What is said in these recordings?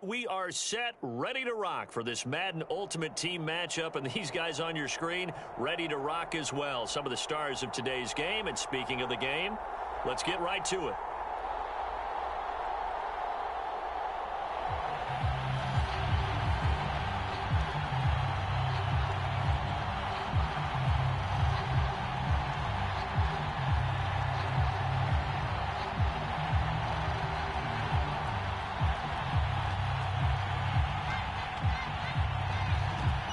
we are set, ready to rock for this Madden Ultimate Team matchup, and these guys on your screen ready to rock as well. Some of the stars of today's game, and speaking of the game, let's get right to it.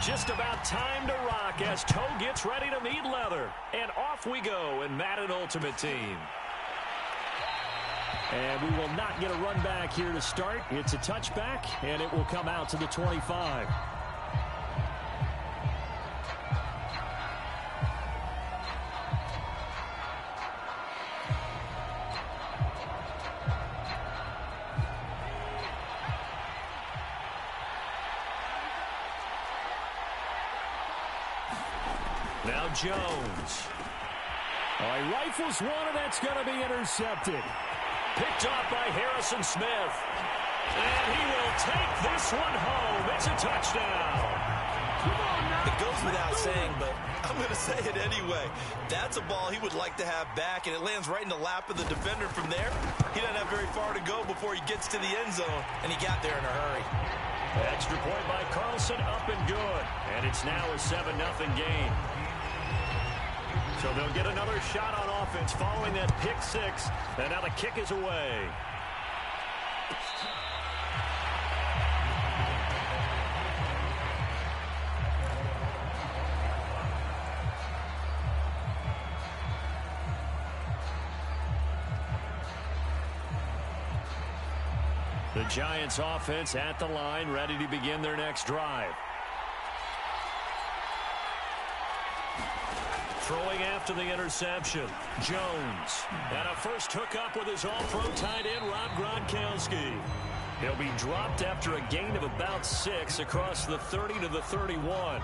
Just about time to rock as toe gets ready to meet leather. And off we go in Madden Ultimate Team. And we will not get a run back here to start. It's a touchback, and it will come out to the 25. Now Jones. All right, rifles one, and that's going to be intercepted. Picked off by Harrison Smith. And he will take this one home. It's a touchdown. It goes without saying, but I'm going to say it anyway. That's a ball he would like to have back, and it lands right in the lap of the defender from there. He doesn't have very far to go before he gets to the end zone, and he got there in a hurry. Extra point by Carlson, up and good. And it's now a 7-0 game. So they'll get another shot on offense following that pick six. And now the kick is away. The Giants offense at the line, ready to begin their next drive. Throwing after the interception, Jones. And a first hookup with his all-pro tight end, Rob Gronkowski. He'll be dropped after a gain of about 6 across the 30 to the 31.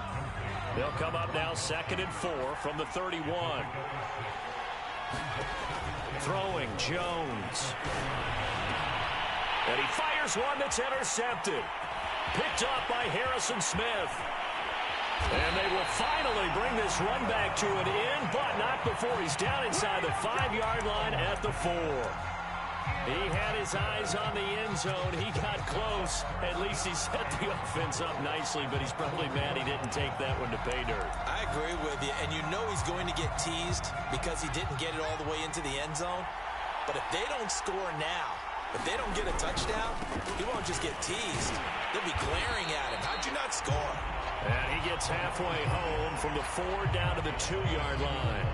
They'll come up now 2nd and 4 from the 31. Throwing, Jones. And he fires one that's intercepted. Picked off by Harrison Smith. And they will finally bring this run back to an end, but not before he's down inside the 5-yard line at the 4. He had his eyes on the end zone. He got close. At least he set the offense up nicely, but he's probably mad he didn't take that one to pay dirt. I agree with you, and you know he's going to get teased because he didn't get it all the way into the end zone. But if they don't score now, if they don't get a touchdown, he won't just get teased. They'll be glaring at him. How'd you not score? And he gets halfway home from the 4 down to the 2-yard line.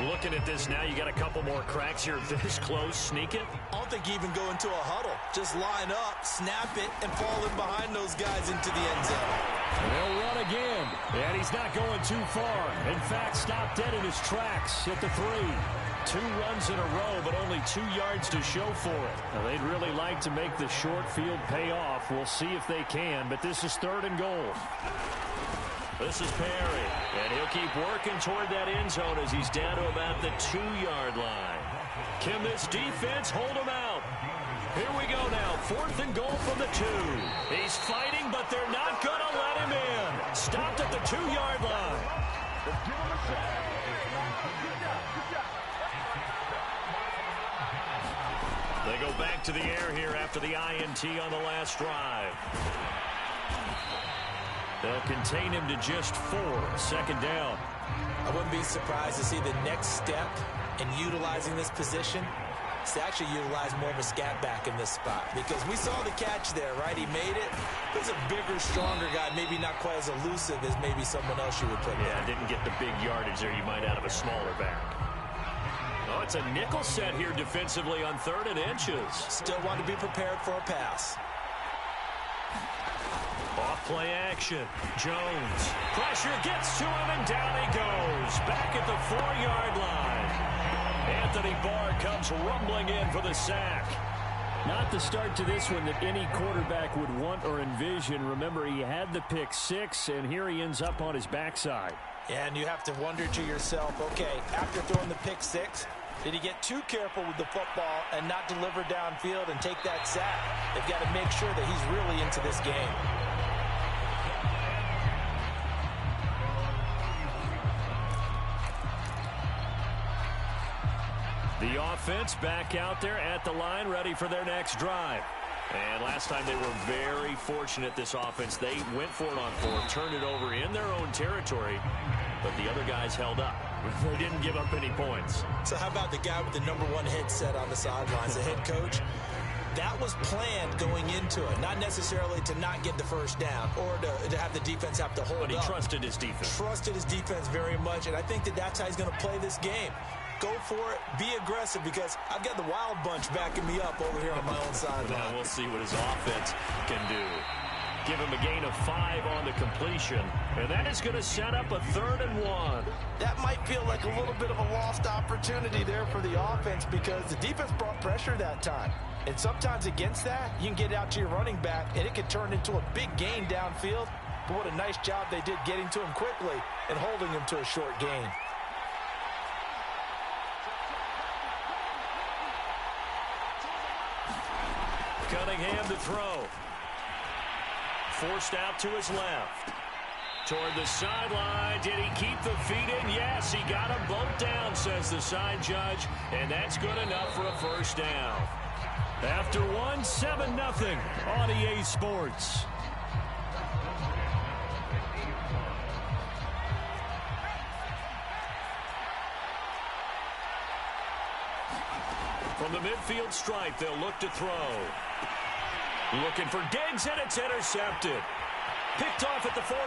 Looking at this now, you got a couple more cracks here this close. Sneak it. I don't think you even go into a huddle. Just line up, snap it, and fall in behind those guys into the end zone. They'll run again. And he's not going too far. In fact, stopped dead in his tracks at the 3. 2 runs in a row, but only 2 yards to show for it. Now, they'd really like to make the short field pay off. We'll see if they can, but this is 3rd and goal. This is Perry, and he'll keep working toward that end zone as he's down to about the 2-yard line. Can this defense hold him out? Here we go now, 4th and goal from the 2. He's fighting, but they're not going to let him in. Stopped at the 2-yard line. Let's give him a shot. They go back to the air here after the INT on the last drive. They'll contain him to just 4, 2nd down. I wouldn't be surprised to see the next step in utilizing this position is to actually utilize more of a scat back in this spot. Because we saw the catch there, right? He made it. He's a bigger, stronger guy, maybe not quite as elusive as maybe someone else you would put there. Yeah, didn't get the big yardage there you might out of a smaller back. Oh, it's a nickel set here defensively on 3rd and inches. Still want to be prepared for a pass. Off play action. Jones. Pressure gets to him, and down he goes. Back at the 4-yard line. Anthony Barr comes rumbling in for the sack. Not the start to this one that any quarterback would want or envision. Remember, he had the pick 6, and here he ends up on his backside. And you have to wonder to yourself, okay, after throwing the pick 6, Did he get too careful with the football and not deliver downfield and take that sack? They've got to make sure that he's really into this game. The offense back out there at the line, ready for their next drive. And last time they were very fortunate, this offense. They went for it on fourth, turned it over in their own territory, but the other guys held up. They didn't give up any points. So how about the guy with the #1 headset on the sidelines, the head coach? That was planned going into it, not necessarily to not get the first down or to have the defense have to hold up. But he trusted his defense. Trusted his defense very much, and I think that that's how he's going to play this game. Go for it, be aggressive, because I've got the wild bunch backing me up over here on my own sideline. Now we'll see what his offense can do. Give him a gain of 5 on the completion, and that is going to set up a 3rd and 1. That might feel like a little bit of a lost opportunity there for the offense because the defense brought pressure that time. And sometimes against that, you can get out to your running back, and it can turn into a big gain downfield. But what a nice job they did getting to him quickly and holding him to a short gain. Cunningham to throw. Forced out to his left. Toward the sideline. Did he keep the feet in? Yes, he got them both down, says the side judge. And that's good enough for a first down. After one, 7-0 on EA Sports. From the midfield stripe, they'll look to throw. Looking for Diggs, and it's intercepted. Picked off at the 48.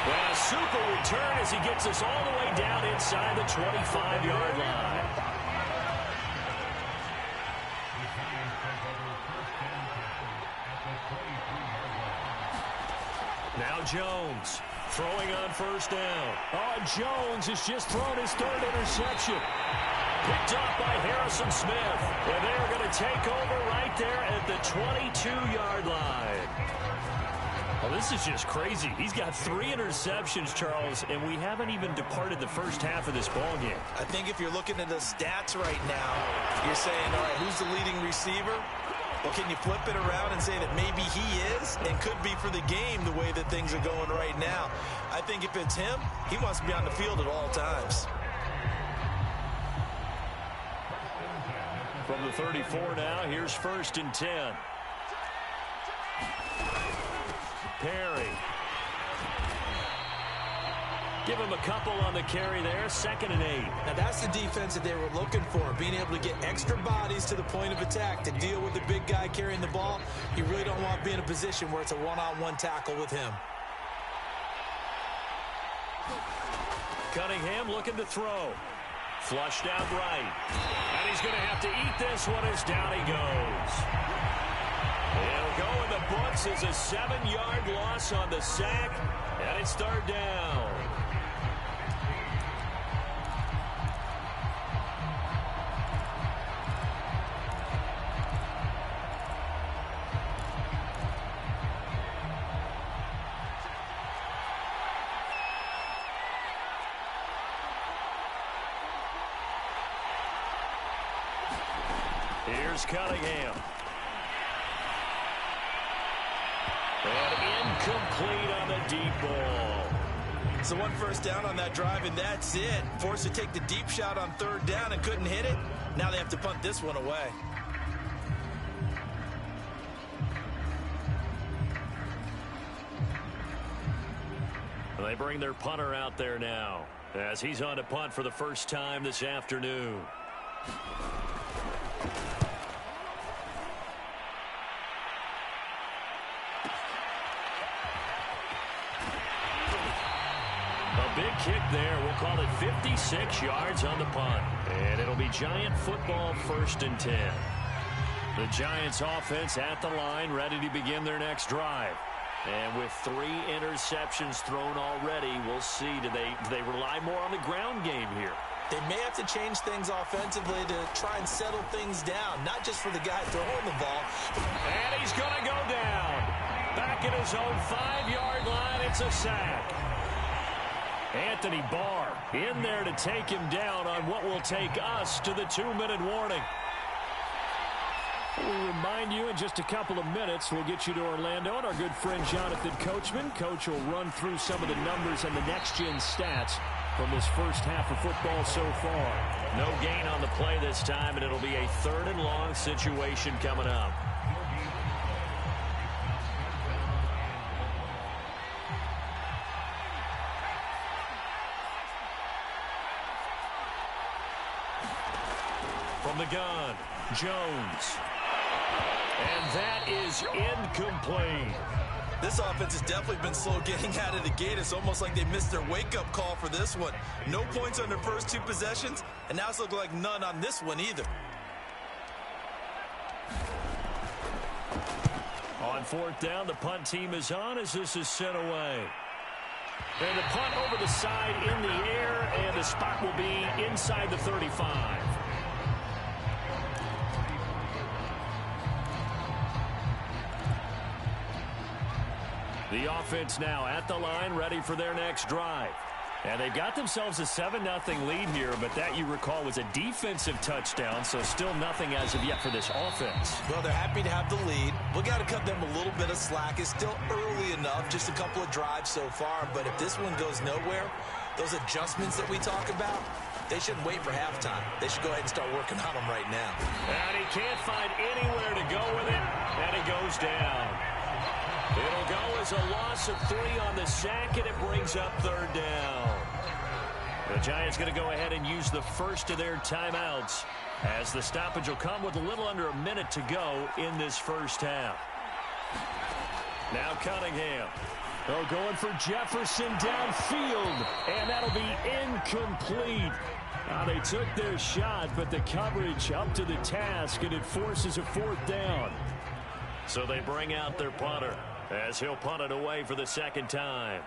And a super return as he gets us all the way down inside the 25-yard line. Now Jones throwing on first down. Oh, Jones has just thrown his 3rd interception. Picked up by Harrison Smith. And they're going to take over right there at the 22-yard line. Well, this is just crazy. He's got 3 interceptions, Charles, and we haven't even departed the first half of this ball game. I think if you're looking at the stats right now, you're saying, all right, who's the leading receiver? Well, can you flip it around and say that maybe he is and could be for the game the way that things are going right now? I think if it's him, he wants to be on the field at all times. From the 34 now, here's 1st and 10. Perry. Give him a couple on the carry there. 2nd and 8. Now that's the defense that they were looking for, being able to get extra bodies to the point of attack to deal with the big guy carrying the ball. You really don't want to be in a position where it's a one-on-one tackle with him. Cunningham looking to throw. Flushed out right. And he's going to have to eat this one as down he goes. It'll go in the books as a 7-yard loss on the sack, and it's 3rd down. Here's Cunningham. And incomplete on the deep ball. So 1 first down on that drive, and that's it. Forced to take the deep shot on 3rd down and couldn't hit it. Now they have to punt this one away. And they bring their punter out there now as he's on to punt for the first time this afternoon. Big kick there. We'll call it 56 yards on the punt. And it'll be Giant football, 1st and 10. The Giants offense at the line, ready to begin their next drive. And with 3 interceptions thrown already, we'll see. Do they rely more on the ground game here? They may have to change things offensively to try and settle things down, not just for the guy throwing the ball. And he's going to go down. Back at his own 5-yard line, it's a sack. Anthony Barr in there to take him down on what will take us to the 2-minute warning. We'll remind you in just a couple of minutes, we'll get you to Orlando and our good friend Jonathan Coachman. Coach will run through some of the numbers and the next-gen stats from this first half of football so far. No gain on the play this time, and it'll be a 3rd and long situation coming up. From the gun, Jones. And that is incomplete. This offense has definitely been slow getting out of the gate. It's almost like they missed their wake-up call for this one. No points on their first 2 possessions, and now it's looking like none on this one either. On 4th down, the punt team is on as this is sent away. And the punt over the side in the air, and the spot will be inside the 35. The offense now at the line, ready for their next drive. And they've got themselves a 7-0 lead here, but that, you recall, was a defensive touchdown, so still nothing as of yet for this offense. Well, they're happy to have the lead. We've got to cut them a little bit of slack. It's still early enough, just a couple of drives so far, but if this one goes nowhere, those adjustments that we talk about, they shouldn't wait for halftime. They should go ahead and start working on them right now. And he can't find anywhere to go with it, and he goes down. It'll go as a loss of 3 on the sack, and it brings up 3rd down. The Giants going to go ahead and use the first of their timeouts, as the stoppage will come with a little under a minute to go in this first half. Now Cunningham. Oh, going for Jefferson downfield, and that'll be incomplete. Now they took their shot, but the coverage up to the task, and it forces a 4th down. So they bring out their punter, as he'll punt it away for the 2nd time.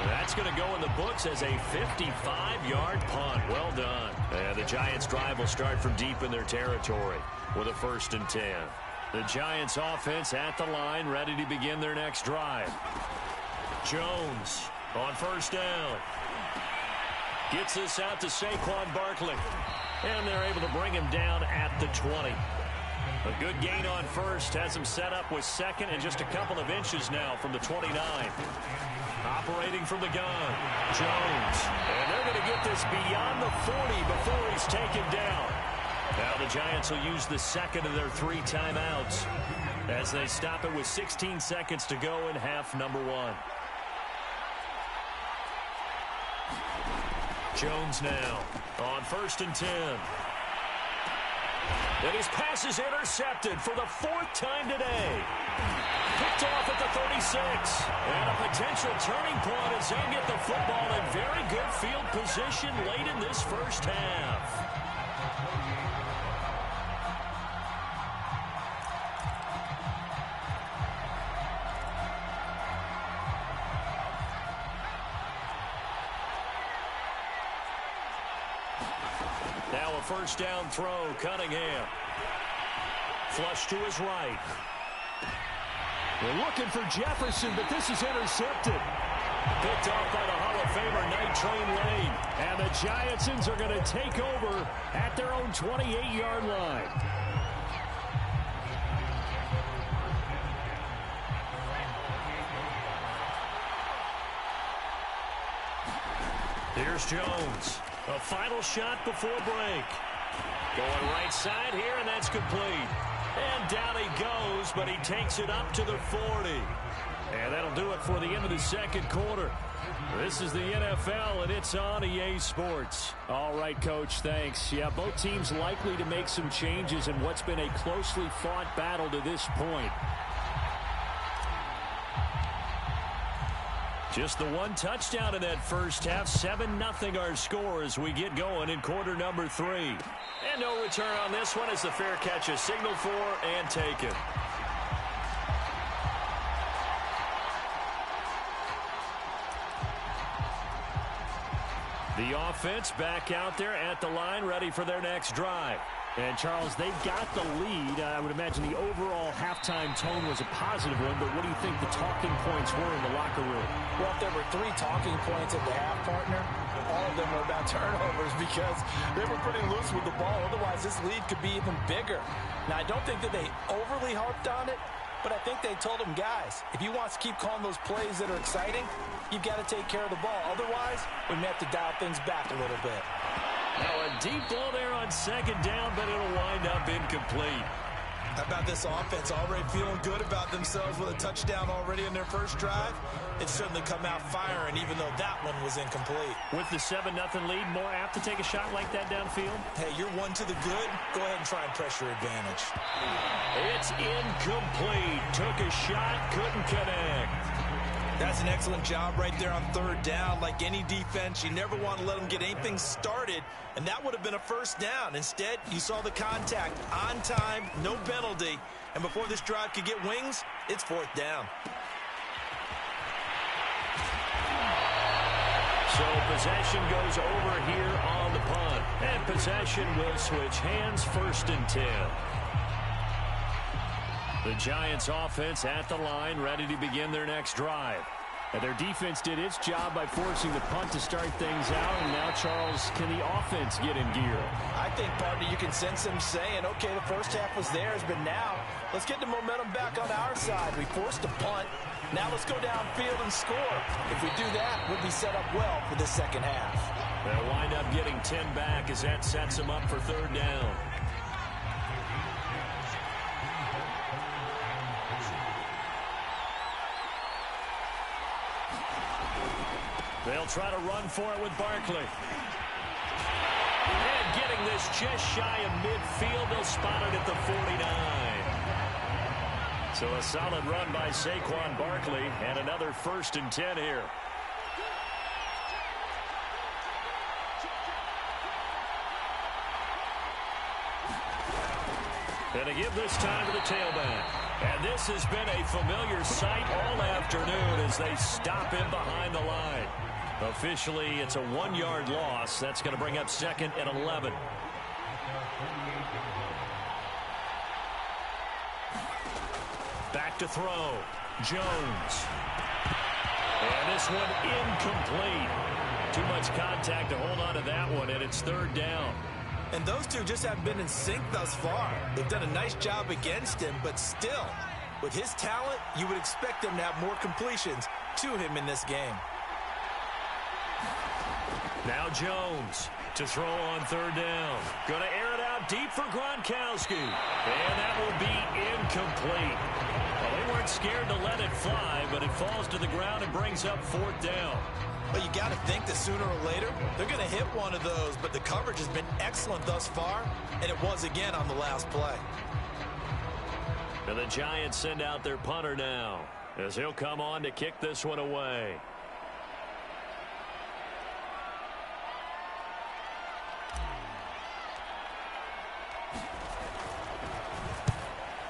That's going to go in the books as a 55-yard punt. Well done. And the Giants' drive will start from deep in their territory with a 1st and 10. The Giants' offense at the line, ready to begin their next drive. Jones on 1st down. Gets this out to Saquon Barkley. And they're able to bring him down at the 20. A good gain on 1st. Has him set up with 2nd and just a couple of inches now from the 29. Operating from the gun, Jones. And they're going to get this beyond the 40 before he's taken down. Now the Giants will use the 2nd of their 3 timeouts as they stop it with 16 seconds to go in half number 1. Jones now on 1st and 10. And his pass is intercepted for the 4th time today. Picked off at the 36. And a potential turning point as they get the football in very good field position late in this first half. Now a 1st down throw, Cunningham. Flush to his right. They're looking for Jefferson, but this is intercepted. Picked off by the Hall of Famer, Night Train Lane. And the Giantsons are going to take over at their own 28-yard line. Here's Jones. A final shot before break. Going right side here, and that's complete. And down he goes, but he takes it up to the 40. And that'll do it for the end of the 2nd quarter. This is the NFL, and it's on EA Sports. All right, Coach, thanks. Yeah, both teams likely to make some changes in what's been a closely fought battle to this point. Just the 1 touchdown in that first half. 7-0 our score as we get going in quarter number 3. And no return on this one as the fair catch is signaled for and taken. The offense back out there at the line, ready for their next drive. And, Charles, they've got the lead. I would imagine the overall halftime tone was a positive one, but what do you think the talking points were in the locker room? Well, if there were 3 talking points at the half, partner, all of them were about turnovers because they were pretty loose with the ball. Otherwise, this lead could be even bigger. Now, I don't think that they overly harped on it, but I think they told them, guys, if you want to keep calling those plays that are exciting, you've got to take care of the ball. Otherwise, we may have to dial things back a little bit. Now, a deep ball there on second down, but it'll wind up incomplete. How about this offense already feeling good about themselves with a touchdown already in their first drive? It's certainly come out firing, even though that one was incomplete. With the 7-0 lead, more apt to take a shot like that downfield? Hey, you're one to the good. Go ahead and try and pressure advantage. It's incomplete. Took a shot, couldn't connect. That's an excellent job right there on third down. Like any defense, you never want to let them get anything started, and that would have been a first down. Instead, you saw the contact on time, no penalty, and before this drive could get wings, it's fourth down. So possession goes over here on the punt, and possession will switch hands, 1st and 10. The Giants offense at the line, ready to begin their next drive. And their defense did its job by forcing the punt to start things out. And now, Charles, can the offense get in gear? I think, partner, you can sense them saying, okay, the first half was theirs, but now let's get the momentum back on our side. We forced a punt. Now let's go downfield and score. If we do that, we'll be set up well for the second half. They'll wind up getting 10 back as that sets them up for third down. They'll try to run for it with Barkley. And getting this just shy of midfield, they'll spot it at the 49. So a solid run by Saquon Barkley, and another 1st and 10 here. And to give this time to the tailback. And this has been a familiar sight all afternoon as they stop him behind the line. Officially, it's a 1-yard loss. That's going to bring up 2nd and 11. Back to throw. Jones. And this one incomplete. Too much contact to hold on to that one, and it's 3rd down. And those two just haven't been in sync thus far. They've done a nice job against him, but still, with his talent, you would expect them to have more completions to him in this game. Now Jones to throw on 3rd down. Going to air it out deep for Gronkowski. And that will be incomplete. Well, they weren't scared to let it fly, but it falls to the ground and brings up 4th down. But you got to think that sooner or later, they're going to hit one of those, but the coverage has been excellent thus far, and it was again on the last play. And the Giants send out their punter now, as he'll come on to kick this one away.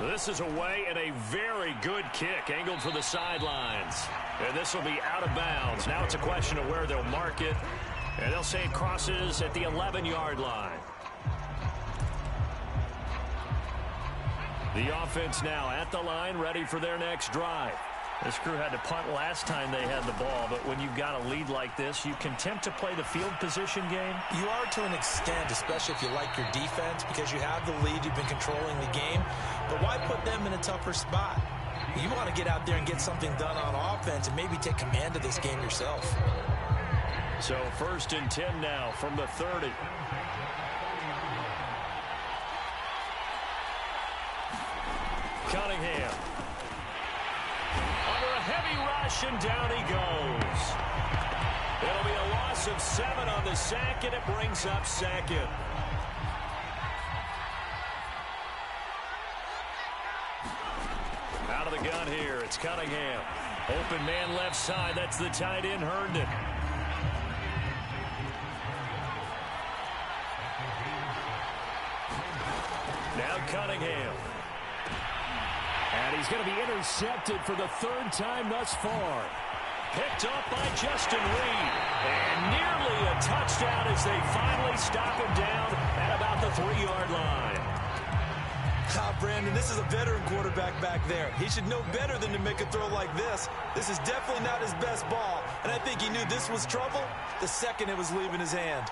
This is away and a very good kick, angled for the sidelines. And this will be out of bounds. Now it's a question of where they'll mark it. And they'll say it crosses at the 11-yard line. The offense now at the line, ready for their next drive. This crew had to punt last time they had the ball, but when you've got a lead like this, you can attempt to play the field position game. You are to an extent, especially if you like your defense, because you have the lead, you've been controlling the game. But why put them in a tougher spot? You want to get out there and get something done on offense and maybe take command of this game yourself. So 1st and 10 now from the 30. Cunningham. Under a heavy rush, and down he goes. It'll be a loss of 7 on the sack, and it brings up 2nd. Out of the gun here, it's Cunningham. Open man left side, that's the tight end, Herndon. Now Cunningham. And he's going to be intercepted for the 3rd time thus far. Picked up by Justin Reed. And nearly a touchdown as they finally stop him down at about the 3-yard line. Brandon, this is a veteran quarterback back there. He should know better than to make a throw like this. This is definitely not his best ball. And I think he knew this was trouble the second it was leaving his hand.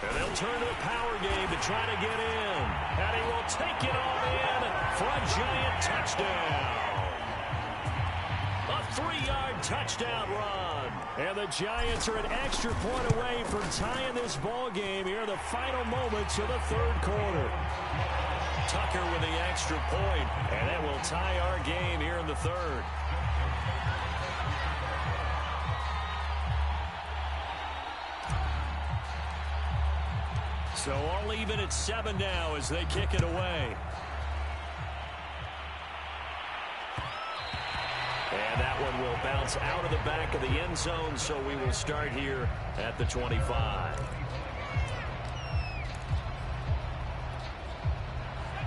And they'll turn to the power game to try to get in. And he will take it on in for a giant touchdown. A 3-yard touchdown run. And the Giants are an extra point away from tying this ball game here in the final moments of the third quarter. Tucker with the extra point, and that will tie our game here in the third. So all even at 7 now as they kick it away. And that one will bounce out of the back of the end zone, so we will start here at the 25.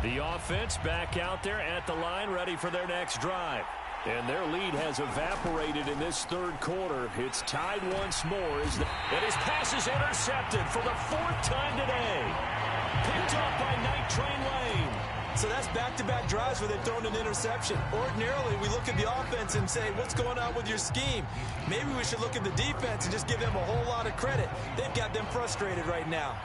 The offense back out there at the line, ready for their next drive. And their lead has evaporated in this third quarter. It's tied once more. And his pass is intercepted for the 4th time today. Picked up by Night Train Lane. So that's back-to-back drives where they've thrown an interception. Ordinarily, we look at the offense and say, what's going on with your scheme? Maybe we should look at the defense and just give them a whole lot of credit. They've got them frustrated right now.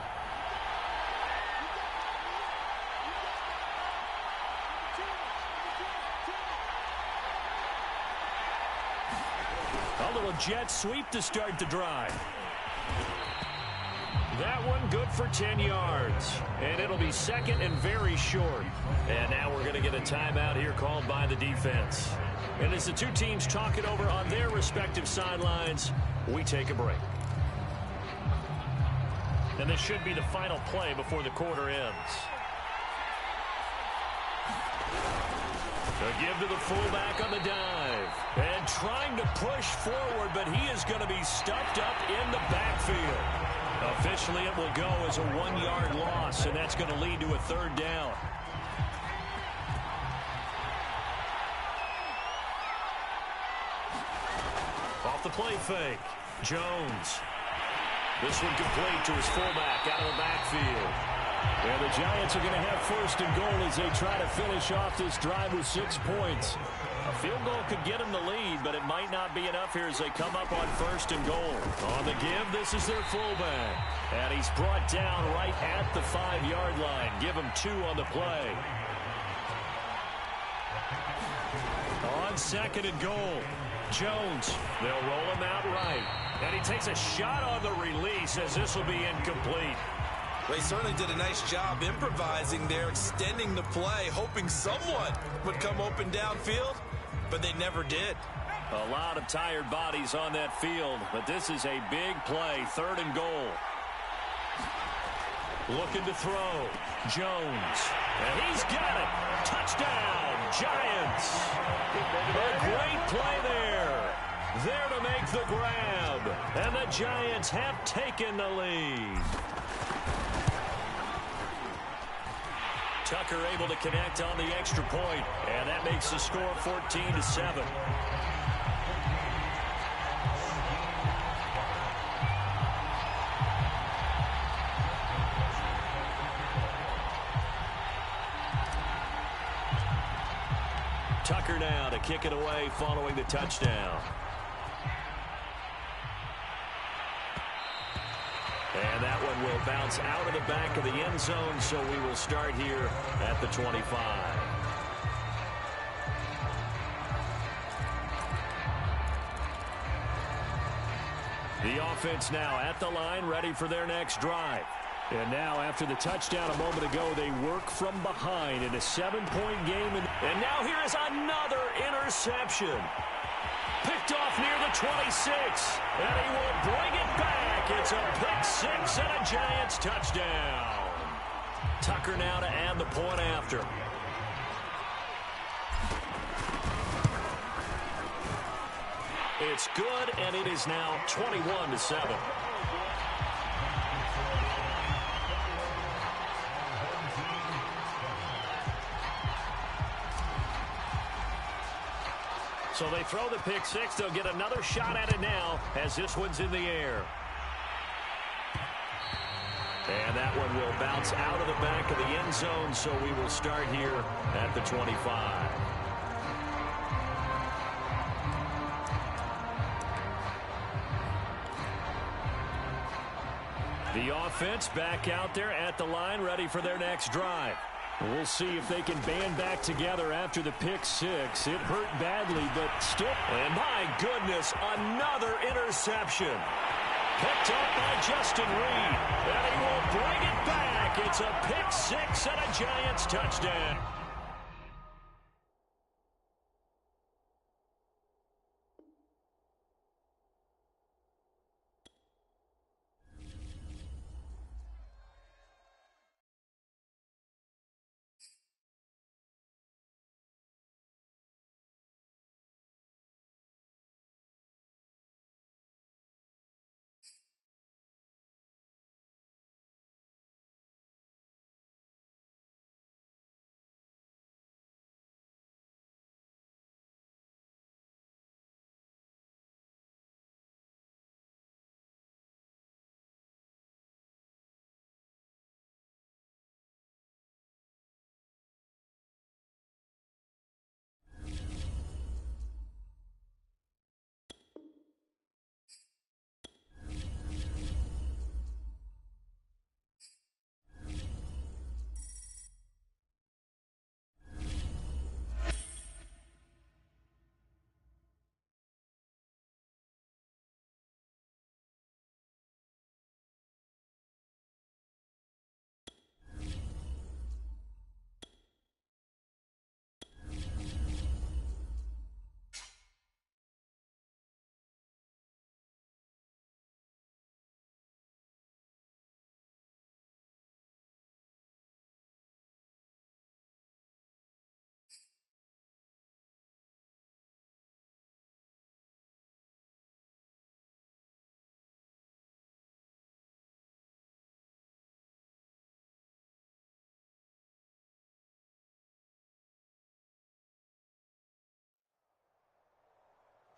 A little jet sweep to start the drive. That one good for 10 yards. And it'll be second and very short. And now we're going to get a timeout here called by the defense. And as the two teams talk it over on their respective sidelines, we take a break. And this should be the final play before the quarter ends. A give to the fullback on the dive. And trying to push forward, but he is going to be stuffed up in the backfield. Officially, it will go as a 1-yard loss, and that's going to lead to a 3rd down. Off the play fake. Jones. This one complete to his fullback out of the backfield. And the Giants are going to have 1st and goal as they try to finish off this drive with 6 points. A field goal could get them the lead, but it might not be enough here as they come up on 1st and goal. On the give, this is their fullback. And he's brought down right at the 5-yard line. Give him 2 on the play. On 2nd and goal, Jones. They'll roll him out right. And he takes a shot on the release as this will be incomplete. Well, he certainly did a nice job improvising there, extending the play, hoping someone would come open downfield, but they never did. A lot of tired bodies on that field, but this is a big play, 3rd and goal. Looking to throw, Jones, and he's got it. Touchdown, Giants. A great play there. There to make the grab, and the Giants have taken the lead. Tucker able to connect on the extra point, and that makes the score 14-7. Tucker now to kick it away following the touchdown. And that one will bounce out of the back of the end zone, so we will start here at the 25. The offense now at the line, ready for their next drive. And now, after the touchdown a moment ago, they work from behind in a 7-point game. And now here is another interception. Picked off near the 26, and he will bring it back. It's a pick 6 and a Giants touchdown. Tucker now to add the point after. It's good, and it is now 21-7. So they throw the pick six. They'll get another shot at it now as this one's in the air. And that one will bounce out of the back of the end zone, so we will start here at the 25. The offense back out there at the line, ready for their next drive. We'll see if they can band back together after the pick six. It hurt badly, but still. And my goodness, another interception. Picked up by Justin Reed. And he will bring it back. It's a pick six and a Giants touchdown.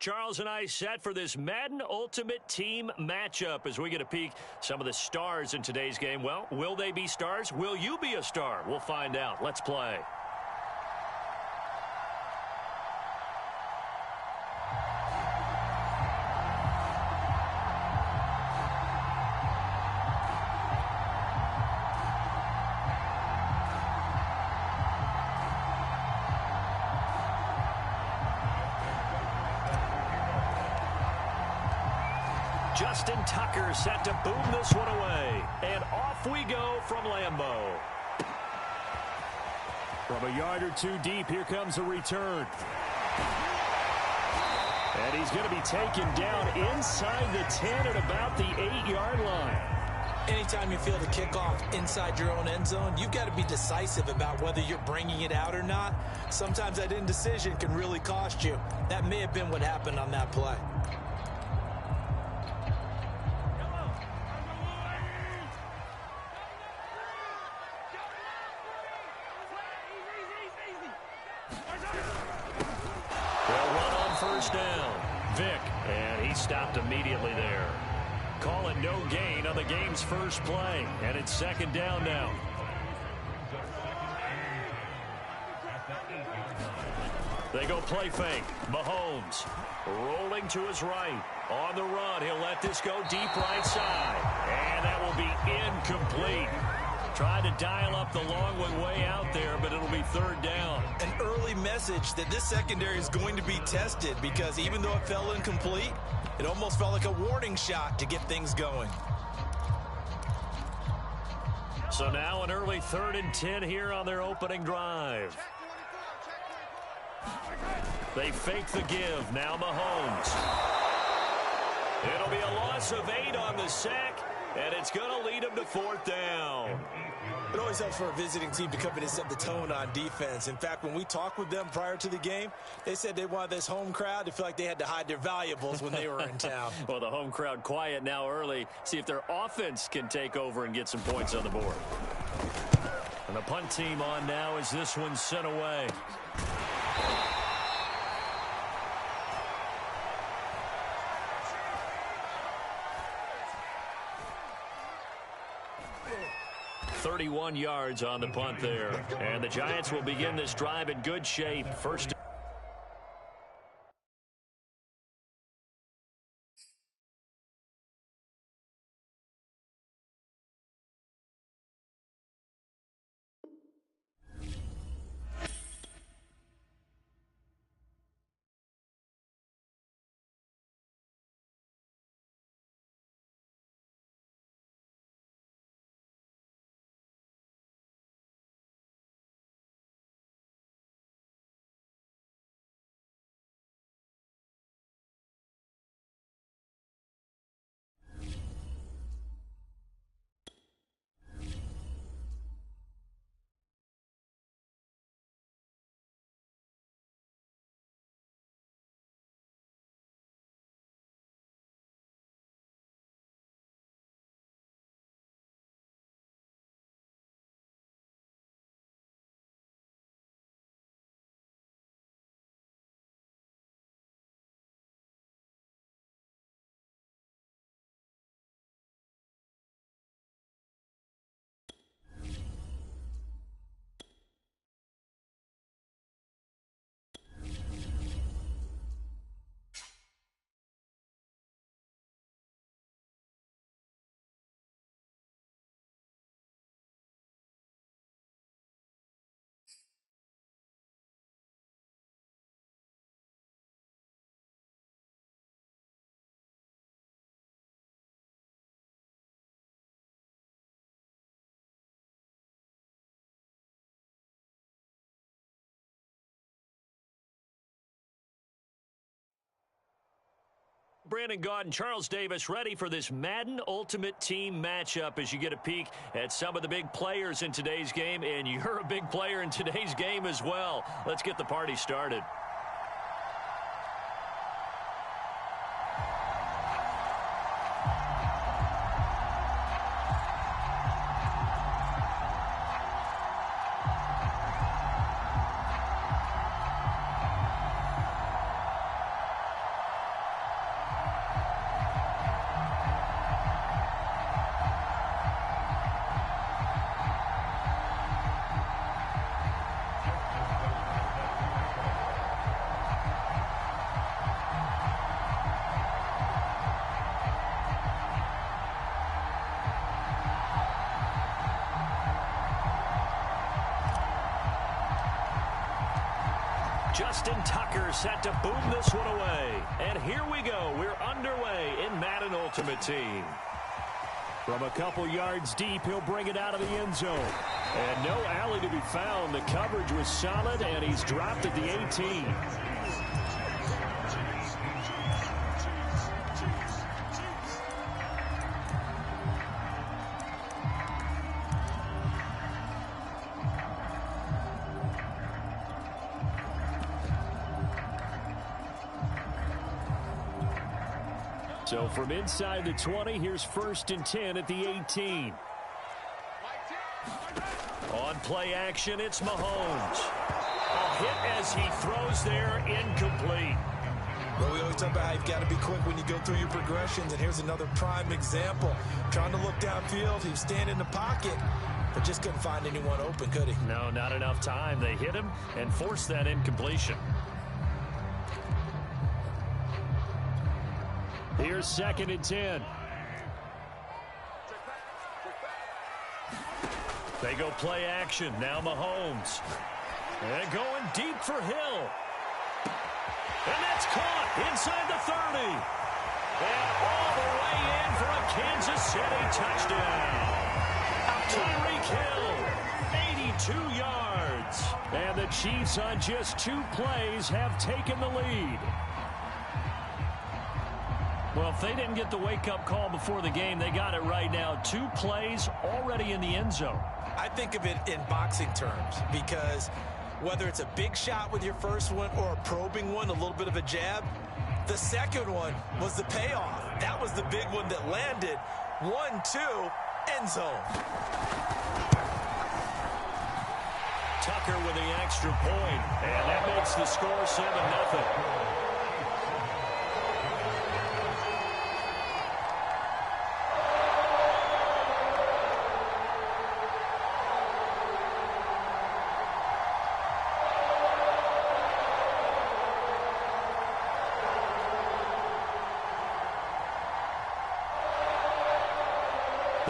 Charles and I set for this Madden Ultimate Team matchup as we get a peek some of the stars in today's game. Well, will they be stars? Will you be a star? We'll find out. Let's play. Justin Tucker set to boom this one away. And off we go from Lambeau. From a yard or two deep, here comes a return. And he's going to be taken down inside the 10 at about the 8-yard line. Anytime you feel the kickoff inside your own end zone, you've got to be decisive about whether you're bringing it out or not. Sometimes that indecision can really cost you. That may have been what happened on that play. Stopped immediately there. Call it no gain on the game's first play, and it's second down now. They go play fake. Mahomes rolling to his right. On the run, he'll let this go deep right side. And that will be incomplete. Tried to dial up the long way out there, but it'll be third down. An early message that this secondary is going to be tested because even though it fell incomplete, it almost felt like a warning shot to get things going. So now an early 3rd and 10 here on their opening drive. They fake the give. Now Mahomes. It'll be a loss of 8 on the sack, and it's going to lead them to 4th down. It always helps for a visiting team to come in and set the tone on defense. In fact, when we talked with them prior to the game, they said they wanted this home crowd to feel like they had to hide their valuables when they were in town. Well, the home crowd quiet now early. See if their offense can take over and get some points on the board. And the punt team on now as this one's sent away. 31 yards on the punt there. And the Giants will begin this drive in good shape. First. Brandon Gaudin, Charles Davis ready for this Madden Ultimate Team matchup as you get a peek at some of the big players in today's game, and you're a big player in today's game as well. Let's get the party started. Justin Tucker set to boom this one away. And here we go. We're underway in Madden Ultimate Team. From a couple yards deep, he'll bring it out of the end zone. And no alley to be found. The coverage was solid, and he's dropped at the 18. So from inside the 20, here's 1st and 10 at the 18. On play action, it's Mahomes. A hit as he throws there, incomplete. Well, we always talk about how you've got to be quick when you go through your progressions, and here's another prime example. Trying to look downfield, he was standing in the pocket, but just couldn't find anyone open, could he? No, not enough time. They hit him and forced that incompletion. Here's 2nd and 10. They go play action. Now Mahomes. And going deep for Hill. And that's caught inside the 30. And all the way in for a Kansas City touchdown. Tyreek Hill, 82 yards. And the Chiefs on just 2 plays have taken the lead. Well, if they didn't get the wake-up call before the game, they got it right now. 2 plays already in the end zone. I think of it in boxing terms because whether it's a big shot with your first one or a probing one, a little bit of a jab, the second one was the payoff. That was the big one that landed. 1-2, end zone. Tucker with the extra point, and that makes the score 7-0.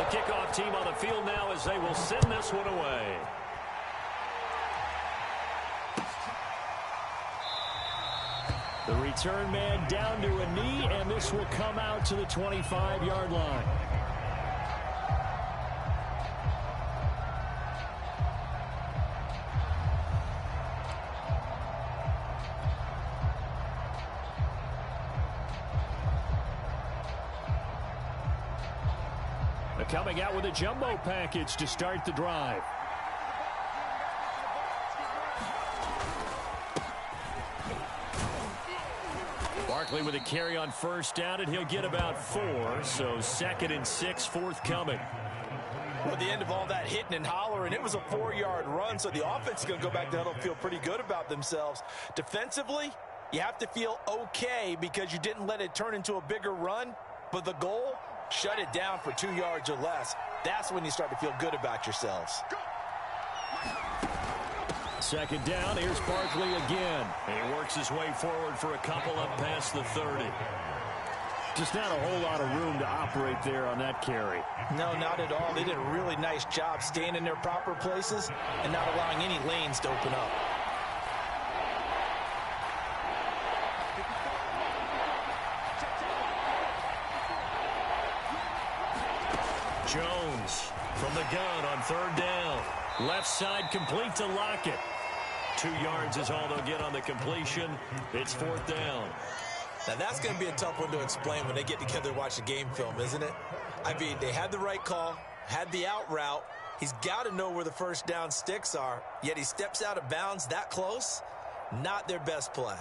The kickoff team on the field now as they will send this one away. The return man down to a knee, and this will come out to the 25-yard line. Coming out with a jumbo package to start the drive. Barkley with a carry on first down, and he'll get about 4. So 2nd and 6 forthcoming. Well, at the end of all that hitting and hollering, it was a 4-yard run, so the offense is going to go back to huddle and feel pretty good about themselves. Defensively, you have to feel okay because you didn't let it turn into a bigger run, but the goal, shut it down for 2 yards or less. That's when you start to feel good about yourselves. 2nd down. Here's Barkley again. And he works his way forward for a couple up past the 30. Just not a whole lot of room to operate there on that carry. No, not at all. They did a really nice job staying in their proper places and not allowing any lanes to open up. Jones from the gun on 3rd down. Left side complete to Lockett. 2 yards is all they'll get on the completion. It's 4th down. Now that's going to be a tough one to explain when they get together and watch the game film, isn't it? I mean, they had the right call, had the out route. He's got to know where the first down sticks are, yet he steps out of bounds that close. Not their best play.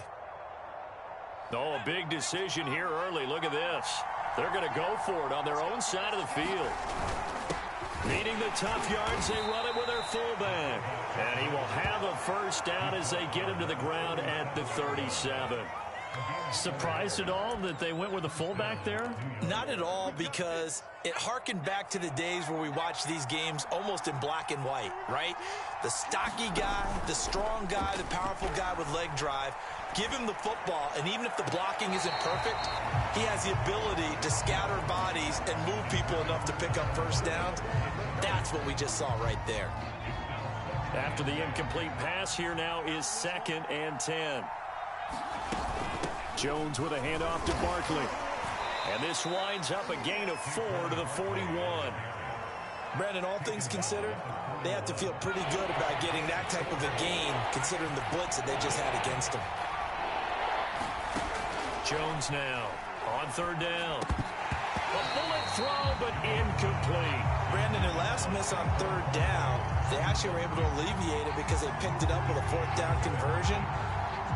Oh, a big decision here early. Look at this. They're going to go for it on their own side of the field. Needing the tough yards, they run it with their fullback. And he will have a first down as they get him to the ground at the 37. Surprised at all that they went with a fullback there? Not at all, because it harkened back to the days where we watched these games almost in black and white, right? The stocky guy, the strong guy, the powerful guy with leg drive. Give him the football, and even if the blocking isn't perfect, he has the ability to scatter bodies and move people enough to pick up first downs. That's what we just saw right there. After the incomplete pass, here now is 2nd and 10. Jones with a handoff to Barkley. And this winds up a gain of 4 to the 41. Brandon, all things considered, they have to feel pretty good about getting that type of a gain, considering the blitz that they just had against them. Jones now on 3rd down. A bullet throw, but incomplete. Brandon, their last miss on 3rd down, they actually were able to alleviate it because they picked it up with a 4th down conversion.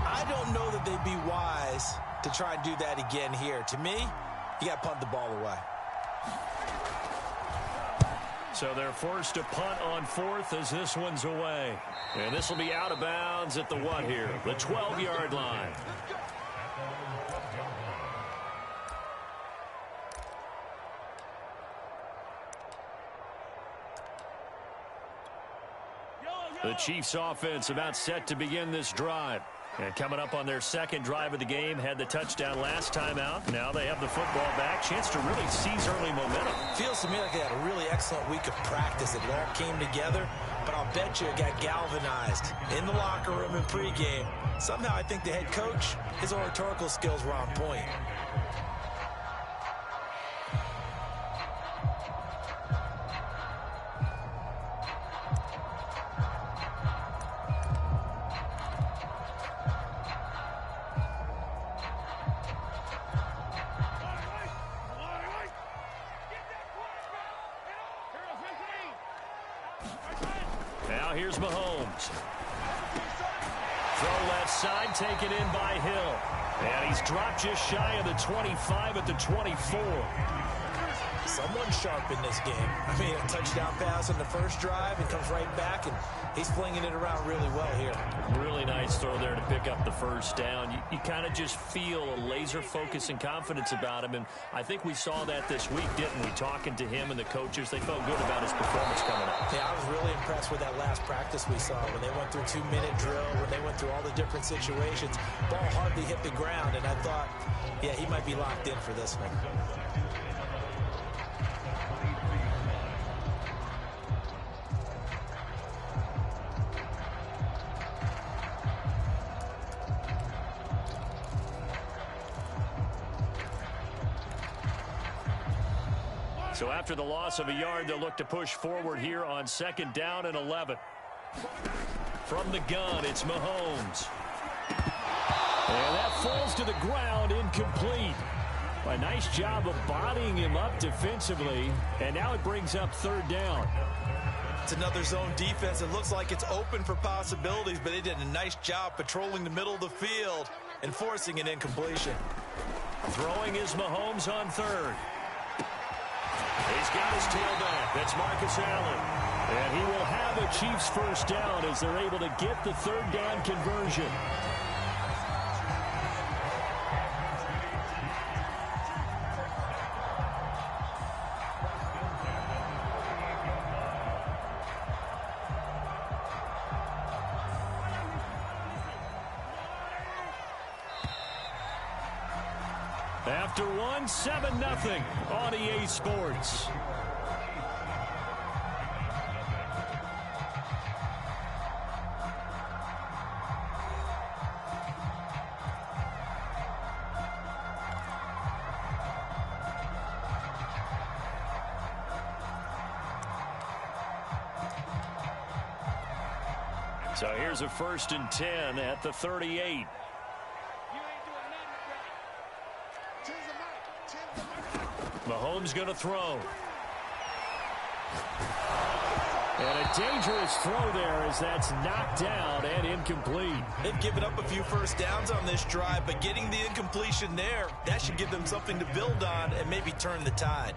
I don't know that they'd be wise to try and do that again here. To me, you got to punt the ball away. So they're forced to punt on 4th as this one's away. And this will be out of bounds at the what here? The 12-yard line. The Chiefs offense about set to begin this drive. And coming up on their 2nd drive of the game, had the touchdown last time out. Now they have the football back. Chance to really seize early momentum. Feels to me like they had a really excellent week of practice. It all came together, but I'll bet you it got galvanized in the locker room in pregame. Somehow I think the head coach, his oratorical skills were on point. Here's Mahomes. Throw left side, taken in by Hill. And he's dropped just shy of the 25 at the 24. Someone sharp in this game. I mean, a touchdown pass on the first drive and comes right back, and he's flinging it around really well here. Really nice throw there to pick up the first down. You kind of just feel a laser focus and confidence about him, and I think we saw that this week, didn't we? Talking to him and the coaches, they felt good about his performance coming up. Yeah, I was really impressed with that last practice we saw when they went through 2-minute drill, when they went through all the different situations. Ball hardly hit the ground, and I thought, yeah, he might be locked in for this one. So after the loss of a yard, they'll look to push forward here on 2nd down and 11. From the gun, it's Mahomes. And that falls to the ground, incomplete. A nice job of bodying him up defensively, and now it brings up 3rd down. It's another zone defense. It looks like it's open for possibilities, but they did a nice job patrolling the middle of the field and forcing an incompletion. Throwing is Mahomes on 3rd. He's got his tailback. That's Marcus Allen. And he will have a Chiefs 1st down as they're able to get the 3rd down conversion. After 7-0 on EA Sports. So here's a 1st and 10 at the 38. Mahomes going to throw. And a dangerous throw there as that's knocked down and incomplete. They've given up a few 1st downs on this drive, but getting the incompletion there, that should give them something to build on and maybe turn the tide.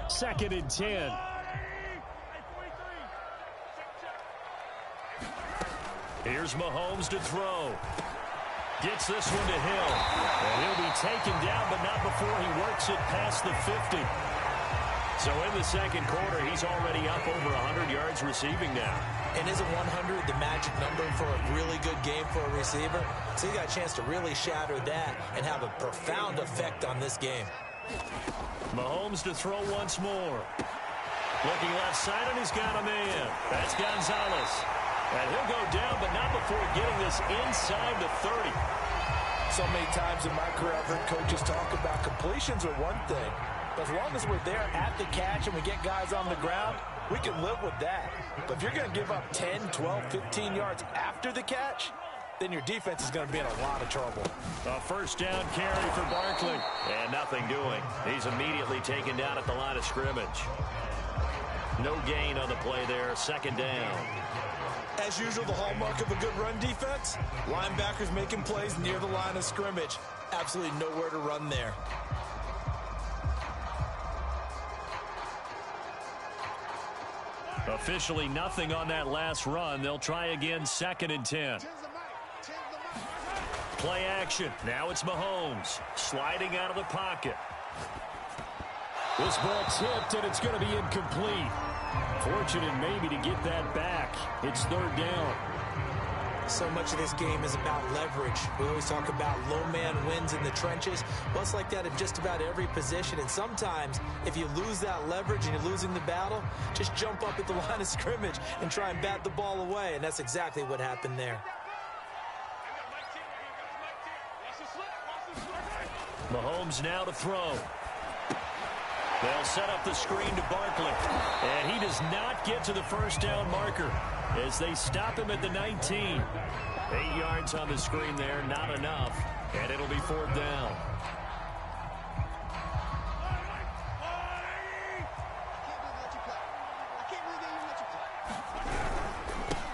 2nd and 10. Here's Mahomes to throw. Gets this one to Hill. And he'll be taken down, but not before he works it past the 50. So in the 2nd quarter, he's already up over 100 yards receiving now. And isn't 100 the magic number for a really good game for a receiver? So you got a chance to really shatter that and have a profound effect on this game. Mahomes to throw once more. Looking left side, and he's got a man. That's Gonzalez. And he'll go down, but not before getting this inside the 30. So many times in my career, I've heard coaches talk about completions are one thing. But as long as we're there at the catch and we get guys on the ground, we can live with that. But if you're going to give up 10, 12, 15 yards after the catch, then your defense is going to be in a lot of trouble. A 1st down carry for Barkley. And nothing doing. He's immediately taken down at the line of scrimmage. No gain on the play there. 2nd down. As usual, the hallmark of a good run defense, linebackers making plays near the line of scrimmage. Absolutely nowhere to run there. Officially nothing on that last run. They'll try again 2nd and 10. Play action. Now it's Mahomes sliding out of the pocket. This ball tipped, and it's going to be incomplete. Fortunate maybe to get that back. It's 3rd down. So much of this game is about leverage. We always talk about low man wins in the trenches. Well, it's like that in just about every position. And sometimes, if you lose that leverage and you're losing the battle, just jump up at the line of scrimmage and try and bat the ball away. And that's exactly what happened there. Mahomes now to throw. They'll set up the screen to Barkley. And he does not get to the 1st down marker as they stop him at the 19. 8 yards on the screen there, not enough. And it'll be 4th down.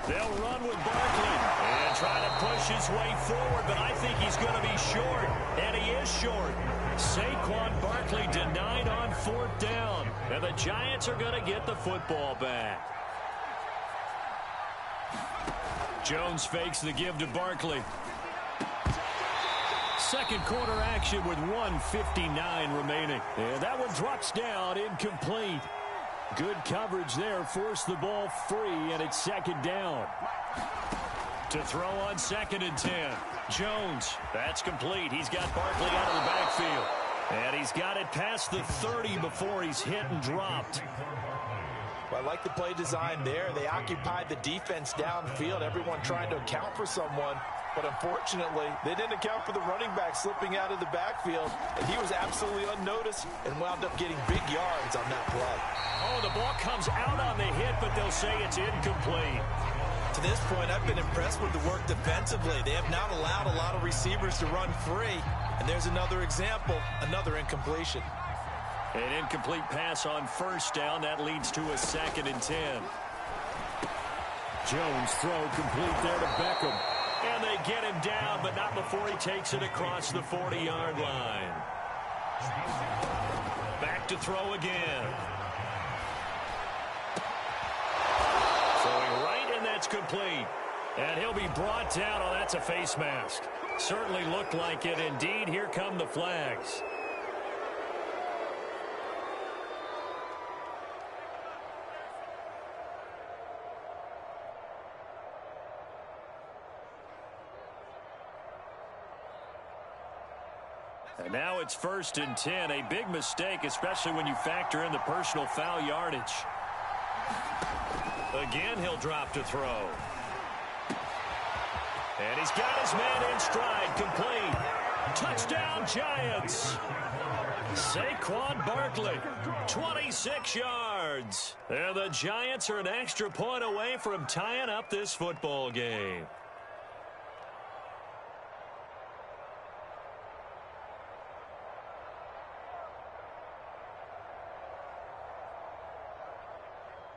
They'll run with Barkley and try to push his way forward, but I think he's going to be short, and he is short. Saquon Barkley denied on 4th down, and the Giants are going to get the football back. Jones fakes the give to Barkley. 2nd quarter action with 1:59 remaining. And that one drops down, incomplete. Good coverage there, forced the ball free, and it's 2nd down. To throw on 2nd and 10. Jones, that's complete. He's got Barkley out of the backfield. And he's got it past the 30 before he's hit and dropped. Well, I like the play design there. They occupied the defense downfield, everyone trying to account for someone. But unfortunately, they didn't account for the running back slipping out of the backfield, and he was absolutely unnoticed and wound up getting big yards on that play. Oh, the ball comes out on the hit, but they'll say it's incomplete. To this point, I've been impressed with the work defensively. They have not allowed a lot of receivers to run free. And there's another example, another incompletion. An incomplete pass on first down. That leads to a 2nd and 10. Jones throw complete there to Beckham. And they get him down, but not before he takes it across the 40-yard line. Back to throw again. Throwing right, and that's complete. And he'll be brought down. Oh, that's a face mask. Certainly looked like it. Indeed, here come the flags. And now it's 1st and 10. A big mistake, especially when you factor in the personal foul yardage. Again, he'll drop to throw. And he's got his man in stride, complete. Touchdown, Giants. Saquon Barkley, 26 yards. And the Giants are an extra point away from tying up this football game.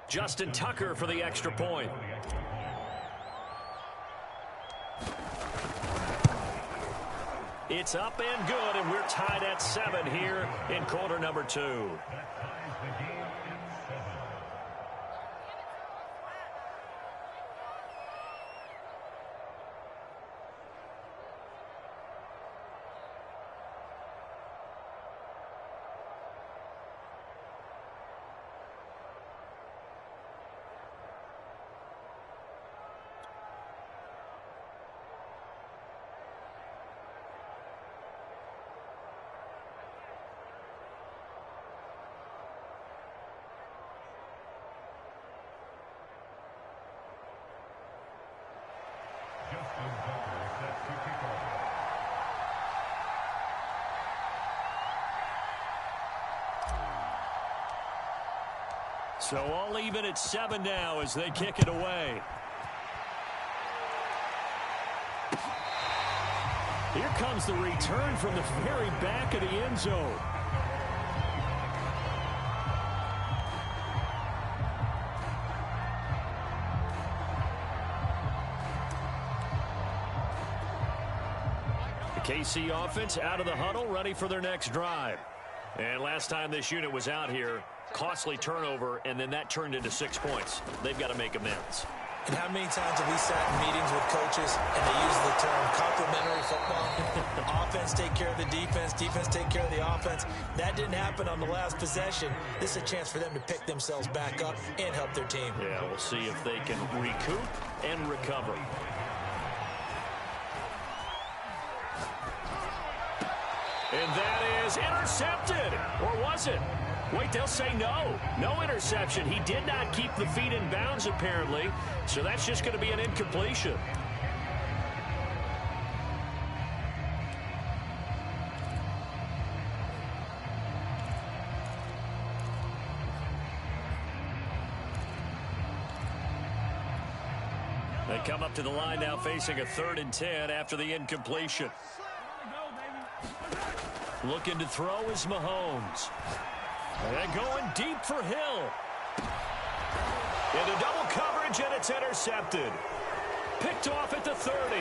Justin Tucker for the extra point. It's up and good, and we're tied at 7 here in quarter number 2. So all even at 7 now as they kick it away. Here comes the return from the very back of the end zone. The KC offense out of the huddle, ready for their next drive. And last time this unit was out here, costly turnover, and then that turned into 6 points. They've got to make amends. And how many times have we sat in meetings with coaches and they use the term complementary football? Offense take care of the defense, defense take care of the offense. That didn't happen on the last possession. This is a chance for them to pick themselves back up and help their team. Yeah, we'll see if they can recoup and recover. And that is intercepted. Or was it? Wait, they'll say no. No interception. He did not keep the feet in bounds, apparently. So that's just going to be an incompletion. They come up to the line now facing a 3rd and 10 after the incompletion. Looking to throw is Mahomes. And going deep for Hill. Into double coverage, and it's intercepted. Picked off at the 30.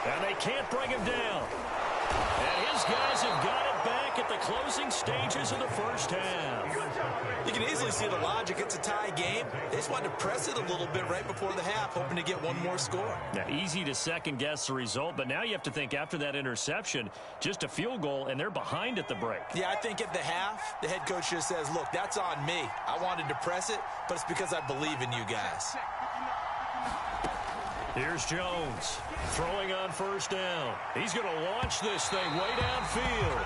And they can't bring him down. And his guys have got it back at the closing stages of the first half. You can easily see the logic. It's a tie game. They just wanted to press it a little bit right before the half, hoping to get one more score. Now, easy to second-guess the result, but now you have to think after that interception, just a field goal, and they're behind at the break. Yeah, I think at the half, the head coach just says, look, that's on me. I wanted to press it, but it's because I believe in you guys. Here's Jones throwing on first down. He's going to launch this thing way downfield.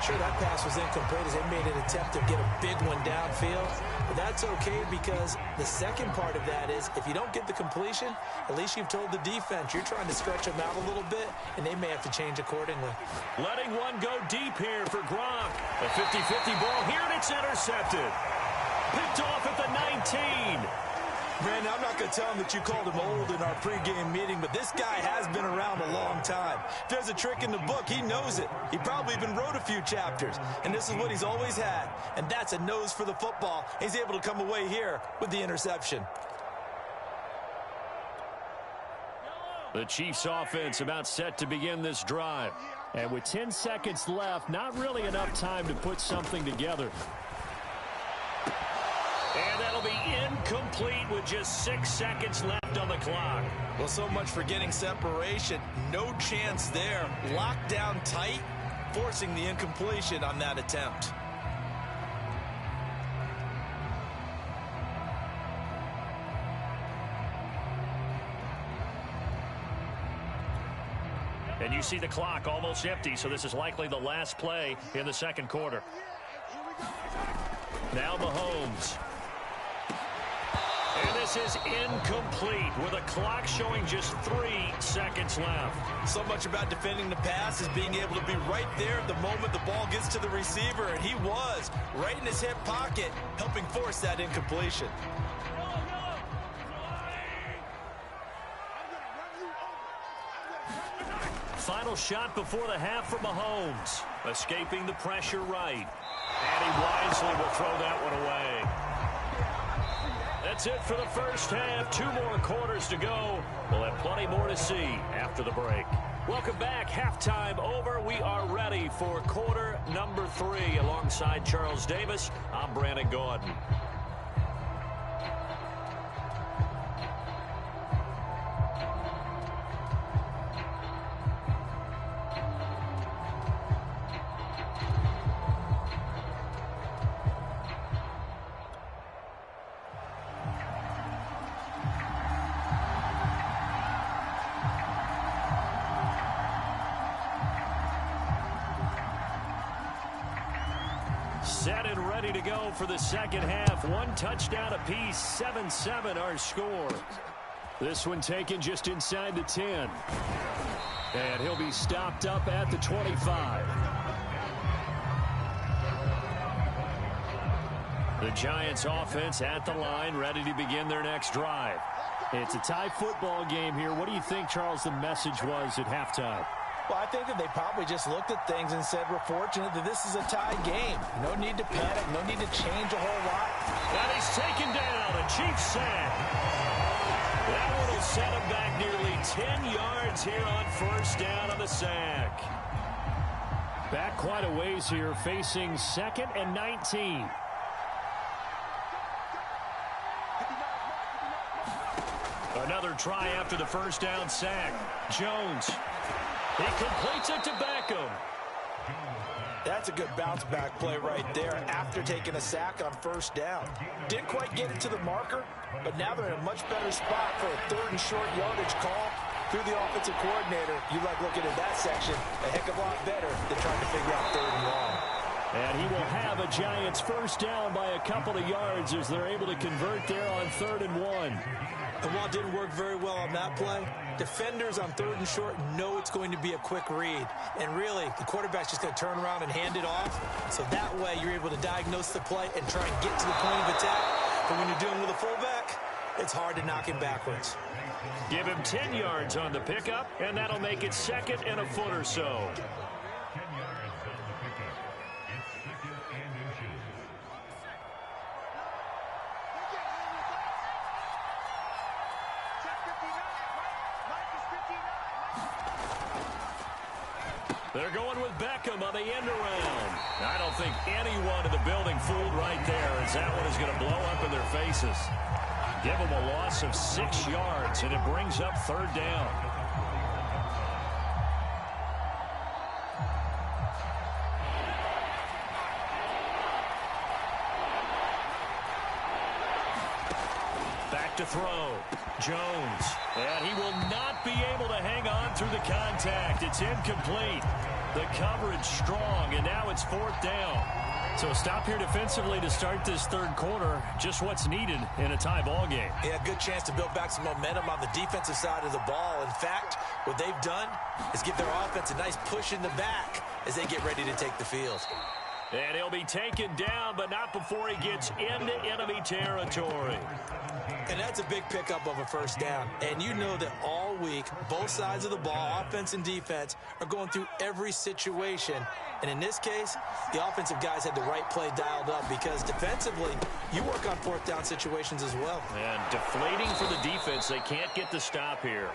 Sure, that pass was incomplete as they made an attempt to get a big one downfield. But that's okay because the second part of that is if you don't get the completion, at least you've told the defense you're trying to stretch them out a little bit, and they may have to change accordingly. Letting one go deep here for Gronk. A 50-50 ball here, and it's intercepted. Picked off at the 19. Brandon, I'm not going to tell him that you called him old in our pregame meeting, but this guy has been around a long time. If there's a trick in the book, he knows it. He probably even wrote a few chapters, and this is what he's always had, and that's a nose for the football. He's able to come away here with the interception. The Chiefs offense about set to begin this drive. And with 10 seconds left, not really enough time to put something together. And that'll be incomplete with just 6 seconds left on the clock. Well, so much for getting separation. No chance there. Locked down tight, forcing the incompletion on that attempt. And you see the clock almost empty, so this is likely the last play in the second quarter. Now Mahomes. And this is incomplete with a clock showing just 3 seconds left. So much about defending the pass is being able to be right there at the moment the ball gets to the receiver, and he was right in his hip pocket, helping force that incompletion. Final shot before the half for Mahomes. Escaping the pressure right. And he wisely will throw that one away. That's it for the first half. 2 more quarters to go. We'll have plenty more to see after the break. Welcome back. Halftime over. We are ready for quarter number 3. Alongside Charles Davis, I'm Brandon Gordon. Set and ready to go for the second half. 1 touchdown apiece, 7-7 our score. This one taken just inside the 10. And he'll be stopped up at the 25. The Giants offense at the line, ready to begin their next drive. It's a tie football game here. What do you think, Charles, the message was at halftime? Well, I think that they probably just looked at things and said, we're fortunate that this is a tie game. No need to panic, no need to change a whole lot. And he's taken down. A Chiefs sack. That one will set him back nearly 10 yards here on first down on the sack. Back quite a ways here, facing 2nd and 19. Another try after the first down sack. Jones. He completes it to Beckham. That's a good bounce-back play right there after taking a sack on first down. Didn't quite get it to the marker, but now they're in a much better spot for a 3rd and short yardage call through the offensive coordinator. You like looking at that section a heck of a lot better than trying to figure out 3rd and long. And he will have a Giants first down by a couple of yards as they're able to convert there on 3rd and 1. And while it didn't work very well on that play, defenders on 3rd and short know it's going to be a quick read. And really, the quarterback's just going to turn around and hand it off. So that way, you're able to diagnose the play and try and get to the point of attack. But when you're dealing with a fullback, it's hard to knock him backwards. Give him 10 yards on the pickup, and that'll make it 2nd and a foot or so. They're going with Beckham on the end around. I don't think anyone in the building fooled right there, as that one is going to blow up in their faces. Give them a loss of 6 yards, and it brings up 3rd down. Back to throw. Jones. And he will not be able to hang on through the contact. It's incomplete. The coverage strong, and now it's 4th down. So stop here defensively to start this third quarter. Just what's needed in a tie ball game. Yeah, good chance to build back some momentum on the defensive side of the ball. In fact, what they've done is give their offense a nice push in the back as they get ready to take the field. And he'll be taken down, but not before he gets into enemy territory. And that's a big pickup of a first down. And you know that all week, both sides of the ball, offense and defense, are going through every situation. And in this case, the offensive guys had the right play dialed up because defensively, you work on 4th down situations as well. And deflating for the defense. They can't get the stop here.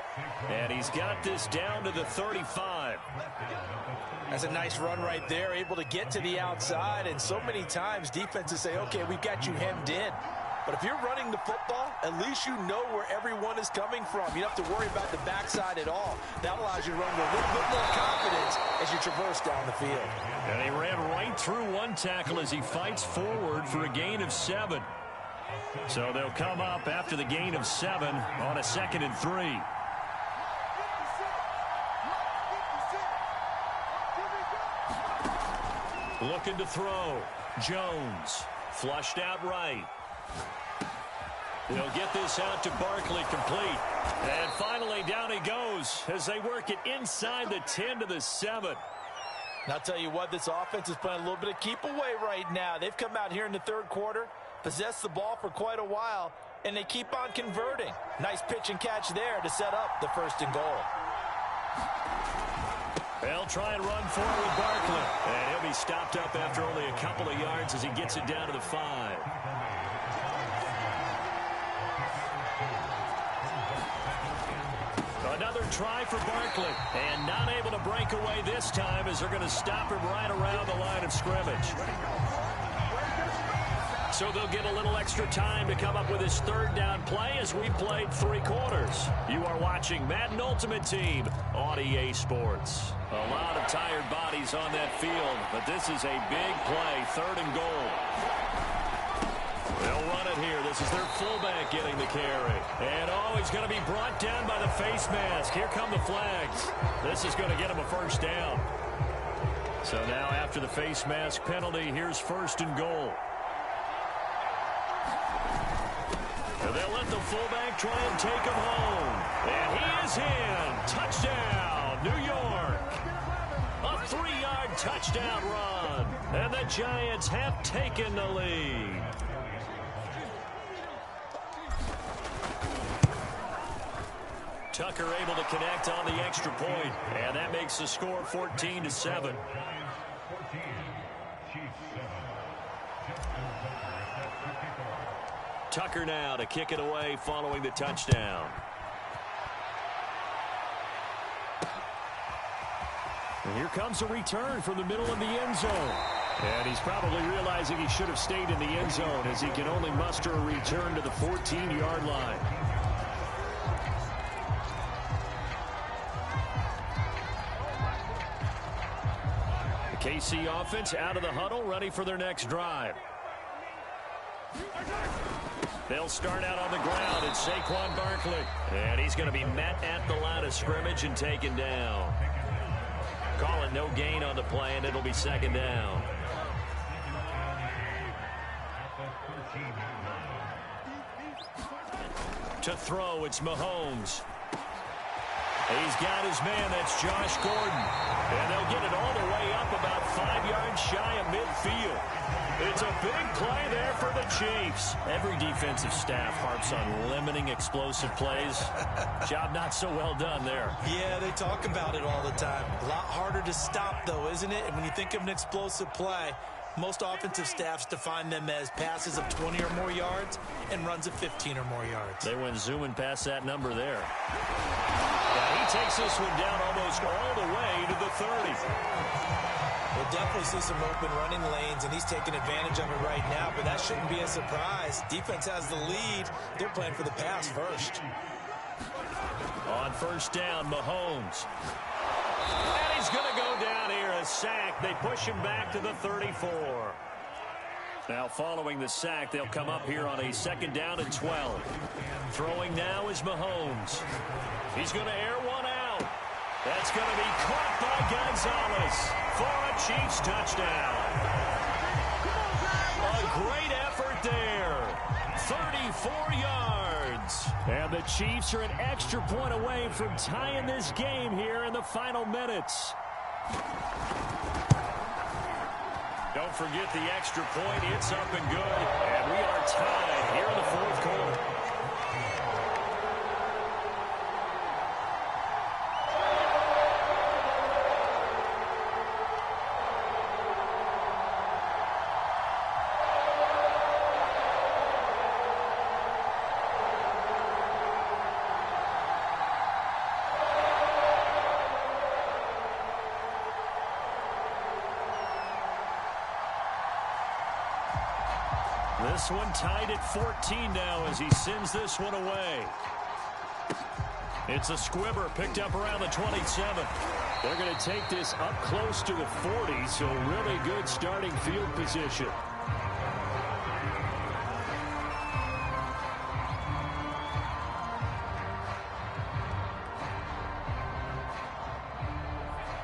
And he's got this down to the 35. That's a nice run right there, able to get to the outside. And so many times defenses say, okay, we've got you hemmed in. But if you're running the football, at least you know where everyone is coming from. You don't have to worry about the backside at all. That allows you to run with a little bit more confidence as you traverse down the field. And he ran right through one tackle as he fights forward for a gain of 7. So they'll come up after the gain of 7 on a 2nd and 3. Looking to throw. Jones. Flushed out right. They'll get this out to Barkley, complete. And finally, down he goes as they work it inside the 10 to the 7. And I'll tell you what, this offense is playing a little bit of keep away right now. They've come out here in the third quarter, possessed the ball for quite a while, and they keep on converting. Nice pitch and catch there to set up the 1st and goal. They'll try and run forward with Barkley. And he'll be stopped up after only a couple of yards as he gets it down to the 5. Another try for Barkley. And not able to break away this time as they're going to stop him right around the line of scrimmage. So they'll get a little extra time to come up with his 3rd down play as we played 3 quarters. You are watching Madden Ultimate Team on EA Sports. A lot of tired bodies on that field, but this is a big play, 3rd and goal. They'll run it here. This is their fullback getting the carry. And he's going to be brought down by the face mask. Here come the flags. This is going to get him a 1st down. So now after the face mask penalty, here's 1st and goal. And they'll let the fullback try and take him home. And he is in. Touchdown, New York. A 3-yard touchdown run. And the Giants have taken the lead. Tucker able to connect on the extra point. And that makes the score 14-7. Tucker now to kick it away following the touchdown. And here comes a return from the middle of the end zone. And he's probably realizing he should have stayed in the end zone as he can only muster a return to the 14-yard line. The KC offense out of the huddle, ready for their next drive. They'll start out on the ground. It's Saquon Barkley. And he's going to be met at the line of scrimmage and taken down. Calling no gain on the play, and it'll be 2nd down. To throw, it's Mahomes. He's got his man, that's Josh Gordon. And they'll get it all the way up about 5 yards shy of midfield. It's a big play there for the Chiefs. Every defensive staff harps on limiting explosive plays. Job not so well done there. Yeah, they talk about it all the time. A lot harder to stop, though, isn't it? And when you think of an explosive play, most offensive staffs define them as passes of 20 or more yards and runs of 15 or more yards. They went zooming past that number there. And he takes this one down almost all the way to the 30. We'll definitely see some open running lanes, and he's taking advantage of it right now, but that shouldn't be a surprise. Defense has the lead. They're playing for the pass first. On 1st down, Mahomes. And he's going to go down here, a sack. They push him back to the 34. Now following the sack, they'll come up here on a 2nd down and 12. Throwing now is Mahomes. He's going to air one out. That's going to be caught by Gonzalez for a Chiefs touchdown. A great effort there. 34 yards. And the Chiefs are an extra point away from tying this game here in the final minutes. Don't forget the extra point. It's up and good. And we are tied here in the 4th quarter. This one tied at 14 now as he sends this one away. It's a squibber picked up around the 27. They're going to take this up close to the 40, so really good starting field position.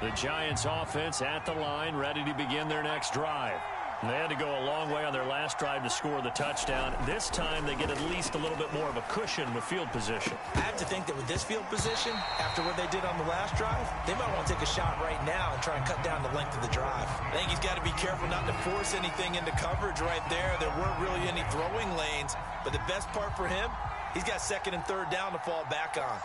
The Giants offense at the line, ready to begin their next drive. They had to go a long way on their last drive to score the touchdown. This time they get at least a little bit more of a cushion with field position. I have to think that with this field position, after what they did on the last drive, they might want to take a shot right now and try and cut down the length of the drive. I think he's got to be careful not to force anything into coverage right there. There weren't really any throwing lanes, but the best part for him, he's got 2nd and 3rd down to fall back on.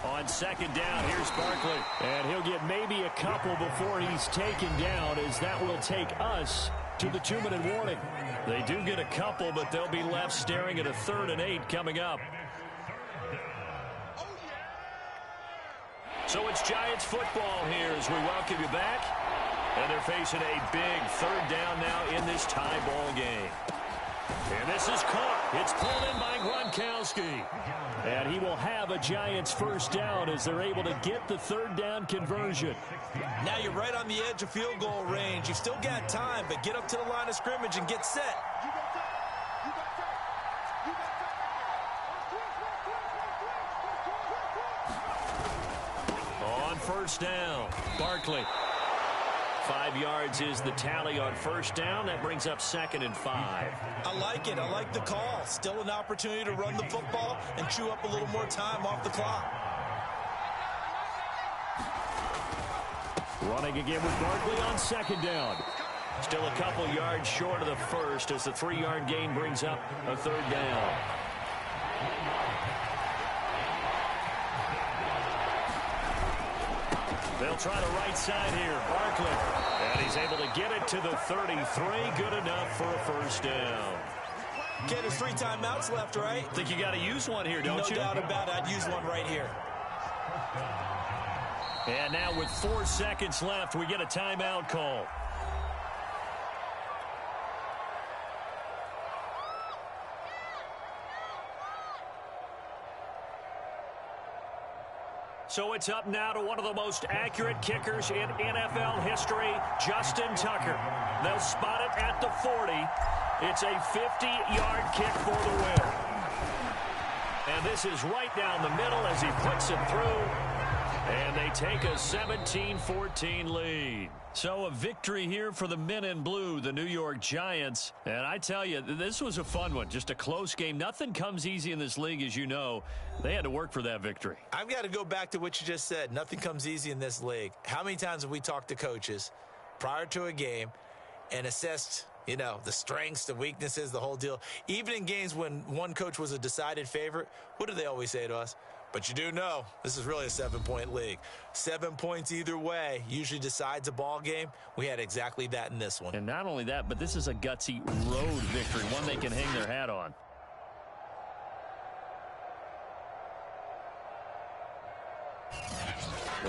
On 2nd down, here's Barkley. And he'll get maybe a couple before he's taken down, as that will take us to the 2-minute warning. They do get a couple, but they'll be left staring at a 3rd and 8 coming up. So it's Giants football here as we welcome you back. And they're facing a big 3rd down now in this tie ball game. And this is caught. It's pulled in by Gronkowski. And he will have a Giants 1st down as they're able to get the 3rd down conversion. Now you're right on the edge of field goal range. You've still got time, but get up to the line of scrimmage and get set. On 1st down, Barkley. 5 yards is the tally on 1st down. That brings up 2nd and 5. I like it. I like the call. Still an opportunity to run the football and chew up a little more time off the clock. Running again with Barkley on 2nd down. Still a couple yards short of the 1st as the 3-yard gain brings up a 3rd down. They'll try the right side here. Barkley. And he's able to get it to the 33. Good enough for a 1st down. Get his 3 timeouts left, right? Think you got to use one here, don't you? No doubt about it. I'd use one right here. And now with 4 seconds left, we get a timeout call. So it's up now to one of the most accurate kickers in NFL history, Justin Tucker. They'll spot it at the 40. It's a 50-yard kick for the win. And this is right down the middle as he puts it through. And they take a 17-14 lead. So a victory here for the men in blue, the New York Giants. And I tell you, this was a fun one. Just a close game. Nothing comes easy in this league, as you know. They had to work for that victory. I've got to go back to what you just said. Nothing comes easy in this league. How many times have we talked to coaches prior to a game and assessed, you know, the strengths, the weaknesses, the whole deal? Even in games when one coach was a decided favorite, what do they always say to us? But you do know this is really a 7-point league. 7 points either way usually decides a ball game. We had exactly that in this one. And not only that, but this is a gutsy road victory, one they can hang their hat on.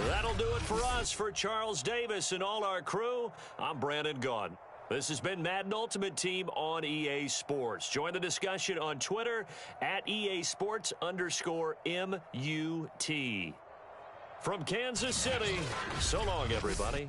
That'll do it for us. For Charles Davis and all our crew, I'm Brandon Gaudin. This has been Madden Ultimate Team on EA Sports. Join the discussion on Twitter at EA Sports_MUT. From Kansas City, so long, everybody.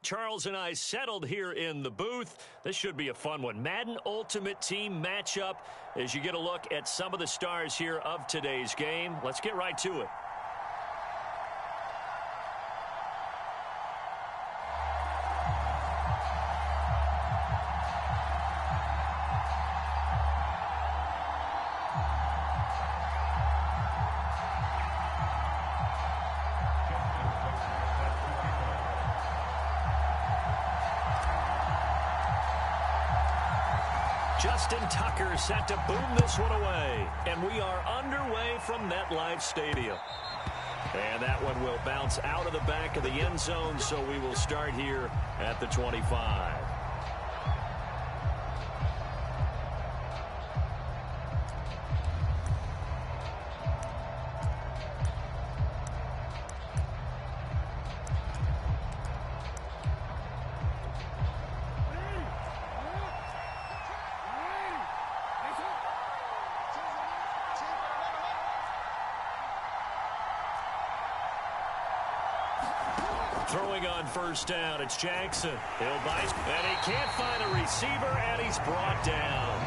Charles and I settled here in the booth. This should be a fun one. Madden Ultimate Team matchup as you get a look at some of the stars here of today's game. Let's get right to it. Justin Tucker set to boom this one away. And we are underway from MetLife Stadium. And that one will bounce out of the back of the end zone, so we will start here at the 25. Throwing on first down, it's Jackson. He'll bite, and he can't find a receiver, and he's brought down.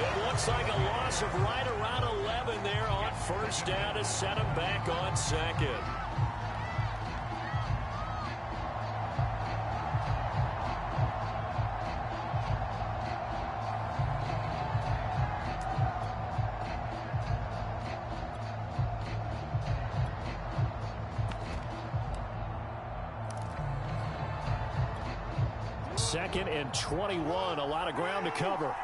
It looks like a loss of right around 11 there on first down to set him back on second. Second and 21, a lot of ground to cover.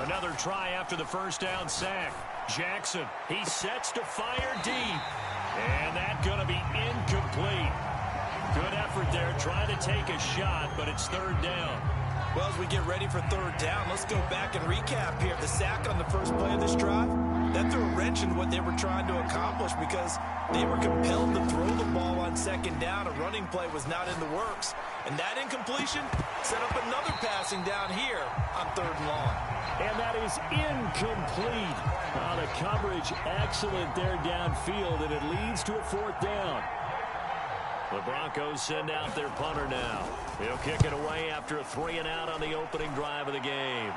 Another try after the first down sack. Jackson, he sets to fire deep. And that's going to be incomplete. Good effort there, trying to take a shot, but it's third down. Well, as we get ready for third down, let's go back and recap here. The sack on the first play of this drive, that threw a wrench in what they were trying to accomplish because they were compelled to throw the ball on second down. A running play was not in the works. And that incompletion set up another passing down here on third and long. And that is incomplete. The coverage excellent there downfield, and it leads to a fourth down. The Broncos send out their punter now. He'll kick it away after a 3-and-out on the opening drive of the game.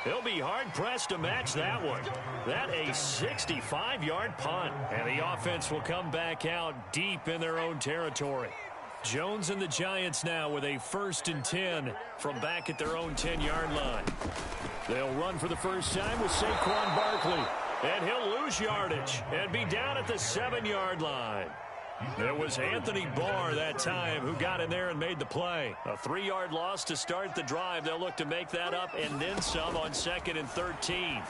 He'll be hard-pressed to match that one. That a 65-yard punt. And the offense will come back out deep in their own territory. Jones and the Giants now with a 1st and 10 from back at their own 10-yard line. They'll run for the first time with Saquon Barkley. And he'll lose yardage and be down at the 7-yard line. It was Anthony Barr that time who got in there and made the play. A 3-yard loss to start the drive. They'll look to make that up and then some on 2nd and 13.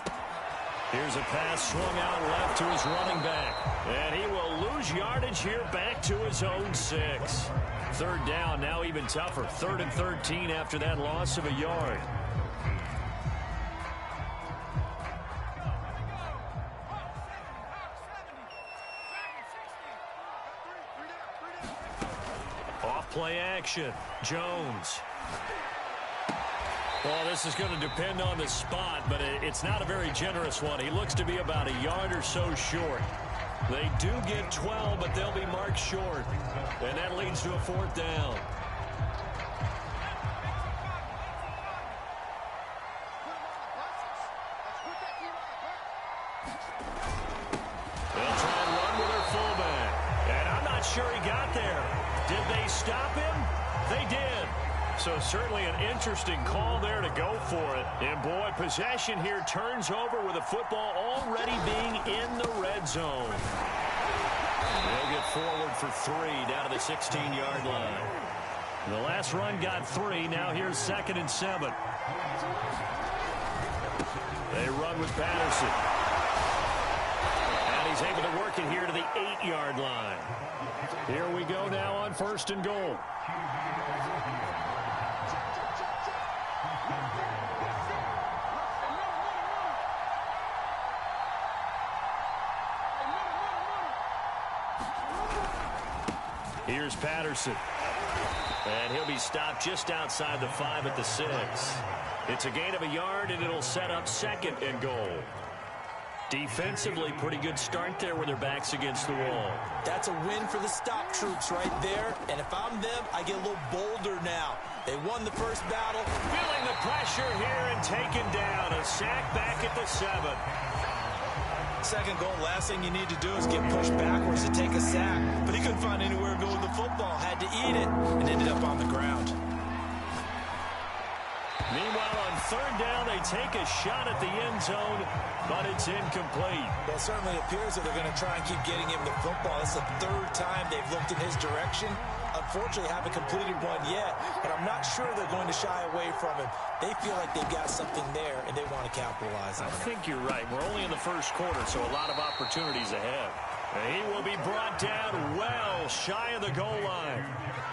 Here's a pass swung out left to his running back. And he will lose yardage here back to his own 6. Third down now even tougher. 3rd and 13 after that loss of a yard. Off-play action. Jones. Well, this is going to depend on the spot, but it's not a very generous one. He looks to be about a yard or so short. They do get 12, but they'll be marked short. And that leads to a 4th down. They'll try and run with their fullback. And I'm not sure he got there. Did they stop him? They did. So certainly an interesting call there to go for it. And boy, possession here turns over with the football already being in the red zone. They'll get forward for 3 down to the 16-yard line. The last run got 3. Now here's 2nd and 7. They run with Patterson. And he's able to work it here to the 8-yard line. Here we go now on 1st and goal. Here's Patterson. And he'll be stopped just outside the 5 at the 6. It's a gain of a yard, and it'll set up 2nd and goal. Defensively, pretty good start there with their backs against the wall. That's a win for the stop troops right there. And if I'm them, I get a little bolder now. They won the first battle. Feeling the pressure here and taken down. A sack back at the 7. Second goal, last thing you need to do is get pushed backwards to take a sack. But he couldn't find anywhere to go with the football. Had to eat it and ended up on the ground. Meanwhile, on 3rd down, they take a shot at the end zone, but it's incomplete. Well, it certainly appears that they're going to try and keep getting him the football. It's the 3rd time they've looked in his direction. Unfortunately, haven't completed one yet, but I'm not sure they're going to shy away from him. They feel like they've got something there, and they want to capitalize on it. I think you're right. We're only in the first quarter, so a lot of opportunities ahead. He will be brought down well shy of the goal line.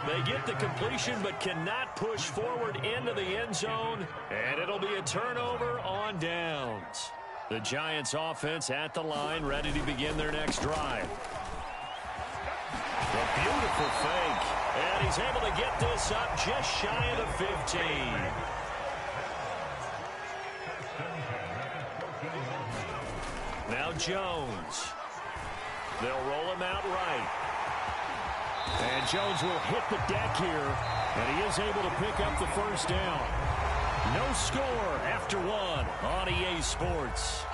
They get the completion but cannot push forward into the end zone, and it'll be a turnover on downs. The Giants offense at the line, ready to begin their next drive. A beautiful fake, and he's able to get this up just shy of the 15. Now Jones. They'll roll him out right. And Jones will hit the deck here, and he is able to pick up the first down. No score after 1 on EA Sports.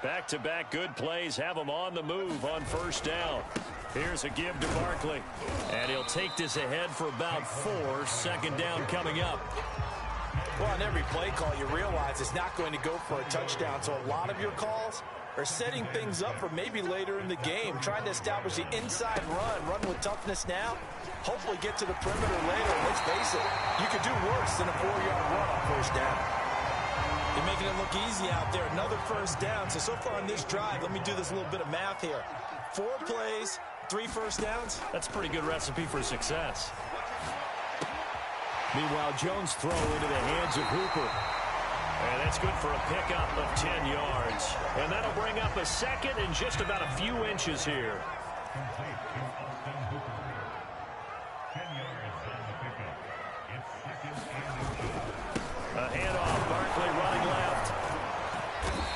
Back-to-back good plays have him on the move on 1st down. Here's a give to Barkley, and he'll take this ahead for about 4. 2nd down coming up. Well, on every play call, you realize it's not going to go for a touchdown, so a lot of your calls are setting things up for maybe later in the game, trying to establish the inside run with toughness now, hopefully get to the perimeter later. Let's face it, you could do worse than a 4-yard run on 1st down. They're making it look easy out there. Another 1st down. So far on this drive, let me do this little bit of math here. 4 plays, 3 first downs. That's a pretty good recipe for success. Meanwhile, Jones' throw into the hands of Hooper. And that's good for a pickup of 10 yards. And that'll bring up a 2nd and just about a few inches here. A handoff, Barkley running left.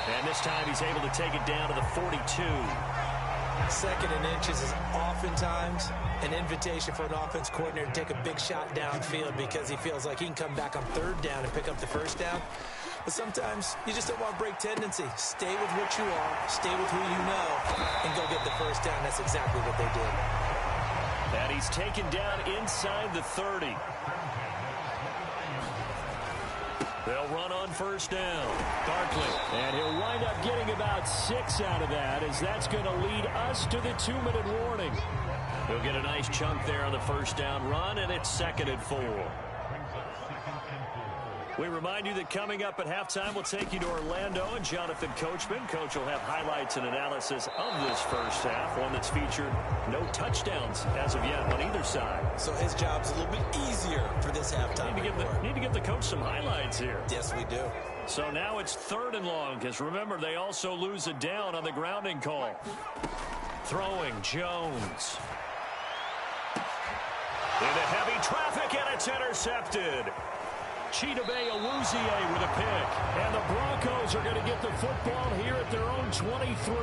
And this time he's able to take it down to the 42. 2nd and inches is oftentimes an invitation for an offense coordinator to take a big shot downfield because he feels like he can come back on 3rd down and pick up the 1st down. But sometimes you just don't want to break tendency. Stay with what you are, stay with who you know, and go get the 1st down. That's exactly what they did. And he's taken down inside the 30. They'll run on 1st down. Barkley. And he'll wind up getting about 6 out of that, as that's going to lead us to the 2-minute warning. He'll get a nice chunk there on the 1st down run, and it's 2nd and 4. We remind you that coming up at halftime, we'll take you to Orlando and Jonathan Coachman. Coach will have highlights and analysis of this 1st half, one that's featured no touchdowns as of yet on either side. So his job's a little bit easier for this halftime. Need to give the coach some highlights here. Yes, we do. So now it's 3rd and long, because remember, they also lose a down on the grounding call. Throwing, Jones. Into heavy traffic, and it's intercepted. Chidobe Awuzie with a pick. And the Broncos are going to get the football here at their own 23.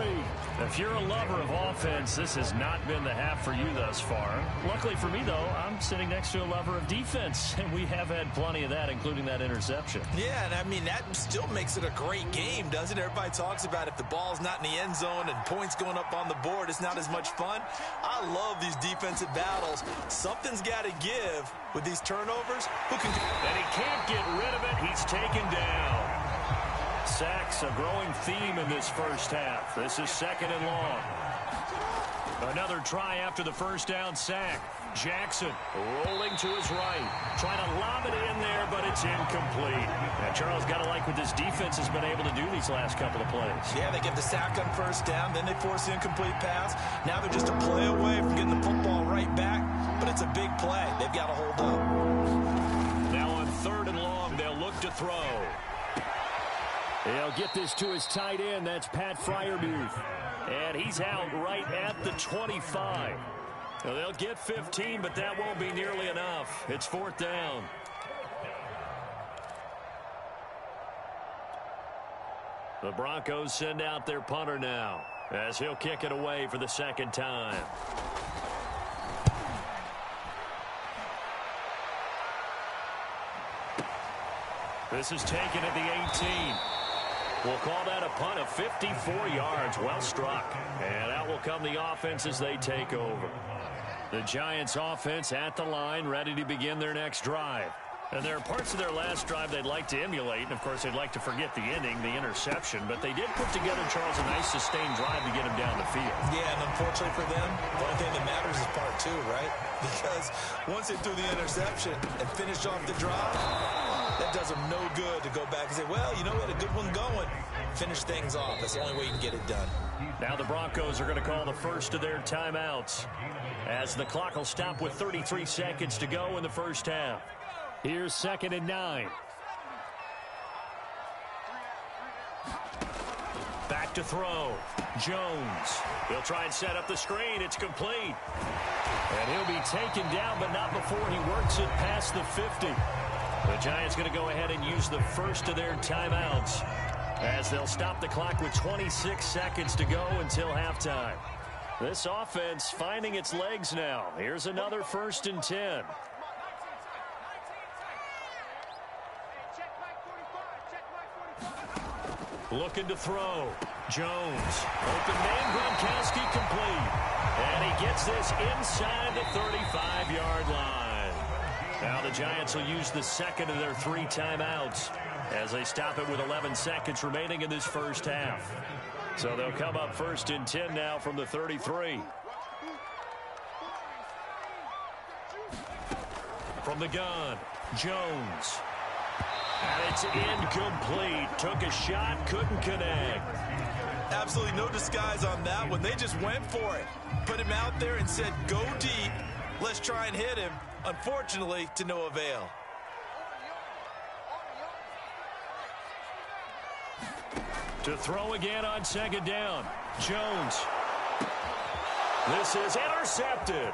If you're a lover of offense, this has not been the half for you thus far. Luckily for me, though, I'm sitting next to a lover of defense, and we have had plenty of that, including that interception. Yeah, and I mean, that still makes it a great game, doesn't it? Everybody talks about if the ball's not in the end zone and points going up on the board, it's not as much fun. I love these defensive battles. Something's got to give with these turnovers. And he can't get rid of it. He's taken down. Sacks, a growing theme in this 1st half. This is 2nd and long. Another try after the 1st down sack. Jackson rolling to his right. Trying to lob it in there, but it's incomplete. And Charles, got to like what this defense has been able to do these last couple of plays. Yeah, they get the sack on 1st down, then they force the incomplete pass. Now they're just a play away from getting the football right back, but it's a big play. They've got to hold up. Now on 3rd and long, they'll look to throw. He'll get this to his tight end. That's Pat Freiermuth. And he's out right at the 25. Well, they'll get 15, but that won't be nearly enough. It's 4th down. The Broncos send out their punter now as he'll kick it away for the 2nd time. This is taken at the 18. We'll call that a punt of 54 yards. Well struck. And out will come the offense as they take over. The Giants offense at the line, ready to begin their next drive. And there are parts of their last drive they'd like to emulate. And, of course, they'd like to forget the ending, the interception. But they did put together, Charles, a nice sustained drive to get him down the field. Yeah, and unfortunately for them, the only thing that matters is part 2, right? Because once they threw the interception and finished off the drive, that does them no good to go back and say, well, you know, we had a good one going. Finish things off. That's the only way you can get it done. Now the Broncos are going to call the first of their timeouts as the clock will stop with 33 seconds to go in the first half. Here's 2nd and 9. Back to throw. Jones. He'll try and set up the screen. It's complete. And he'll be taken down, but not before he works it past the 50. The Giants going to go ahead and use the first of their timeouts as they'll stop the clock with 26 seconds to go until halftime. This offense finding its legs now. Here's another 1st and 10. Looking to throw. Jones. Open man, Gronkowski complete. And he gets this inside the 35-yard line. Now the Giants will use the 2nd of their 3 timeouts as they stop it with 11 seconds remaining in this first half. So they'll come up 1st and 10 now from the 33. From the gun, Jones. And it's incomplete. Took a shot, couldn't connect. Absolutely no disguise on that one. They just went for it. Put him out there and said, go deep. Let's try and hit him. Unfortunately, to no avail. To throw again on 2nd down. Jones. This is intercepted.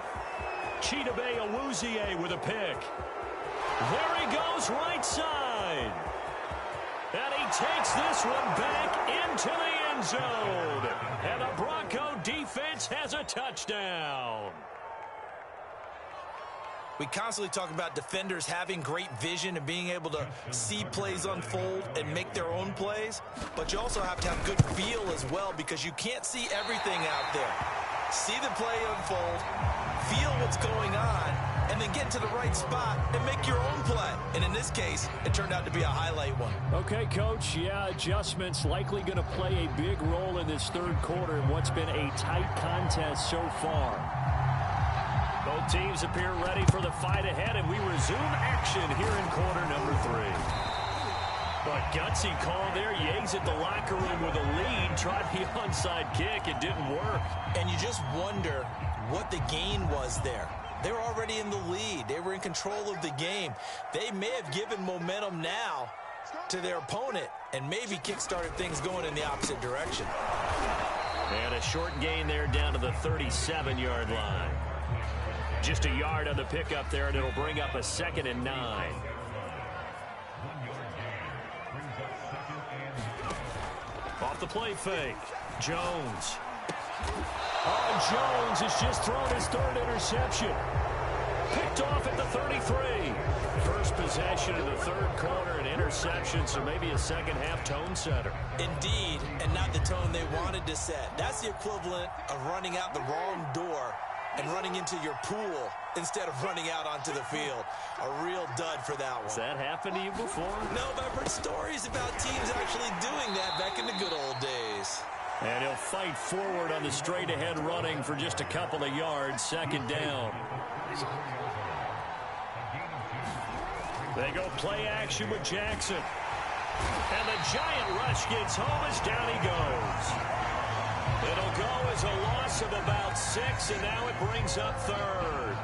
Chidobe Awuzie with a pick. There he goes, right side. And he takes this one back into the end zone. And the Bronco defense has a touchdown. We constantly talk about defenders having great vision and being able to see plays unfold and make their own plays. But you also have to have good feel as well because you can't see everything out there. See the play unfold, feel what's going on, and then get to the right spot and make your own play. And in this case, it turned out to be a highlight one. Okay, Coach, yeah, adjustments likely going to play a big role in this 3rd quarter in what's been a tight contest so far. Both teams appear ready for the fight ahead, and we resume action here in quarter number 3. But gutsy call there. Yates at the locker room with a lead. Tried the onside kick. It didn't work. And you just wonder what the gain was there. They were already in the lead. They were in control of the game. They may have given momentum now to their opponent and maybe kick-started things going in the opposite direction. And a short gain there down to the 37-yard line. Just a yard on the pickup there, and it'll bring up a 2nd and 9. Off the play fake. Jones. Oh, Jones has just thrown his 3rd interception. Picked off at the 33. First possession of the 3rd quarter, an interception, so maybe a second-half tone setter. Indeed, and not the tone they wanted to set. That's the equivalent of running out the wrong door and running into your pool instead of running out onto the field. A real dud for that one. Has that happened to you before? No, but I've heard stories about teams actually doing that back in the good old days. And he'll fight forward on the straight-ahead running for just a couple of yards, 2nd down. They go play action with Jackson. And the giant rush gets home as down he goes. It'll go as a loss of about 6, and now it brings up 3rd.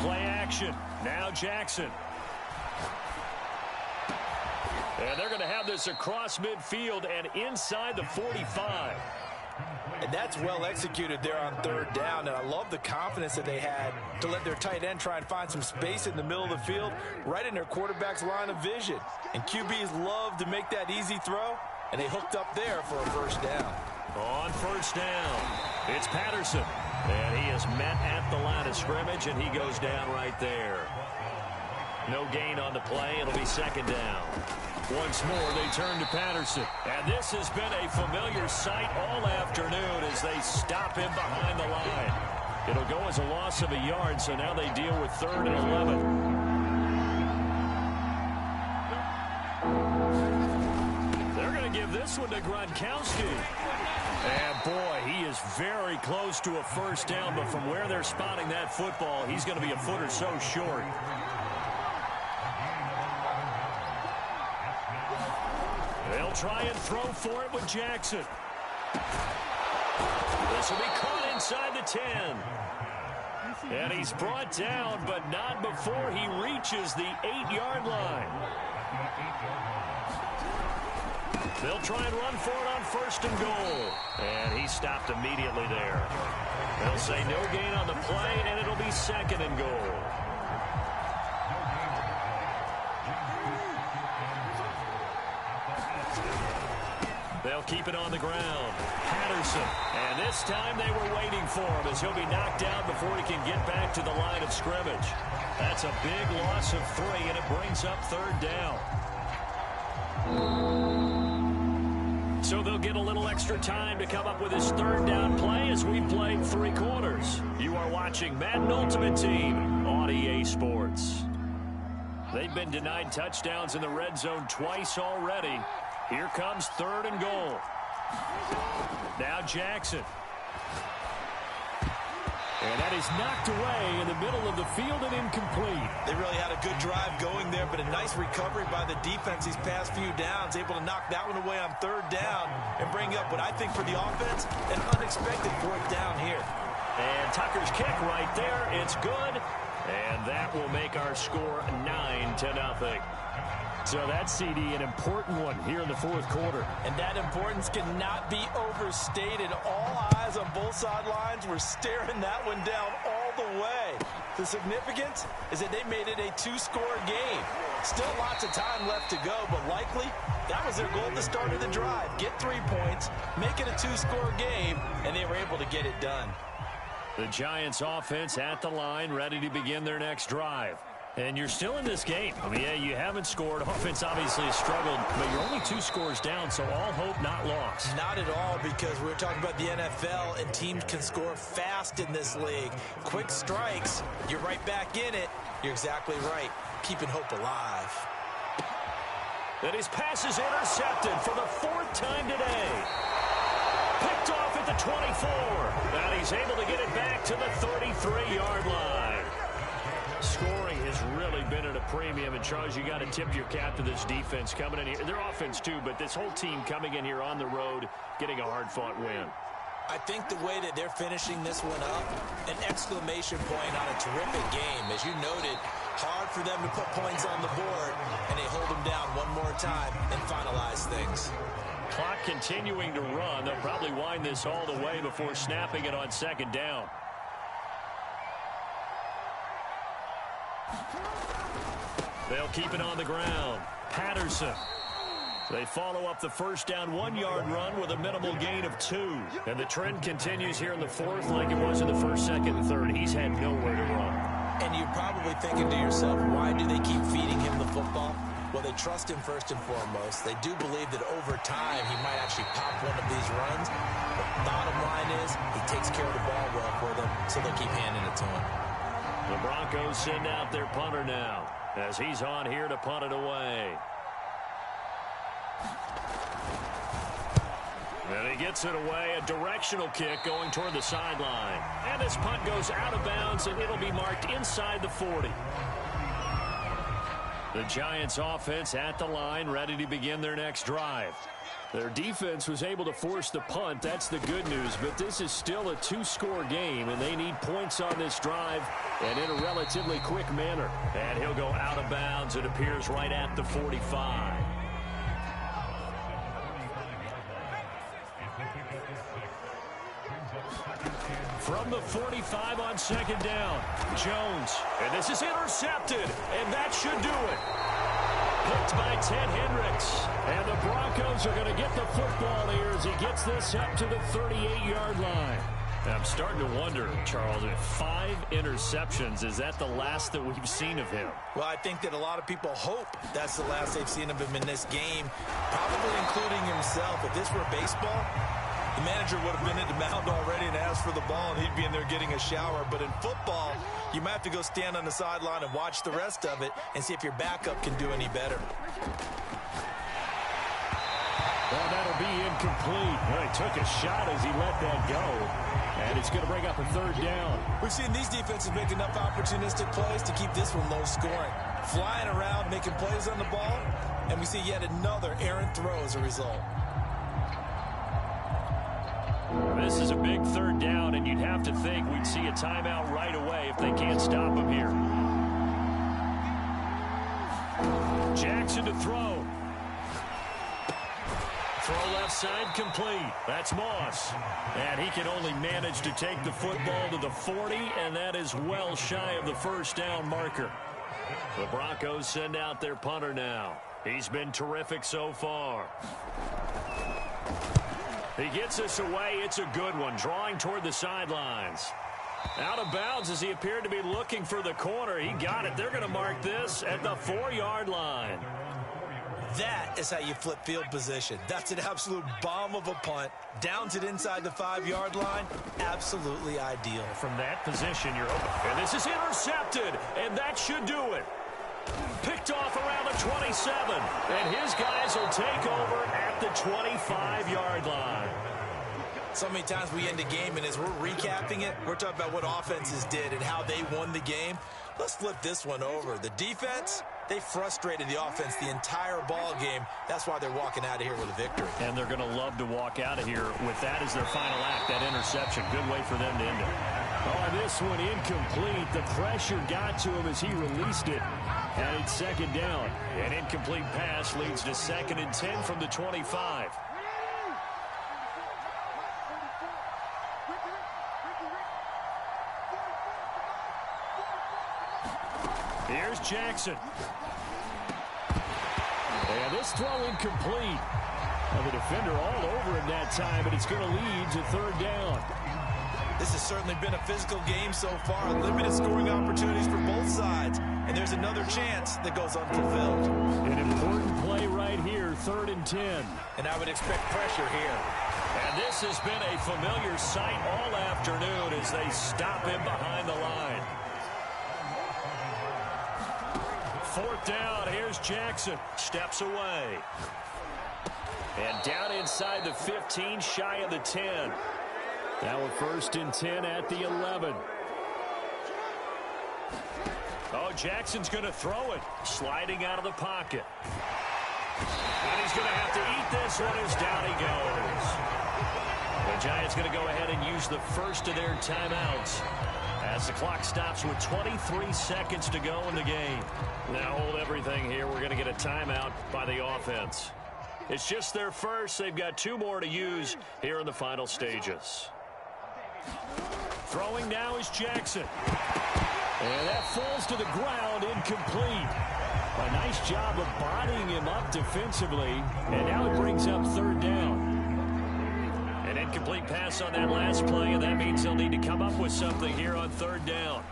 Play action. Now Jackson. And they're going to have this across midfield and inside the 45. And that's well executed there on third down. And I love the confidence that they had to let their tight end try and find some space in the middle of the field, right in their quarterback's line of vision. And QBs love to make that easy throw, and they hooked up there for a first down. On first down, it's Patterson. And he is met at the line of scrimmage, and he goes down right there. No gain on the play. It'll be second down. Once more, they turn to Patterson. And this has been a familiar sight all afternoon as they stop him behind the line. It'll go as a loss of a yard, so now they deal with 3rd and 11. They're going to give this one to Gronkowski. And, boy, he is very close to a first down, but from where they're spotting that football, he's going to be a foot or so short. They'll try and throw for it with Jackson. This will be caught inside the 10. And he's brought down, but not before he reaches the 8-yard line. They'll try and run for it on 1st and goal. And he stopped immediately there. They'll say no gain on the play, and it'll be 2nd and goal. They'll keep it on the ground. Patterson. And this time they were waiting for him as he'll be knocked down before he can get back to the line of scrimmage. That's a big loss of 3, and it brings up 3rd down. So they'll get a little extra time to come up with his 3rd down play as we played 3 quarters. You are watching Madden Ultimate Team on EA Sports. They've been denied touchdowns in the red zone twice already. Here comes 3rd and goal. Now Jackson. And that is knocked away in the middle of the field and incomplete. They really had a good drive going there, but a nice recovery by the defense these past few downs, able to knock that one away on 3rd down and bring up what I think for the offense, an unexpected 4th down here. And Tucker's kick right there. It's good. And that will make our score 9-0. So that CD, an important one here in the 4th quarter. And that importance cannot be overstated. All eyes on both sidelines were staring that one down all the way. The significance is that they made it a 2-score game. Still lots of time left to go, but likely that was their goal at the start of the drive. Get 3 points, make it a 2-score game, and they were able to get it done. The Giants offense at the line, ready to begin their next drive. And you're still in this game. I mean, yeah, you haven't scored. Offense obviously has struggled, but you're only 2 scores down, so all hope not lost. Not at all, because we're talking about the NFL, and teams can score fast in this league. Quick strikes, you're right back in it. You're exactly right. Keeping hope alive. And his pass is intercepted for the 4th time today. Picked off at the 24. And he's able to get it back to the 33-yard line. Scoring has really been at a premium, and Charles, you got to tip your cap to this defense coming in here. Their offense too, but this whole team coming in here on the road, getting a hard-fought win. I think the way that they're finishing this one up, an exclamation point on a terrific game. As you noted, hard for them to put points on the board, and they hold them down one more time and finalize things. Clock continuing to run. They'll probably wind this all the way before snapping it on 2nd down. They'll keep it on the ground. Patterson. They follow up the first down 1-yard run with a minimal gain of 2. And the trend continues here in the 4th like it was in the 1st, 2nd, and 3rd. He's had nowhere to run. And you're probably thinking to yourself, why do they keep feeding him the football? Well, they trust him first and foremost. They do believe that over time he might actually pop one of these runs. But bottom line is he takes care of the ball well for them, so they'll keep handing it to him. The Broncos send out their punter now as he's on here to punt it away. And he gets it away, a directional kick going toward the sideline. And this punt goes out of bounds, and it'll be marked inside the 40. The Giants offense at the line, ready to begin their next drive. Their defense was able to force the punt. That's the good news, but this is still a 2-score game, and they need points on this drive and in a relatively quick manner. And he'll go out of bounds. It appears right at the 45. From the 45 on second down, Jones. And this is intercepted, and that should do it. Picked by Ted Hendricks. And the Broncos are going to get the football here as he gets this up to the 38-yard line. I'm starting to wonder, Charles, if 5 interceptions, is that the last that we've seen of him? Well, I think that a lot of people hope that's the last they've seen of him in this game, probably including himself. If this were baseball, the manager would have been at the mound already and asked for the ball, and he'd be in there getting a shower. But in football, you might have to go stand on the sideline and watch the rest of it and see if your backup can do any better. Well, that'll be incomplete. Well, he took a shot as he let that go. And it's going to bring up a third down. We've seen these defenses make enough opportunistic plays to keep this one low scoring. Flying around, making plays on the ball, and we see yet another errant throw as a result. This is a big third down, and you'd have to think we'd see a timeout right away if they can't stop him here. Jackson to throw. Throw left side complete. That's Moss. And he can only manage to take the football to the 40, and that is well shy of the first down marker. The Broncos send out their punter now. He's been terrific so far. He gets us away. It's a good one, drawing toward the sidelines. Out of bounds as he appeared to be looking for the corner. He got it. They're going to mark this at the 4-yard line. That is how you flip field position. That's an absolute bomb of a punt. Downs it inside the 5-yard line. Absolutely ideal. From that position, you're open. And this is intercepted, and that should do it. Picked off around the 27, and his guys will take over at the 25-yard line. So many times we end a game, and as we're recapping it, we're talking about what offenses did and how they won the game. Let's flip this one over. The defense, they frustrated the offense the entire ball game. That's why they're walking out of here with a victory. And they're going to love to walk out of here with that as their final act, that interception. Good way for them to end it. Oh, this one incomplete. The pressure got to him as he released it. And it's second down. An incomplete pass leads to 2nd and 10 from the 25. Here's Jackson. And this throw incomplete. And the defender all over him that time, but it's going to lead to 3rd down. This has certainly been a physical game so far. Limited scoring opportunities for both sides. And there's another chance that goes unfulfilled. An important play right here, 3rd and 10. And I would expect pressure here. And this has been a familiar sight all afternoon as they stop him behind the line. 4th down, here's Jackson. Steps away. And down inside the 15, shy of the 10. Now a 1st and 10 at the 11. Oh, Jackson's going to throw it. Sliding out of the pocket. And he's going to have to eat this one as down he goes. The Giants going to go ahead and use the first of their timeouts as the clock stops with 23 seconds to go in the game. Now hold everything here. We're going to get a timeout by the offense. It's just their first. They've got 2 more to use here in the final stages. Throwing now is Jackson. And that falls to the ground, incomplete. A nice job of bodying him up defensively. And now it brings up 3rd down. An incomplete pass on that last play, and that means they'll need to come up with something here on 3rd down.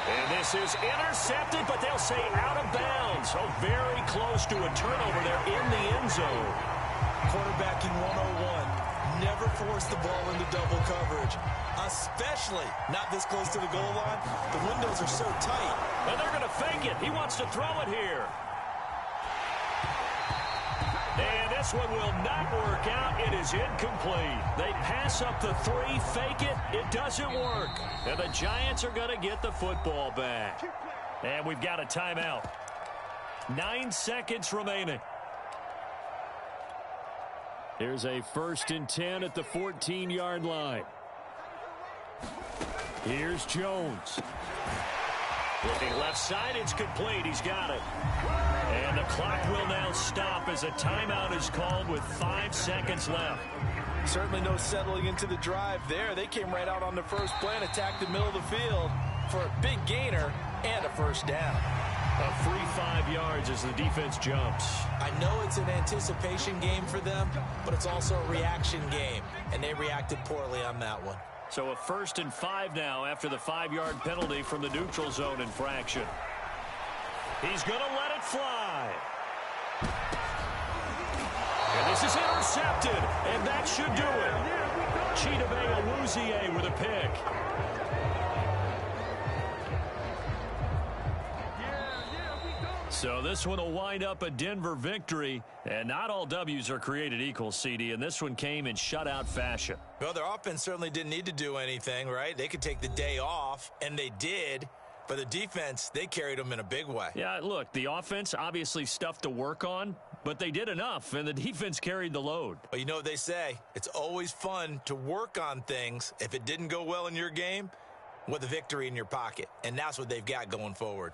And this is intercepted, but they'll say out of bounds. Oh, very close to a turnover there in the end zone. Quarterbacking 101. Never force the ball into double coverage, especially not this close to the goal line. The windows are so tight. And they're going to fake it. He wants to throw it here. And this one will not work out. It is incomplete. They pass up the 3, fake it. It doesn't work. And the Giants are going to get the football back. And we've got a timeout. 9 seconds remaining. Here's a 1st and 10 at the 14-yard line. Here's Jones. Looking left side, it's complete. He's got it. And the clock will now stop as a timeout is called with 5 seconds left. Certainly no settling into the drive there. They came right out on the first play and attacked the middle of the field for a big gainer and a first down. A free 5 yards as the defense jumps. I know it's an anticipation game for them, but it's also a reaction game, and they reacted poorly on that one. So a 1st and 5 now after the 5-yard penalty from the neutral zone infraction. He's going to let it fly. And this is intercepted, and that should do it. Chidobe Awuzie with a pick. So this one will wind up a Denver victory, and not all W's are created equal, CD, and this one came in shutout fashion. Well, their offense certainly didn't need to do anything, right? They could take the day off, and they did. But the defense, they carried them in a big way. Yeah, look, the offense, obviously stuff to work on, but they did enough, and the defense carried the load. But you know what they say? It's always fun to work on things. If it didn't go well in your game, with a victory in your pocket. And that's what they've got going forward.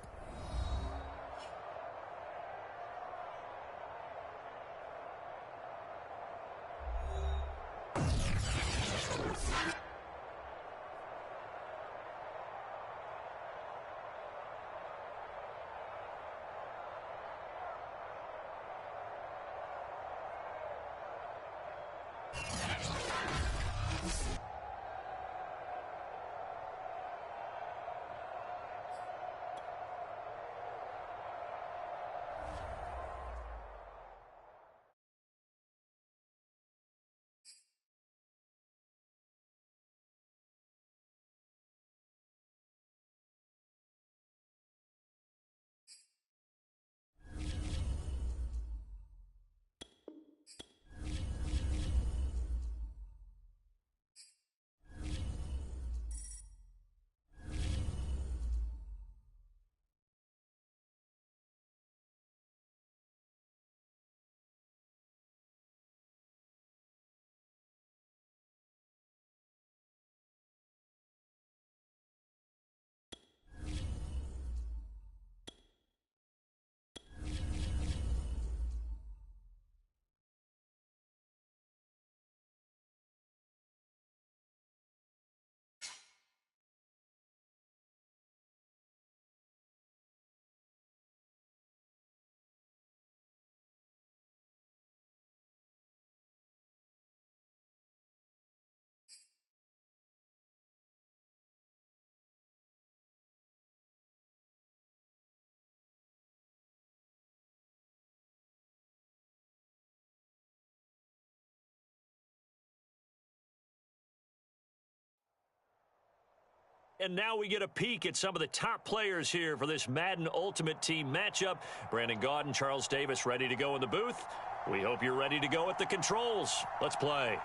And now we get a peek at some of the top players here for this Madden Ultimate Team matchup. Brandon Gaudin, Charles Davis ready to go in the booth. We hope you're ready to go at the controls. Let's play.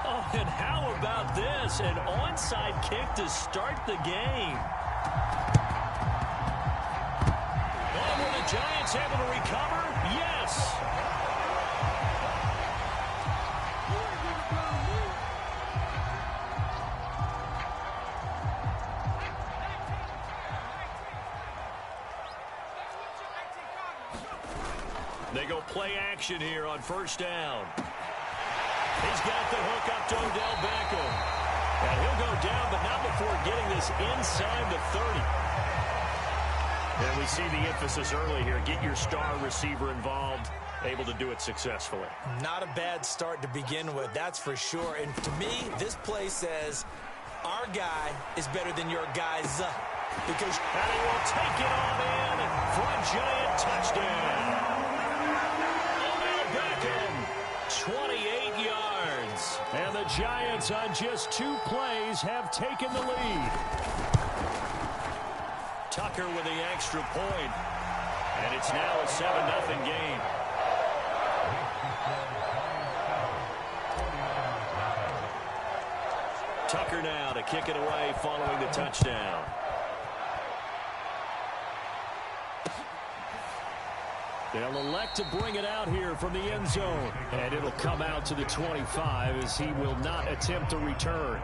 Oh, and how about this? An onside kick to start the game. Giants able to recover? Yes. They go play action here on first down. He's got the hook up to Odell Beckham. And he'll go down, but not before getting this inside the 30. And we see the emphasis early here. Get your star receiver involved, able to do it successfully. Not a bad start to begin with, that's for sure. And to me, this play says our guy is better than your guys. Because and he will take it on in for a giant touchdown. Odell Beckham, 28 yards. And the Giants on just 2 plays have taken the lead. Tucker with the extra point. And it's now a 7-0 game. Tucker now to kick it away following the touchdown. They'll elect to bring it out here from the end zone. And it'll come out to the 25 as he will not attempt to return.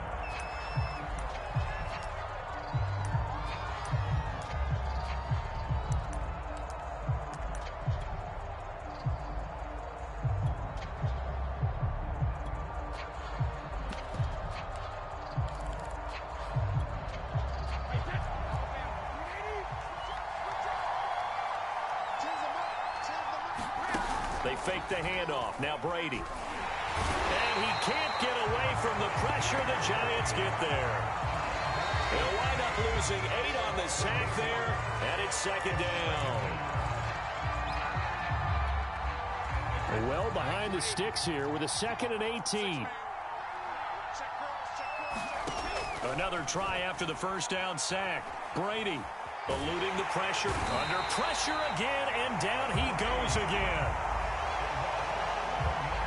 They fake the handoff. Now Brady. And he can't get away from the pressure. The Giants get there. They'll wind up losing 8 on the sack there, and it's second down. Well behind the sticks here with a 2nd and 18. Another try after the first down sack. Brady eluding the pressure. Under pressure again, and down he goes again.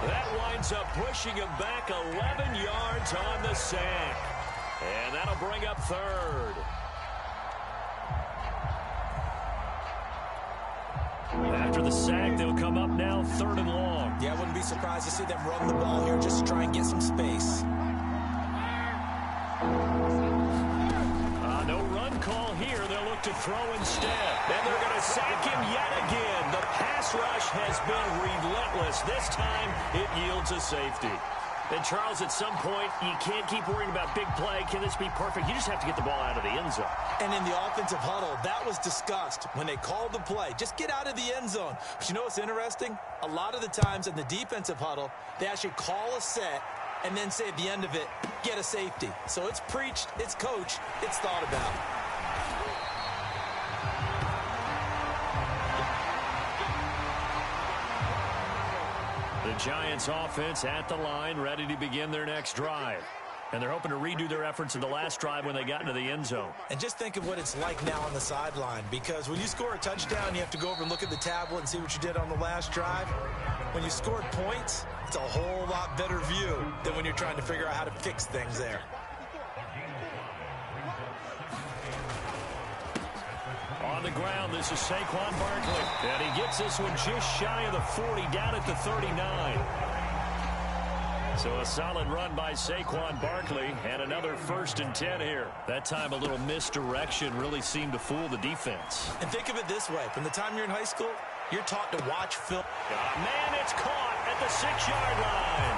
That winds up pushing him back 11 yards on the sack. And that'll bring up 3rd. After the sack, they'll come up now 3rd and long. Yeah, I wouldn't be surprised to see them run the ball here just to try and get some space. No run call here. They'll look to throw instead. And they're going to sack him yet again. The pass rush has been relentless. This time, it yields a safety. And, Charles, at some point, you can't keep worrying about big play. Can this be perfect? You just have to get the ball out of the end zone. And in the offensive huddle, that was discussed when they called the play. Just get out of the end zone. But you know what's interesting? A lot of the times in the defensive huddle, they actually call a set and then say at the end of it, get a safety. So it's preached, it's coached, it's thought about. The Giants offense at the line, ready to begin their next drive. And they're hoping to redo their efforts in the last drive when they got into the end zone. And just think of what it's like now on the sideline, because when you score a touchdown, you have to go over and look at the tablet and see what you did on the last drive. When you scored points, it's a whole lot better view than when you're trying to figure out how to fix things there. On the ground, this is Saquon Barkley. And he gets this one just shy of the 40, down at the 39. So a solid run by Saquon Barkley, and another 1st and 10 here. That time a little misdirection really seemed to fool the defense. And think of it this way. From the time you're in high school, you're taught to watch film. Man, it's caught at the 6-yard line.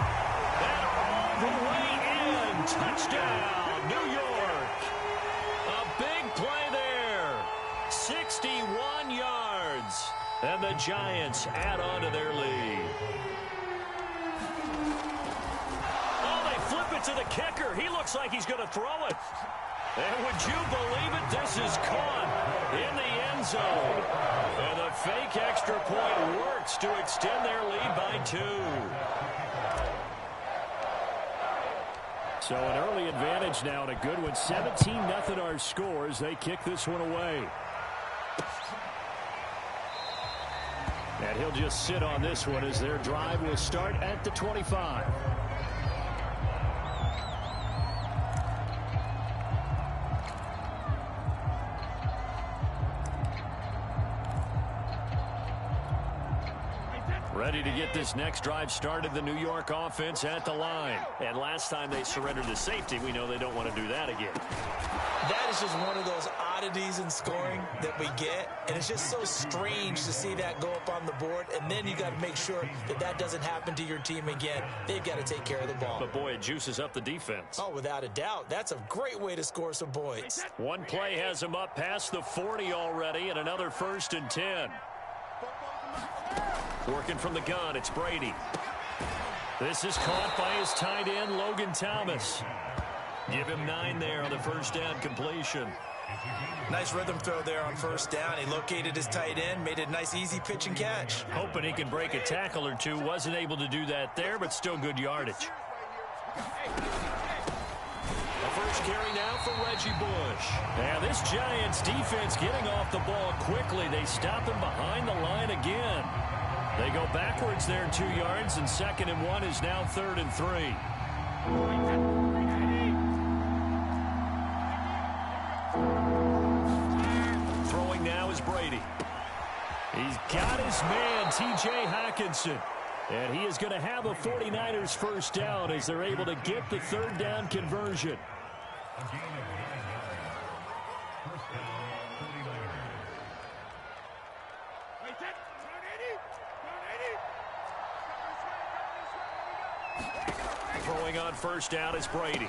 And all the way in. Touchdown, New York. A big play there. 61 yards. And the Giants add on to their lead. Flip it to the kicker. He looks like he's going to throw it. And would you believe it? This is caught in the end zone. And the fake extra point works to extend their lead by 2. So an early advantage now and a good one. 17-0 our scores. They kick this one away. And he'll just sit on this one as their drive will start at the 25. Ready to get this next drive started, the New York offense at the line. And last time they surrendered to safety, we know they don't want to do that again. That is just one of those oddities in scoring that we get. And it's just so strange to see that go up on the board. And then you got to make sure that that doesn't happen to your team again. They've got to take care of the ball. But, boy, it juices up the defense. Oh, without a doubt. That's a great way to score some points. One play has him up past the 40 already, and another 1st and 10. Working from the gun, it's Brady. This is caught by his tight end, Logan Thomas. Give him 9 there on the first down completion. Nice rhythm throw there on first down. He located his tight end, made a nice easy pitch and catch. Hoping he can break a tackle or two. Wasn't able to do that there, but still good yardage. The first carry now for Reggie Bush. Now this Giants defense getting off the ball quickly. They stop him behind the line again. They go backwards there 2 yards, and 2nd and 1 is now 3rd and 3. Throwing now is Brady. He's got his man, T.J. Hockenson. And he is going to have a 49ers first down as they're able to get the third down conversion. Throwing on first down is Brady.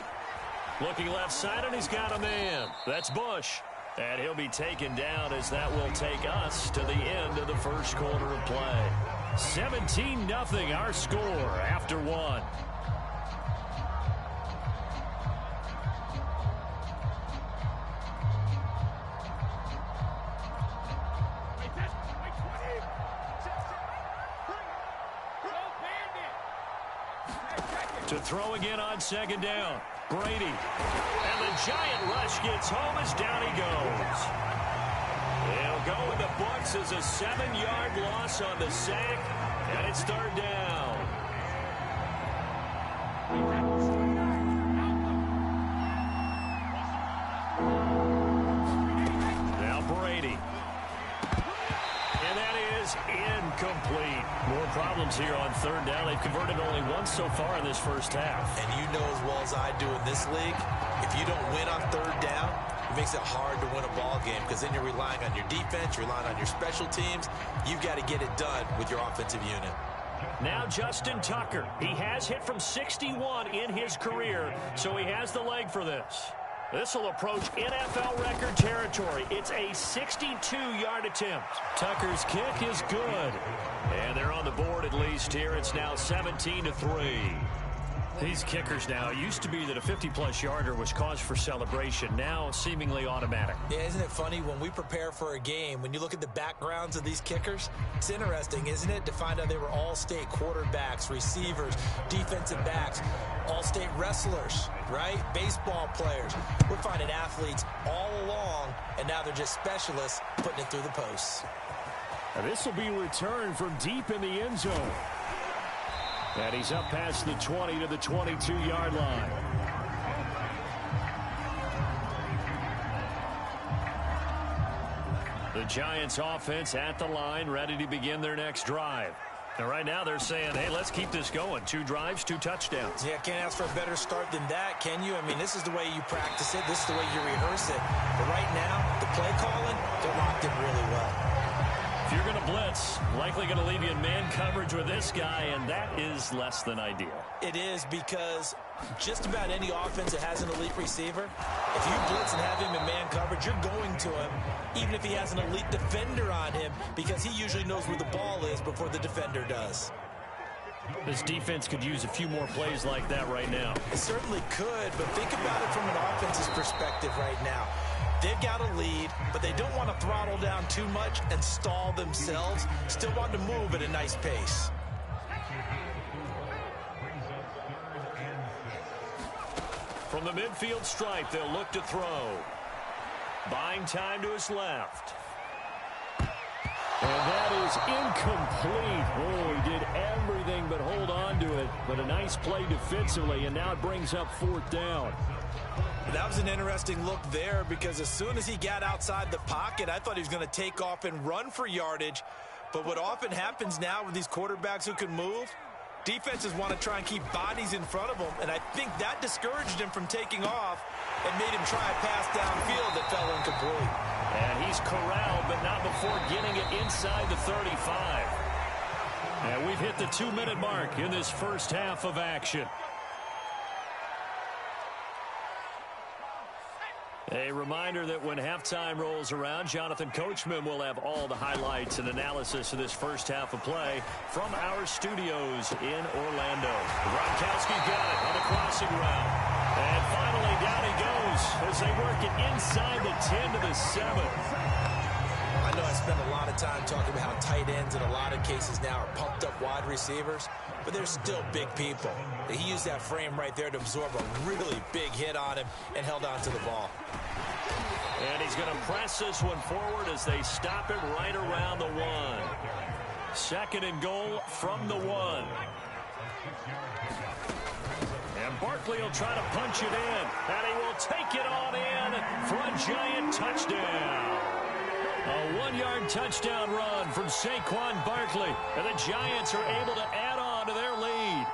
Looking left side, and he's got a man. That's Bush. And he'll be taken down as that will take us to the end of the first quarter of play. 17-0 our score after one. To throw again on second down. Brady. And the giant rush gets home as down he goes. He'll go in the books as a 7-yard loss on the sack, and it's third down. Now Brady. And that is incomplete. More problems here on third down. They've converted only once so far in this first half. And you know as well as I do in this league, if you don't win on third down, it makes it hard to win a ball game because then you're relying on your defense, you're relying on your special teams. You've got to get it done with your offensive unit. Now Justin Tucker. He has hit from 61 in his career, so he has the leg for this. This will approach NFL record territory. It's a 62-yard attempt. Tucker's kick is good. And they're on the board at least here. It's now 17-3. These kickers now, used to be that a 50-plus yarder was cause for celebration. Now seemingly automatic. Yeah, isn't it funny when we prepare for a game, when you look at the backgrounds of these kickers, it's interesting, isn't it, to find out they were all-state quarterbacks, receivers, defensive backs, all-state wrestlers, right? Baseball players. We're finding athletes all along, and now they're just specialists putting it through the posts. Now this will be returned from deep in the end zone. And he's up past the 20 to the 22-yard line. The Giants offense at the line, ready to begin their next drive. And right now they're saying, hey, let's keep this going. 2 drives, 2 touchdowns. Yeah, can't ask for a better start than that, can you? I mean, this is the way you practice it. This is the way you rehearse it. But right now, the play calling, they're locked in really well. If you're going to blitz, likely going to leave you in man coverage with this guy, and that is less than ideal. It is, because just about any offense that has an elite receiver, if you blitz and have him in man coverage, you're going to him, even if he has an elite defender on him, because he usually knows where the ball is before the defender does. This defense could use a few more plays like that right now. It certainly could, but think about it from an offense's perspective right now. They've got a lead, but they don't want to throttle down too much and stall themselves. Still want to move at a nice pace. From the midfield stripe, they'll look to throw. Buying time to his left. And that is incomplete. Oh, he did everything but hold on to it. But a nice play defensively, and now it brings up 4th down. That was an interesting look there, because as soon as he got outside the pocket, I thought he was going to take off and run for yardage. But what often happens now with these quarterbacks who can move, defenses want to try and keep bodies in front of them, and I think that discouraged him from taking off and made him try a pass downfield that fell incomplete. And he's corralled, but not before getting it inside the 35. And we've hit the 2-minute mark in this first half of action. A reminder that when halftime rolls around, Jonathan Coachman will have all the highlights and analysis of this first half of play from our studios in Orlando. Gronkowski got it on the crossing route. And finally down he goes as they work it inside the 10 to the 7. I know I spend a lot of time talking about how tight ends in a lot of cases now are pumped up wide receivers, but they're still big people. He used that frame right there to absorb a really big hit on him and held on to the ball. And he's going to press this one forward as they stop him right around the 1. 2nd and goal from the 1. And Barkley will try to punch it in, and he will take it on in for a Giant touchdown. A 1-yard touchdown run from Saquon Barkley. And the Giants are able to add on to their lead.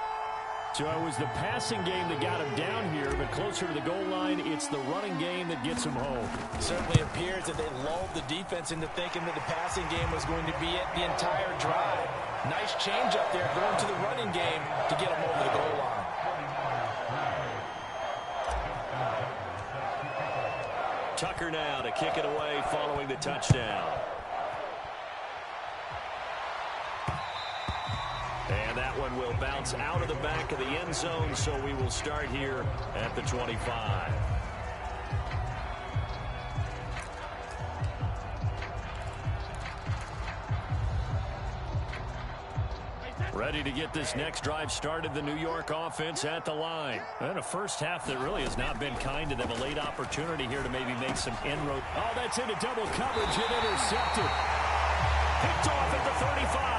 So it was the passing game that got him down here, but closer to the goal line, it's the running game that gets him home. It certainly appears that they lulled the defense into thinking that the passing game was going to be it the entire drive. Nice change up there going to the running game to get him over the goal line. Tucker now to kick it away following the touchdown. And that one will bounce out of the back of the end zone, so we will start here at the 25. Ready to get this next drive started, the New York offense at the line. And a first half that really has not been kind to them. A late opportunity here to maybe make some inroad. Oh, that's into double coverage and intercepted. Picked off at the 35.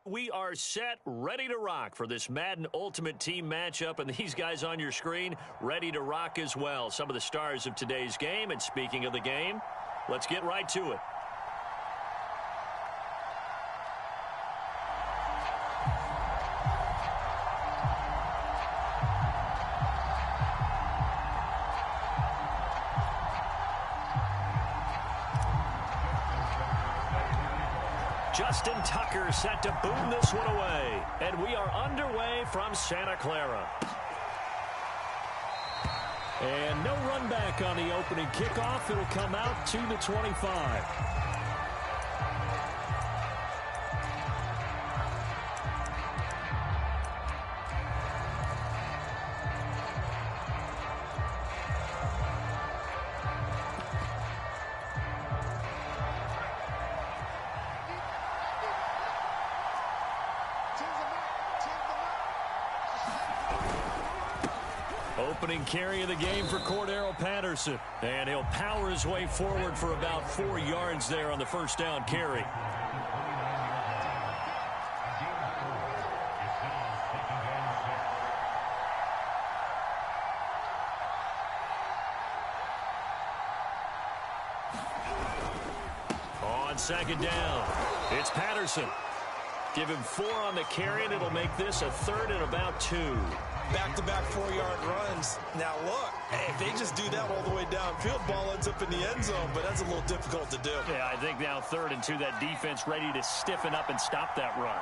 We are set, ready to rock for this Madden Ultimate Team matchup, and these guys on your screen ready to rock as well. Some of the stars of today's game, and speaking of the game, let's get right to it. Justin Tucker set to boom this one away. And we are underway from Santa Clara. And no run back on the opening kickoff. It'll come out to the 25. Opening carry of the game for Cordero Patterson. And he'll power his way forward for about 4 yards there on the first down carry. On second down, it's Patterson. Give him 4 on the carry, and it'll make this a 3rd and about 2. Back-to-back 4-yard runs. Now, look, if they just do that all the way downfield, ball ends up in the end zone, but that's a little difficult to do. Yeah, I think now 3rd and 2, that defense ready to stiffen up and stop that run.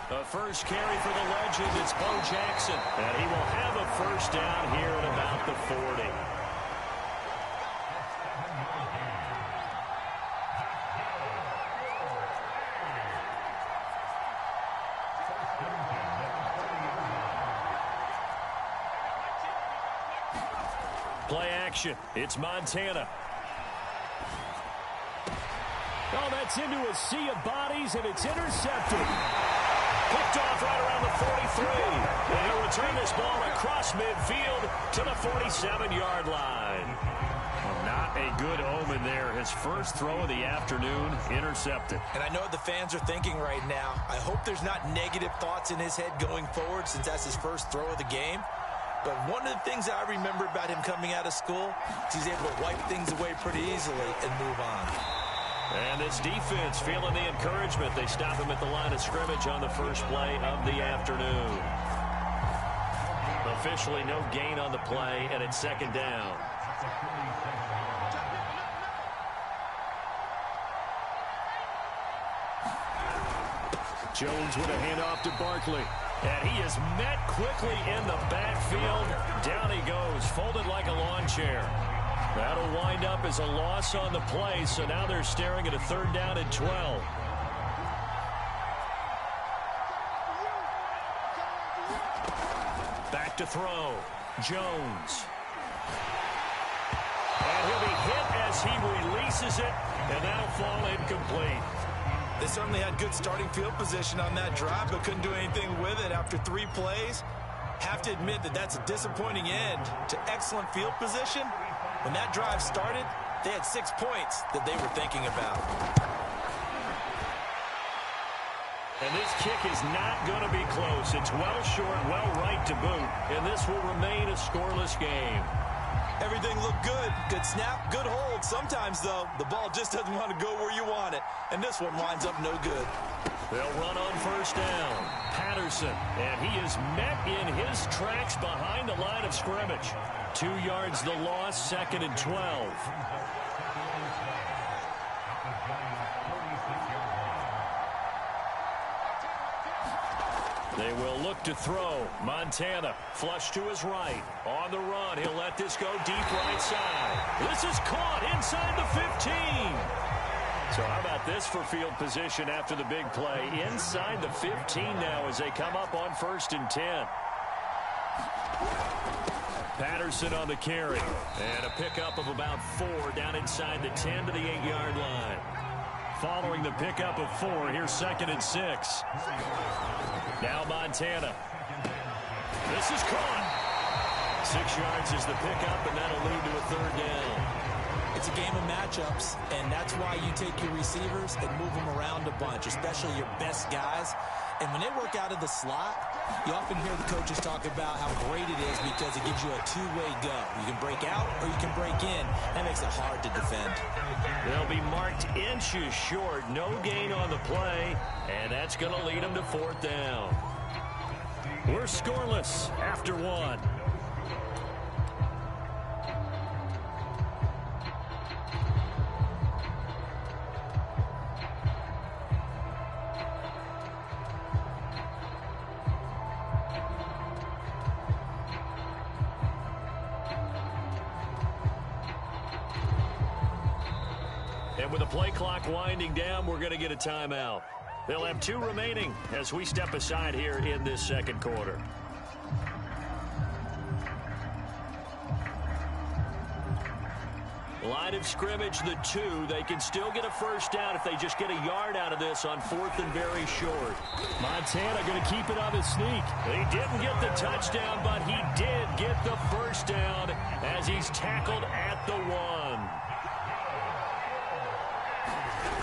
The first carry for the legend, it's Bo Jackson. And he will have a first down here at about the 40. Play action. It's Montana. Oh, that's into a sea of bodies, and it's intercepted. Picked off right around the 43. And he'll return this ball across midfield to the 47-yard line. Well, not a good omen there. His first throw of the afternoon intercepted. And I know what the fans are thinking right now. I hope there's not negative thoughts in his head going forward since that's his first throw of the game. But one of the things I remember about him coming out of school is he's able to wipe things away pretty easily and move on. And this defense feeling the encouragement. They stop him at the line of scrimmage on the first play of the afternoon. Officially no gain on the play, and it's second down. Jones with a handoff to Barkley. And he is met quickly in the backfield. Down he goes, folded like a lawn chair. That'll wind up as a loss on the play, so now they're staring at a 3rd down and 12. Back to throw. Jones. And he'll be hit as he releases it, and that'll fall incomplete. They certainly had good starting field position on that drive, but couldn't do anything with it after 3 plays. Have to admit that that's a disappointing end to excellent field position. When that drive started, they had 6 points that they were thinking about. And this kick is not going to be close. It's well short, well right to boot, and this will remain a scoreless game. Everything looked good. Good snap, good hold. Sometimes, though, the ball just doesn't want to go where you want it. And this one winds up no good. They'll run on first down. Patterson, and he is met in his tracks behind the line of scrimmage. 2 yards the loss, 2nd and 12. They will look to throw. Montana, flush to his right. On the run, he'll let this go deep right side. This is caught inside the 15. So how about this for field position after the big play? Inside the 15 now as they come up on 1st and 10. Patterson on the carry. And a pickup of about 4 down inside the 10 to the 8-yard line. Following the pickup of 4, here's 2nd and 6. Now Montana. This is caught. 6 yards is the pickup, and that'll lead to a third down. It's a game of matchups, and that's why you take your receivers and move them around a bunch, especially your best guys. And when they work out of the slot, you often hear the coaches talk about how great it is because it gives you a two-way go. You can break out or you can break in. That makes it hard to defend. They'll be marked inches short. No gain on the play, and that's going to lead them to fourth down. We're scoreless after one. And with the play clock winding down, we're going to get a timeout. They'll have 2 remaining as we step aside here in this second quarter. Line of scrimmage, the 2. They can still get a first down if they just get a yard out of this on 4th and very short. Montana going to keep it on his sneak. He didn't get the touchdown, but he did get the first down as he's tackled at the 1.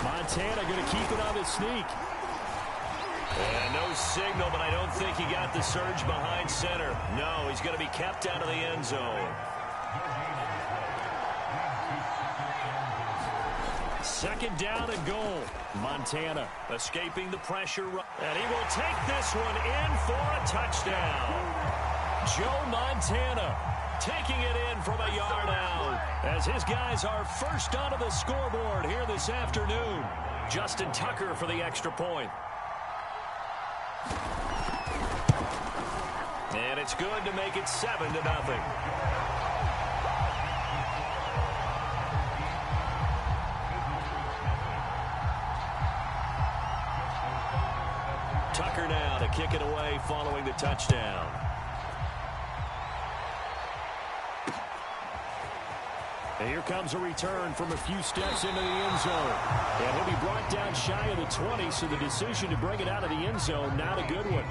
Montana going to keep it on his sneak. And no signal, but I don't think he got the surge behind center. No, he's going to be kept out of the end zone. Second down and goal. Montana escaping the pressure. And he will take this one in for a touchdown. Joe Montana taking it in from a yard out as his guys are first onto the scoreboard here this afternoon. Justin Tucker for the extra point. And it's good to make it 7-0. Tucker now to kick it away following the touchdown. And here comes a return from a few steps into the end zone. And he'll be brought down shy of the 20, so the decision to bring it out of the end zone, not a good one.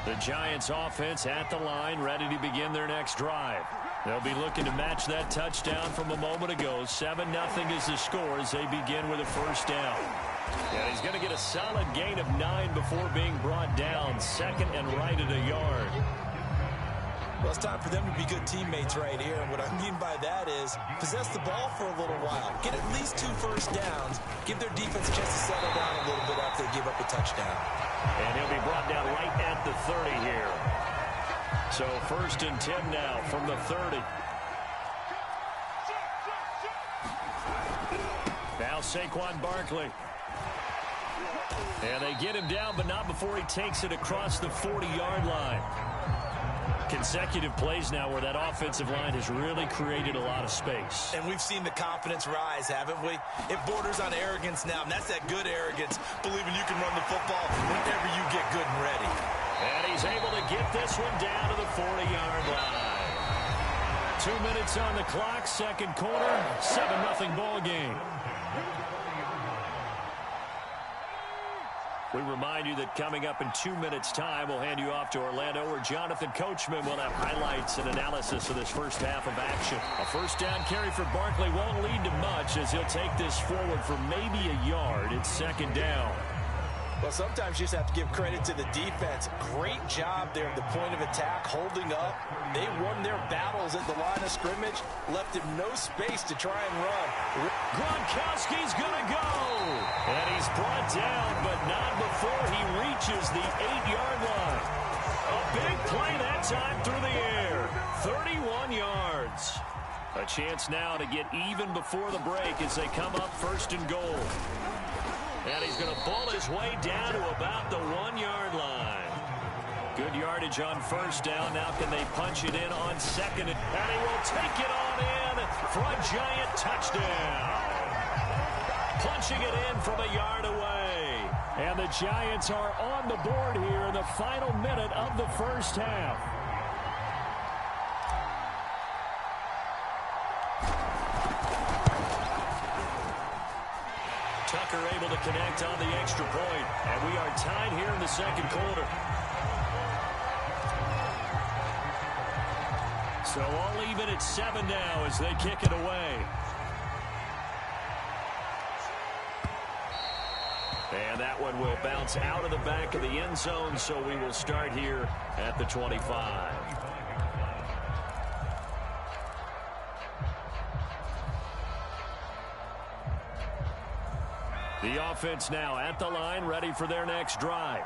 The Giants offense at the line, ready to begin their next drive. They'll be looking to match that touchdown from a moment ago. 7-0 is the score as they begin with a first down. And he's going to get a solid gain of 9 before being brought down. Second and right at a yard. Well, it's time for them to be good teammates right here. And what I mean by that is possess the ball for a little while. Get at least 2 first downs. Give their defense a chance to settle down a little bit after they give up a touchdown. And he'll be brought down right at the 30 here. So 1st and 10 now from the 30. Now Saquon Barkley. And they get him down, but not before he takes it across the 40-yard line. Consecutive plays now where that offensive line has really created a lot of space. And we've seen the confidence rise, haven't we? It borders on arrogance now, and that's that good arrogance, believing you can run the football whenever you get good and ready. And he's able to get this one down to the 40-yard line. 2 minutes on the clock, second quarter, 7-0 ball game. We remind you that coming up in 2 minutes' time, we'll hand you off to Orlando, where Jonathan Coachman will have highlights and analysis of this first half of action. A first down carry for Barkley won't lead to much as he'll take this forward for maybe a yard. It's second down. Well, sometimes you just have to give credit to the defense. Great job there at the point of attack, holding up. They won their battles at the line of scrimmage, left him no space to try and run. Gronkowski's going to go. And he's brought down, but not before he reaches the 8-yard line. A big play that time through the air. 31 yards. A chance now to get even before the break as they come up first and goal. And he's going to pull his way down to about the 1-yard line. Good yardage on first down. Now can they punch it in on second? And he will take it on in for a giant touchdown. Punching it in from a yard away. And the Giants are on the board here in the final minute of the first half. Tucker able to connect on the extra point. And we are tied here in the second quarter. So all even at 7 now as they kick it away. And that one will bounce out of the back of the end zone, so we will start here at the 25. The offense now at the line, ready for their next drive.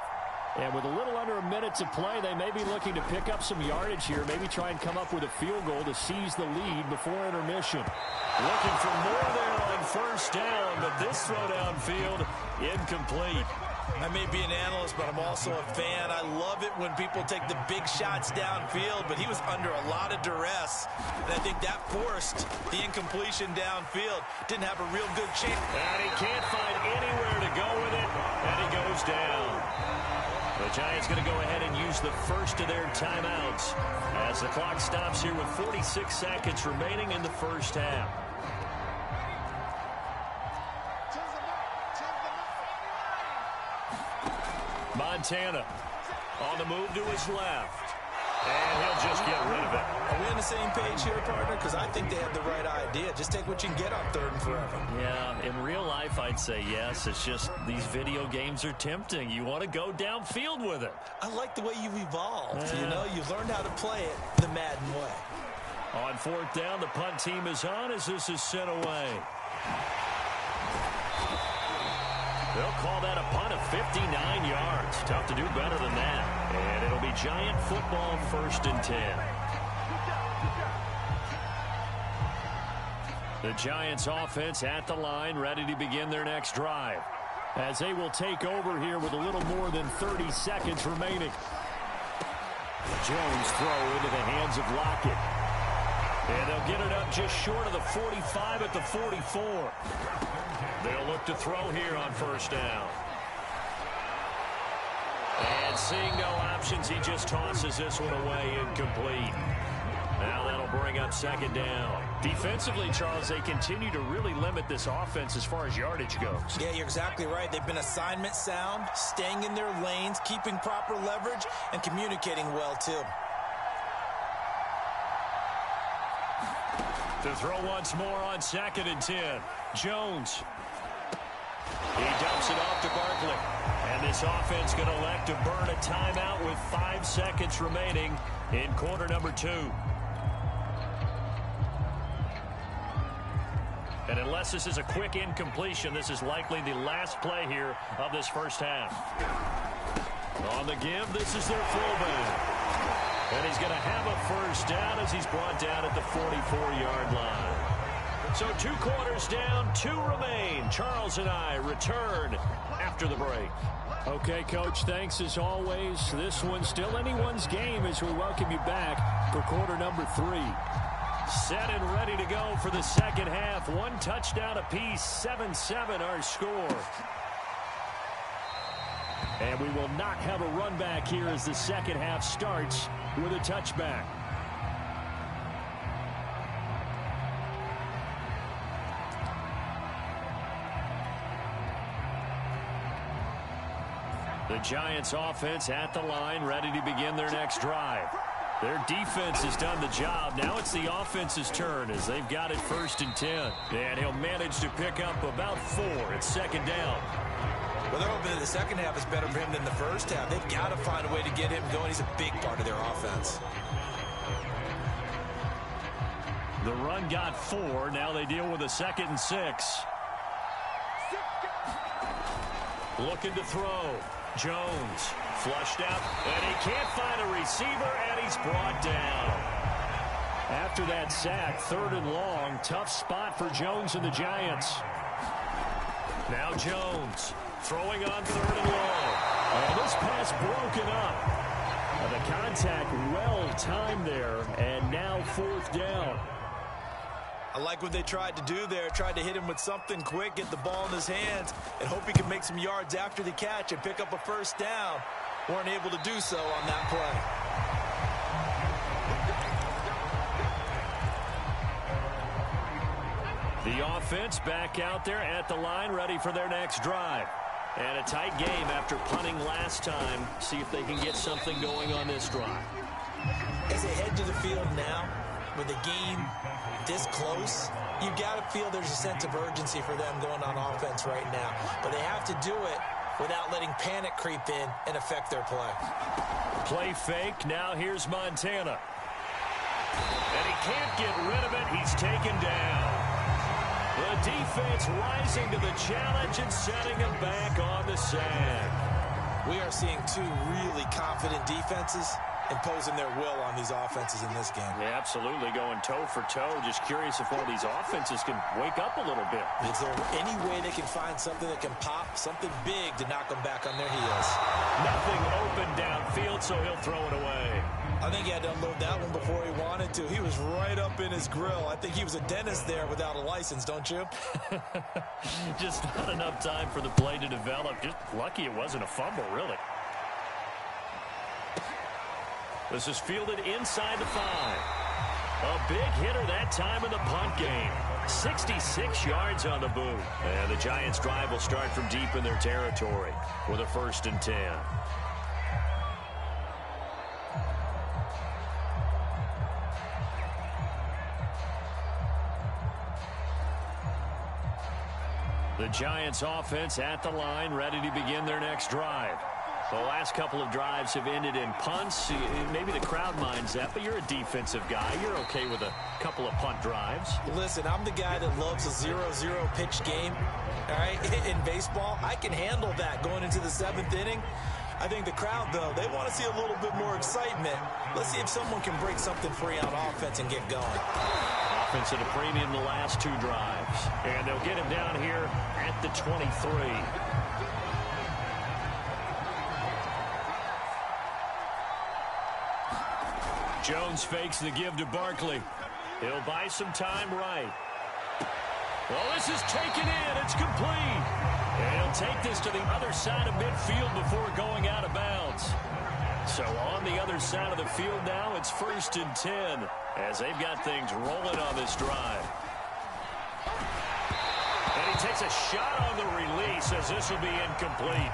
And with a little under a minute to play, they may be looking to pick up some yardage here, maybe try and come up with a field goal to seize the lead before intermission. Looking for more there on first down, but this throw downfield incomplete. I may be an analyst, but I'm also a fan. I love it when people take the big shots downfield, but he was under a lot of duress, and I think that forced the incompletion downfield. Didn't have a real good chance. And he can't find anywhere to go with it, and he goes down. The Giants going to go ahead and use the first of their timeouts as the clock stops here with 46 seconds remaining in the first half. Montana on the move to his left. And he'll just get rid of it. Are we on the same page here, partner? Because I think they had the right idea. Just take what you can get on 3rd and forever. Yeah, in real life, I'd say yes. It's just these video games are tempting. You want to go downfield with it. I like the way you've evolved. You know, you've learned how to play it the Madden way. On 4th down, the punt team is on as this is sent away. They'll call that a punt of 59 yards. Tough to do better than that. And it'll be Giant football, 1st and 10. The Giants offense at the line, ready to begin their next drive, as they will take over here with a little more than 30 seconds remaining. Jones throw into the hands of Lockett. And they'll get it up just short of the 45 at the 44. They'll look to throw here on 1st down. And seeing no options, he just tosses this one away, incomplete. Now that'll bring up 2nd down. Defensively, Charles, they continue to really limit this offense as far as yardage goes. Yeah, you're exactly right. They've been assignment sound, staying in their lanes, keeping proper leverage, and communicating well, too. To throw once more on 2nd and 10. Jones. He dumps it off to Barkley. And this offense going to elect to burn a timeout with 5 seconds remaining in quarter number 2. And unless this is a quick incompletion, this is likely the last play here of this first half. On the give, this is their fullback. And he's going to have a 1st down as he's brought down at the 44-yard line. So 2 quarters down, 2 remain. Charles and I return after the break. Okay, Coach, thanks as always. This one's still anyone's game as we welcome you back for quarter number 3. Set and ready to go for the second half. 1 touchdown apiece, 7-7 our score. And we will not have a run back here as the second half starts with a touchback. The Giants offense at the line, ready to begin their next drive. Their defense has done the job. Now it's the offense's turn as they've got it 1st and 10. And he'll manage to pick up about 4 at 2nd down. Well, they're hoping that the second half is better for him than the first half. They've got to find a way to get him going. He's a big part of their offense. The run got 4. Now they deal with a 2nd and 6. Looking to throw. Jones flushed out, and he can't find a receiver, and he's brought down. After that sack, 3rd and long, tough spot for Jones and the Giants. Now Jones throwing on 3rd and long. And this pass broken up. The contact well timed there, and now 4th down. I like what they tried to do there. Tried to hit him with something quick, get the ball in his hands, and hope he can make some yards after the catch and pick up a 1st down. Weren't able to do so on that play. The offense back out there at the line, ready for their next drive. And a tight game after punting last time. See if they can get something going on this drive. As they head to the field now, with a game this close, you got to feel there's a sense of urgency for them going on offense right now. But they have to do it without letting panic creep in and affect their play. Play fake. Now here's Montana. And he can't get rid of it. He's taken down. The defense rising to the challenge and setting him back on the sack. We are seeing two really confident defenses imposing their will on these offenses in this game. Yeah, absolutely, going toe for toe. Just curious if one of these offenses can wake up a little bit. Is there any way they can find something that can pop, something big to knock them back on their heels? Nothing open downfield, so he'll throw it away. I think he had to unload that one before he wanted to. He was right up in his grill. I think he was a dentist there without a license, don't you? Just not enough time for the play to develop. Just lucky it wasn't a fumble, really. This is fielded inside the 5. A big hitter that time in the punt game. 66 yards on the boot. And the Giants' drive will start from deep in their territory with a 1st and 10. The Giants' offense at the line, ready to begin their next drive. The last couple of drives have ended in punts. Maybe the crowd minds that, but you're a defensive guy. You're okay with a couple of punt drives. Listen, I'm the guy that loves a 0-0 pitch game. All right, in baseball, I can handle that going into the 7th inning. I think the crowd, though, they want to see a little bit more excitement. Let's see if someone can break something free on offense and get going. Offense at a premium the last 2 drives. And they'll get him down here at the 23. Jones fakes the give to Barkley. He'll buy some time right. Well, this is taken in. It's complete. And he'll take this to the other side of midfield before going out of bounds. So on the other side of the field now, it's 1st and 10 as they've got things rolling on this drive. And he takes a shot on the release as this will be incomplete.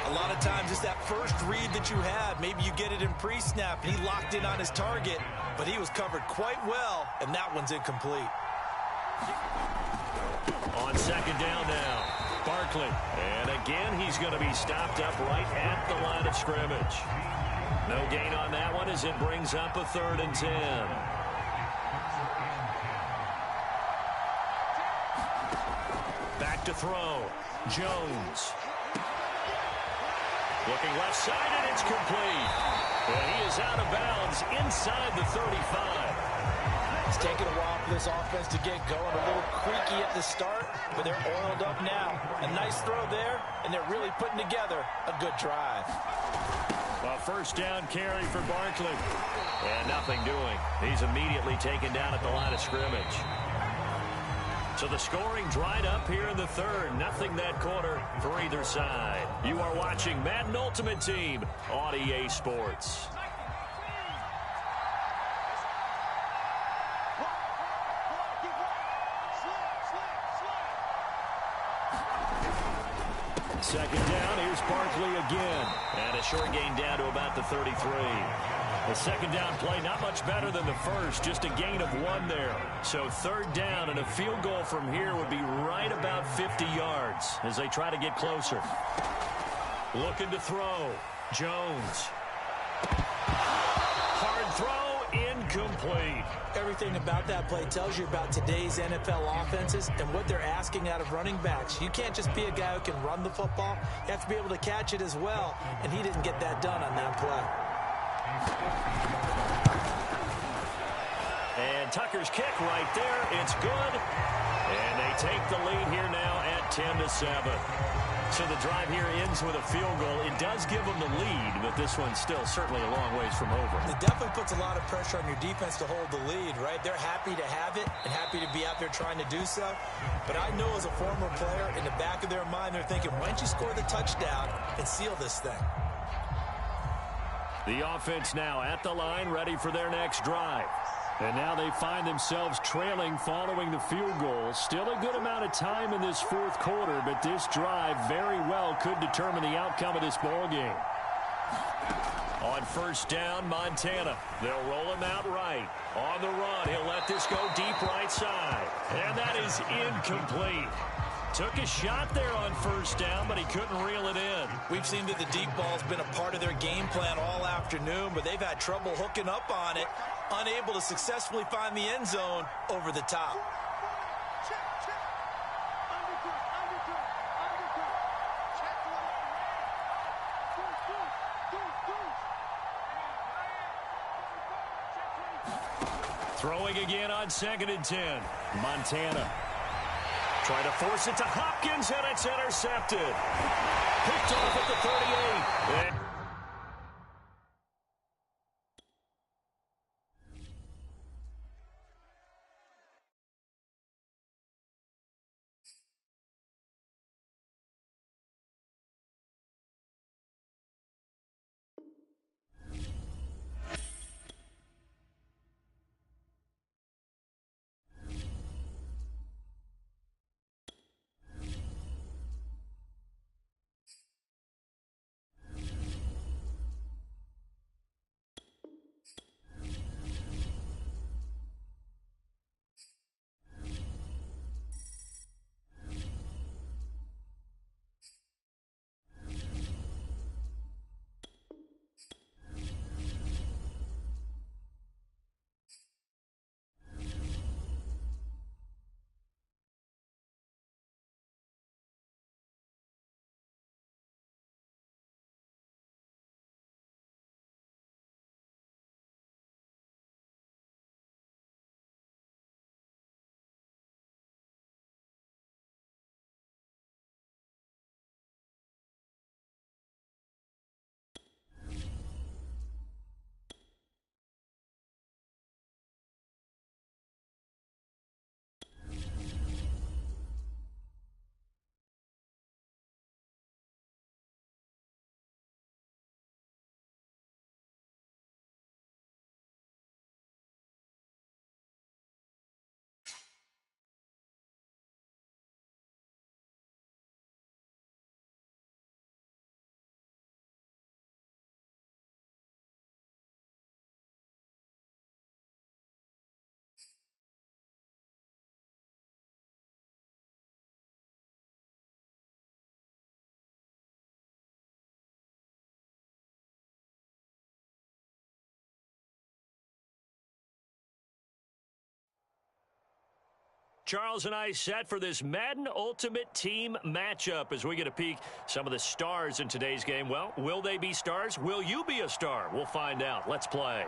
A lot of times it's that first read that you have. Maybe you get it in pre-snap and he locked in on his target, but he was covered quite well, and that one's incomplete. On 2nd down now, Barkley. And again, he's going to be stopped up right at the line of scrimmage. No gain on that one as it brings up a 3rd and 10. Back to throw. Jones. Looking left side, and it's complete. And he is out of bounds inside the 35. It's taken a while for this offense to get going. A little creaky at the start, but they're oiled up now. A nice throw there, and they're really putting together a good drive. A 1st down carry for Barkley. And nothing doing. He's immediately taken down at the line of scrimmage. So the scoring dried up here in the 3rd. Nothing that quarter for either side. You are watching Madden Ultimate Team on EA Sports. Second down, here's Barkley again. And a short gain down to about the 33. The 2nd down play, not much better than the 1st, just a gain of 1 there. So 3rd down, and a field goal from here would be right about 50 yards as they try to get closer. Looking to throw. Jones. Hard throw, incomplete. Everything about that play tells you about today's NFL offenses and what they're asking out of running backs. You can't just be a guy who can run the football. You have to be able to catch it as well, and he didn't get that done on that play. And Tucker's kick right there. It's good. And they take the lead here now at 10-7. So the drive here ends with a field goal. It does give them the lead, but this one's still certainly a long ways from over. It definitely puts a lot of pressure on your defense to hold the lead, right? They're happy to have it and happy to be out there trying to do so. But I know as a former player, in the back of their mind, they're thinking, why don't you score the touchdown and seal this thing? The offense now at the line, ready for their next drive. And now they find themselves trailing following the field goal. Still a good amount of time in this 4th quarter, but this drive very well could determine the outcome of this ball game. On first down, Montana. They'll roll him out right. On the run, he'll let this go deep right side. And that is incomplete. Took a shot there on first down, but he couldn't reel it in. We've seen that the deep ball's been a part of their game plan all afternoon, but they've had trouble hooking up on it, unable to successfully find the end zone over the top. Throwing again on 2nd and 10. Montana. Try to force it to Hopkins, and it's intercepted. Picked off at the 38. Charles and I set for this Madden Ultimate Team matchup as we get a peek some of the stars in today's game. Well, will they be stars? Will you be a star? We'll find out. Let's play.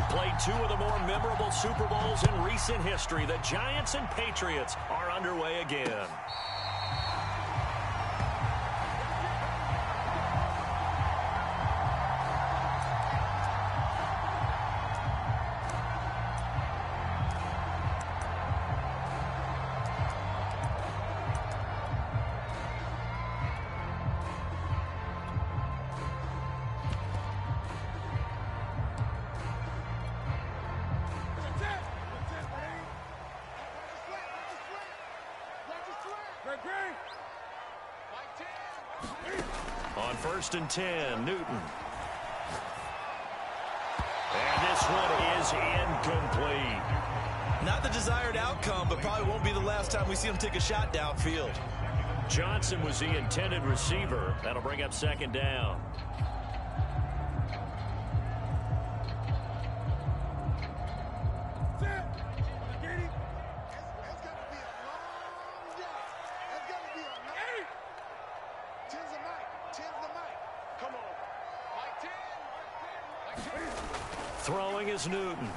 Played two of the more memorable Super Bowls in recent history. The Giants and Patriots are underway again. On 1st and 10, Newton. And this one is incomplete. Not the desired outcome, but probably won't be the last time we see him take a shot downfield. Johnson was the intended receiver. That'll bring up 2nd down. Throwing is Newton.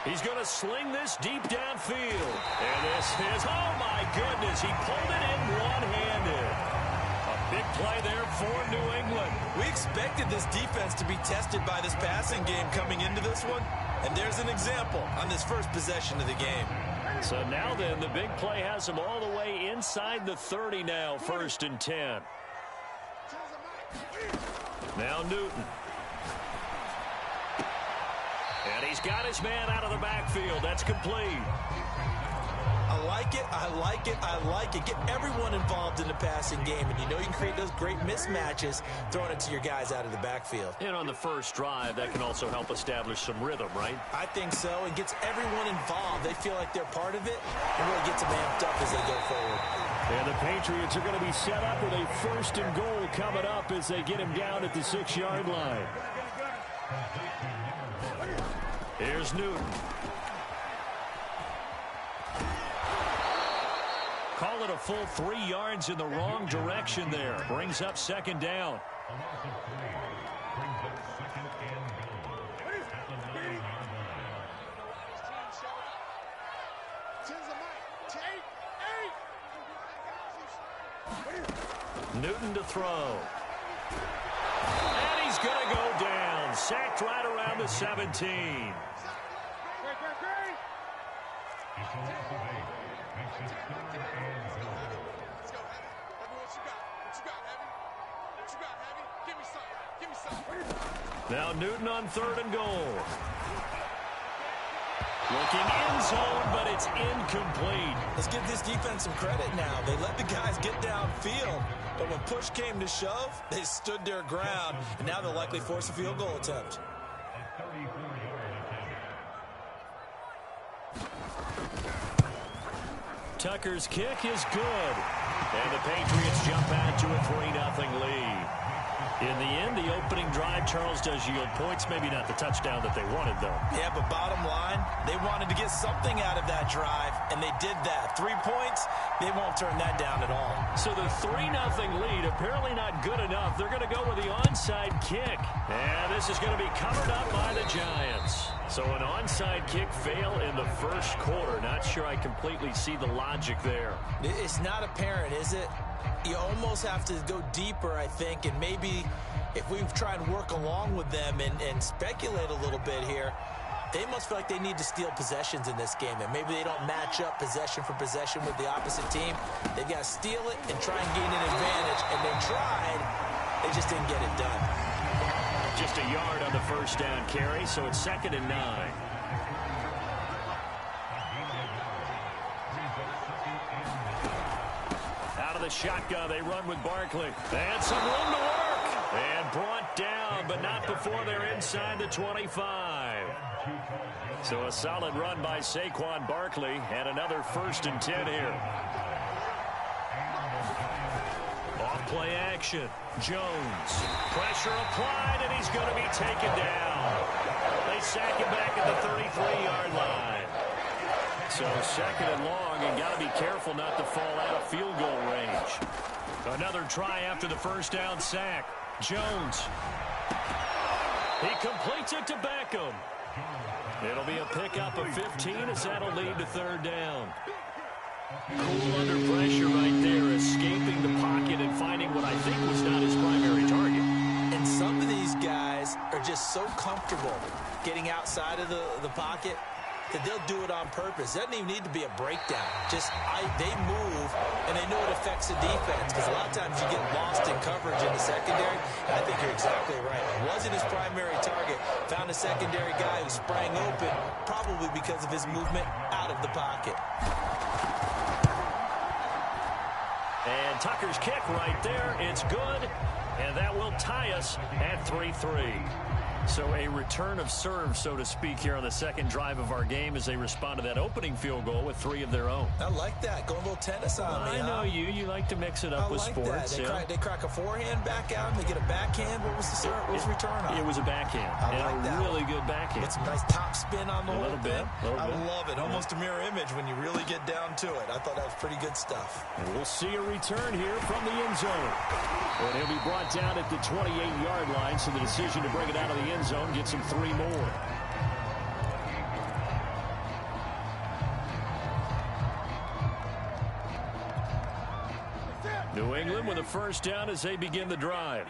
He's going to sling this deep downfield. And this is, oh my goodness, he pulled it in one-handed. A big play there for New England. We expected this defense to be tested by this passing game coming into this one. And there's an example on this first possession of the game. So now then, the big play has them all the way inside the 30 now, 1st and 10. Now Newton. And he's got his man out of the backfield. That's complete. I like it, I like it, I like it. Get everyone involved in the passing game, and you know you can create those great mismatches throwing it to your guys out of the backfield. And on the first drive, that can also help establish some rhythm, right? I think so. It gets everyone involved. They feel like they're part of it, and really gets them amped up as they go forward. And the Patriots are going to be set up with a 1st and goal coming up as they get him down at the 6-yard line. Here's Newton. Call it a full 3 yards in the wrong direction there. Brings up 2nd down. Newton to throw. And he's going to go down. Sacked right around the 17. Now Newton on 3rd and goal. Looking end zone, but it's incomplete. Let's give this defense some credit now. They let the guys get downfield, but when push came to shove, they stood their ground, and now they'll likely force a field goal attempt. Tucker's kick is good. And the Patriots jump out to a 3-0 lead. In the end, the opening drive, Charles, does yield points. Maybe not the touchdown that they wanted, though. Yeah, but bottom line, they wanted to get something out of that drive, and they did that. 3 points, they won't turn that down at all. So the 3-0 lead, apparently not good enough. They're going to go with the onside kick. And this is going to be covered up by the Giants. So an onside kick fail in the 1st quarter. Not sure I completely see the logic there. It's not apparent, is it? You almost have to go deeper, I think, and maybe if we try and work along with them and speculate a little bit here, they must feel like they need to steal possessions in this game, and maybe they don't match up possession for possession with the opposite team. They've got to steal it and try and gain an advantage, and they tried. They just didn't get it done. Just a yard on the 1st down carry, so it's 2nd and 9. Out of the shotgun, they run with Barkley. And some room to work. And brought down, but not before they're inside the 25. So a solid run by Saquon Barkley, and another 1st and 10 here. Off-play action. Jones. Pressure applied, and he's going to be taken down. They sack him back at the 33-yard line. So 2nd and long, and got to be careful not to fall out of field goal range. Another try after the 1st down sack. Jones. He completes it to Beckham. It'll be a pickup of 15 as that'll lead to 3rd down. Cool under pressure right there, escaping the pocket and finding what I think was not his primary target. And some of these guys are just so comfortable getting outside of the pocket that they'll do it on purpose. It doesn't even need to be a breakdown. Just they move, and they know it affects the defense, because a lot of times you get lost in coverage in the secondary, and I think you're exactly right. It wasn't his primary target. Found a secondary guy who sprang open, probably because of his movement out of the pocket. And Tucker's kick right there. It's good, and that will tie us at 3-3. So a return of serve, so to speak, here on the 2nd drive of our game as they respond to that opening field goal with 3 of their own. I like that. Going a little tennis on me. I know you. You like to mix it up with sports. They crack a forehand back out, and they get a backhand. What was the serve? What was the return on? It was a backhand. I like that. Really good backhand. Get some nice top spin on the whole thing. I love it. Almost a mirror image when you really get down to it. I thought that was pretty good stuff. And we'll see a return here from the end zone. And he'll be brought down at the 28-yard line, so the decision to bring it out of the end zone gets him 3 more. New England with a 1st down as they begin the drive.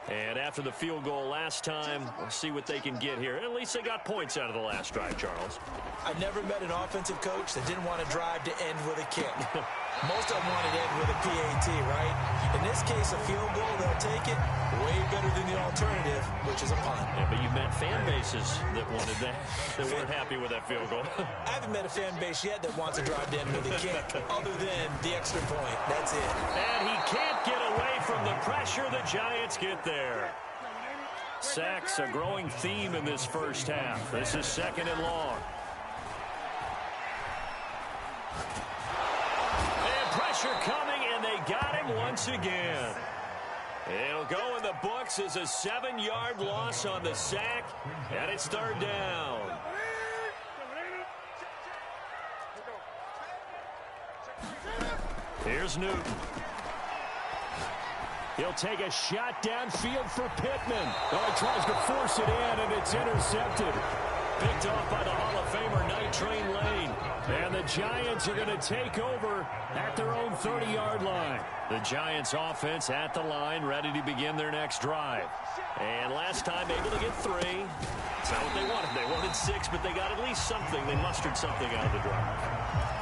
And after the field goal last time, we'll see what they can get here. At least they got points out of the last drive, Charles. I've never met an offensive coach that didn't want to drive to end with a kick. Most of them wanted to end with a PAT, right? In this case, a field goal, they'll take it. Way better than the alternative, which is a punt. Yeah, but you met fan bases that wanted that, that weren't happy with that field goal. I haven't met a fan base yet that wants to drive to end with a kick, other than the extra point. That's it. And he can't get away from the pressure. The Giants get there. Sacks, a growing theme in this first half. This is 2nd and long. And pressure coming, and they got him once again. It'll go in the books as a 7-yard loss on the sack, and it's 3rd down. Here's Newton. He'll take a shot downfield for Pittman. Oh, he tries to force it in, and it's intercepted. Picked off by the Hall of Famer, Night Train Lane. And the Giants are going to take over at their own 30-yard line. The Giants offense at the line, ready to begin their next drive. And last time able to get 3. That's not what they wanted. They wanted 6, but they got at least something. They mustered something out of the drive.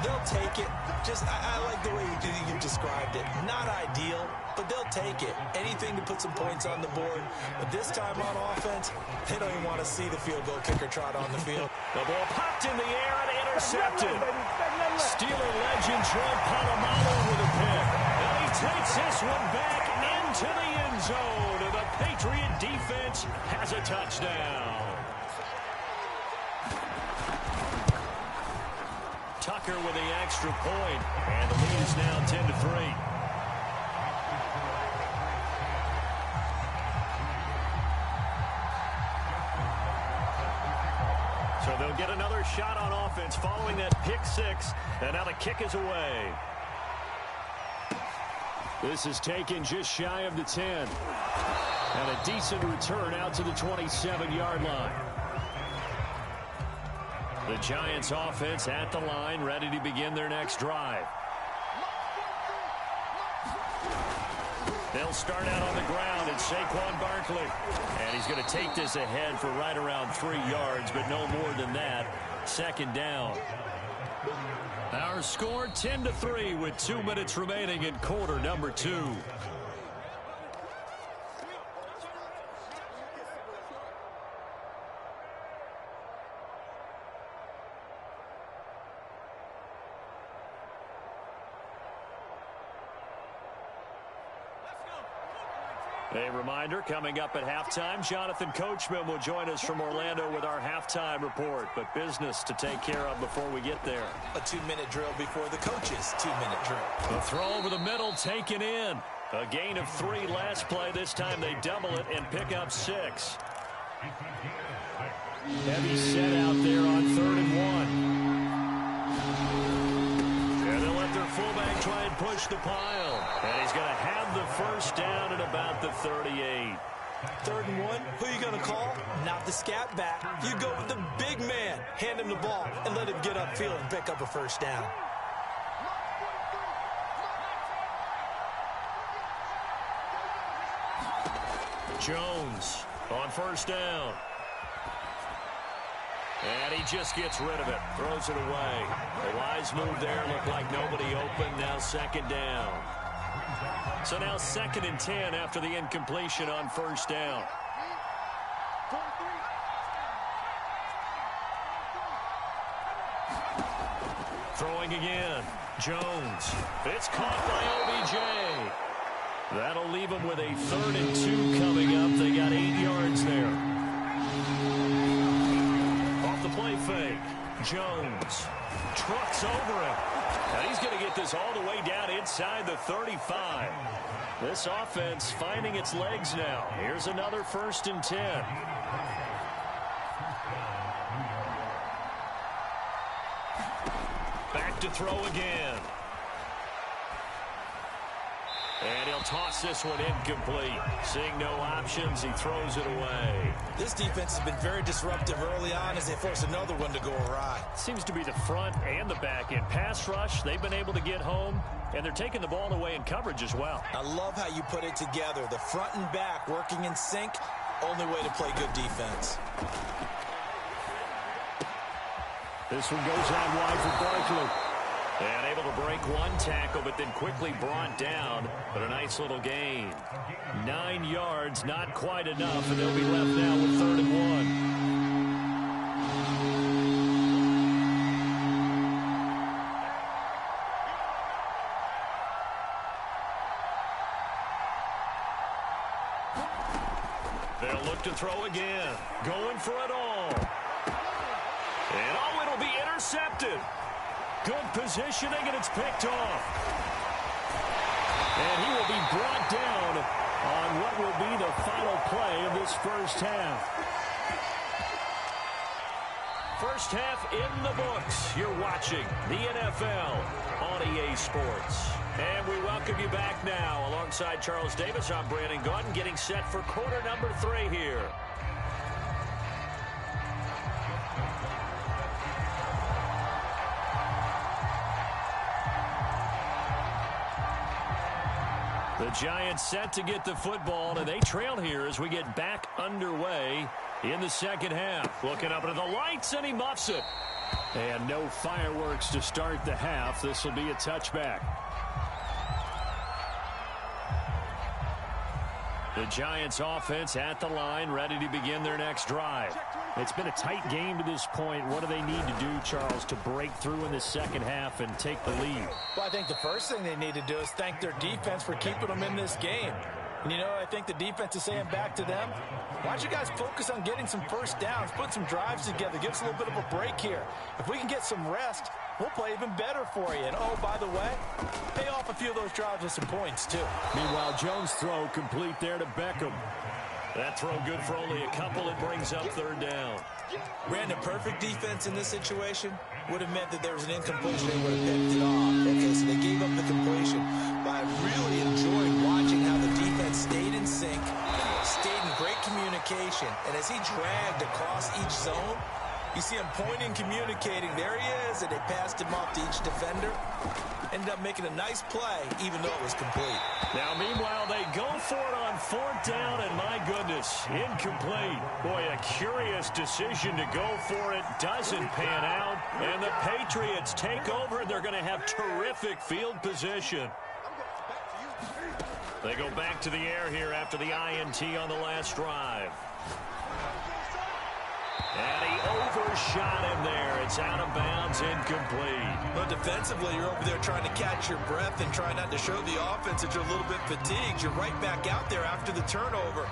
They'll take it. I like the way you described it. Not ideal, but they'll take it. Anything to put some points on the board. But this time on offense, they don't even want to see the field goal kicker trot on the field. The ball popped in the air and intercepted. Steeler legend Troy Polamalu with a pick. And he takes this one back into the end zone. And the Patriot defense has a touchdown. Tucker with the extra point, and the lead is now 10-3. So they'll get another shot on offense following that pick 6, and now the kick is away. This is taken just shy of the 10. And a decent return out to the 27-yard line. The Giants offense at the line, ready to begin their next drive. They'll start out on the ground. It's Saquon Barkley. And he's going to take this ahead for right around 3 yards, but no more than that. 2nd down. Our score 10-3 with 2 minutes remaining in quarter number 2. A reminder, coming up at halftime, Jonathan Coachman will join us from Orlando with our halftime report. But business to take care of before we get there. A 2-minute drill before the coach's 2-minute drill. The throw over the middle taken in. A gain of 3 last play. This time they double it and pick up 6. Heavy set out there on 3rd and 1. And they'll let their fullback try and push the pile. And he's going to have the first down at about the 38. 3rd and 1, who are you going to call? Not the scat back. You go with the big man. Hand him the ball and let him get upfield and pick up a first down. Jones on 1st down. And he just gets rid of it. Throws it away. A wise move there. Looked like nobody open. Now 2nd down. So now 2nd and 10 after the incompletion on 1st down. Throwing again. Jones. It's caught by OBJ. That'll leave them with a 3rd and 2 coming up. They got 8 yards there. Off the play fake. Jones trucks over him. And he's going to get this all the way down inside the 35. This offense finding its legs now. Here's another 1st and 10. Back to throw again. And he'll toss this one incomplete. Seeing no options, he throws it away. This defense has been very disruptive early on as they force another one to go awry. Seems to be the front and the back end. Pass rush, they've been able to get home, and they're taking the ball away in coverage as well. I love how you put it together. The front and back working in sync, only way to play good defense. This one goes out wide for Barkley. And able to break one tackle, but then quickly brought down. But a nice little gain. 9 yards, not quite enough, and they'll be left now with 3rd and 1. They'll look to throw again. Going for it all. And oh, it'll be intercepted. Good positioning, and it's picked off. And he will be brought down on what will be the final play of this first half. First half in the books. You're watching the NFL on EA Sports. And we welcome you back now. Alongside Charles Davis, I'm Brandon Gaudin, getting set for quarter number 3 here. The Giants set to get the football, and they trail here as we get back underway in the second half. Looking up into the lights, and he muffs it. And no fireworks to start the half. This will be a touchback. The Giants offense at the line, ready to begin their next drive. It's been a tight game to this point. What do they need to do, Charles, to break through in the second half and take the lead? Well, I think the first thing they need to do is thank their defense for keeping them in this game. And, you know, I think the defense is saying back to them, why don't you guys focus on getting some first downs, put some drives together, give us a little bit of a break here. If we can get some rest, we'll play even better for you. And, oh, by the way, pay off a few of those drives with some points, too. Meanwhile, Jones' throw complete there to Beckham. That throw good for only a couple. It brings up 3rd down. Brandon, perfect defense in this situation would have meant that there was an incompletion. They would have picked it off. Okay, so they gave up the completion. But I really enjoyed watching how the defense stayed in sync, stayed in great communication. And as he dragged across each zone, you see him pointing, communicating. There he is, and they passed him off to each defender. Ended up making a nice play, even though it was complete. Now, meanwhile, they go for it on 4th down, and my goodness, incomplete. Boy, a curious decision to go for it. Doesn't pan out, and the Patriots take over. They're going to have terrific field position. They go back to the air here after the INT on the last drive. And he overshot him there. It's out of bounds, incomplete. But defensively, you're over there trying to catch your breath and try not to show the offense that you're a little bit fatigued. You're right back out there after the turnover.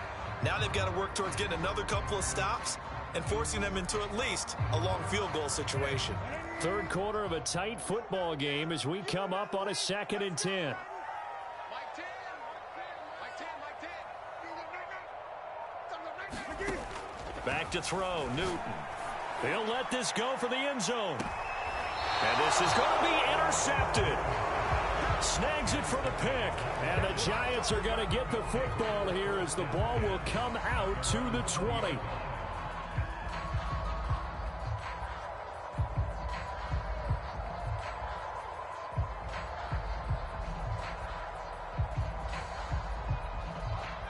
Now they've got to work towards getting another couple of stops and forcing them into at least a long field goal situation. Third quarter of a tight football game as we come up on a 2nd and 10. Back to throw, Newton. They'll let this go for the end zone. And this is going to be intercepted. Snags it for the pick. And the Giants are going to get the football here as the ball will come out to the 20.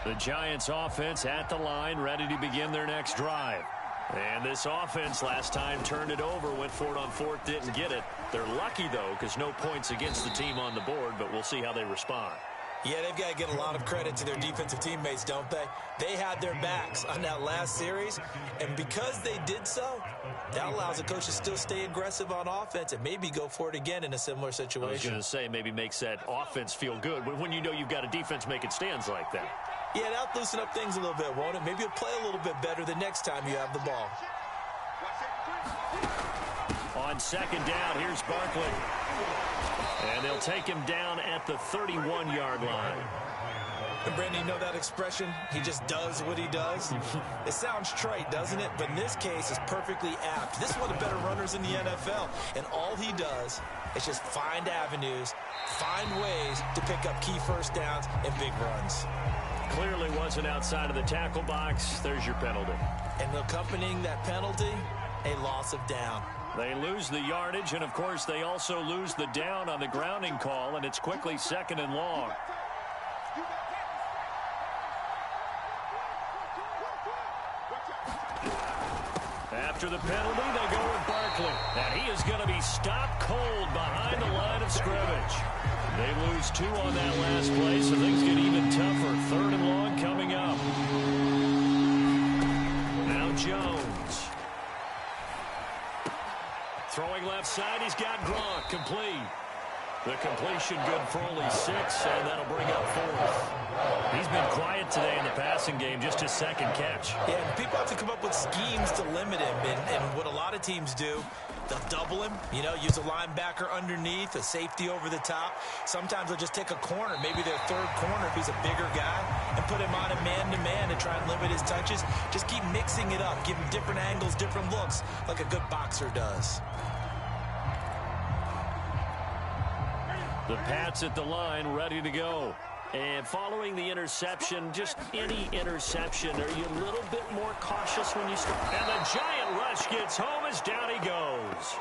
The Giants offense at the line, ready to begin their next drive. And this offense last time turned it over, went for it on 4th, didn't get it. They're lucky, though, because no points against the team on the board, but we'll see how they respond. Yeah, they've got to get a lot of credit to their defensive teammates, don't they? They had their backs on that last series, and because they did so, that allows the coach to still stay aggressive on offense and maybe go for it again in a similar situation. I was going to say maybe makes that offense feel good when you know you've got a defense making stands like that. Yeah, that'll loosen up things a little bit, won't it? Maybe you'll play a little bit better the next time you have the ball. On 2nd down, here's Barkley. And they'll take him down at the 31-yard line. And Brandon, you know that expression? He just does what he does? It sounds trite, doesn't it? But in this case, it's perfectly apt. This is one of the better runners in the NFL. And all he does is just find avenues, find ways to pick up key first downs and big runs. Clearly wasn't outside of the tackle box. There's your penalty. And accompanying that penalty, a loss of down. They lose the yardage, and of course they also lose the down on the grounding call, and it's quickly 2nd and long. After the penalty, they go with Barkley. And he is going to be stopped cold behind the line of scrimmage. They lose 2 on that last play, so things get even tougher. 3rd and long coming up. Now Jones. Throwing left side, he's got Gronk, complete. The completion good for only 6, and that'll bring up 4th. He's been quiet today in the passing game, just his 2nd catch. Yeah, people have to come up with schemes to limit him, and what a lot of teams do, they'll double him, use a linebacker underneath, a safety over the top. Sometimes they'll just take a corner, maybe their 3rd corner if he's a bigger guy, and put him on a man-to-man to try and limit his touches. Just keep mixing it up, give him different angles, different looks, like a good boxer does. The Pats at the line, ready to go. And following the interception, just any interception, are you a little bit more cautious when you start? And the giant rush gets home as down he goes.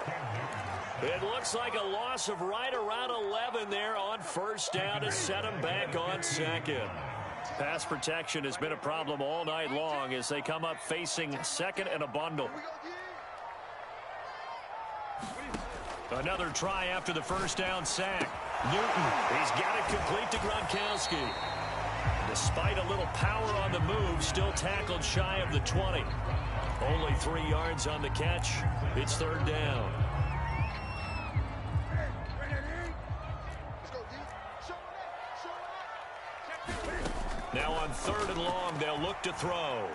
It looks like a loss of right around 11 there on 1st down to set him back on 2nd. Pass protection has been a problem all night long as they come up facing 2nd and a bundle. Another try after the 1st down sack. Newton, he's got it complete to Gronkowski. Despite a little power on the move, still tackled shy of the 20. Only 3 yards on the catch. It's 3rd down. Now on 3rd and long, they'll look to throw.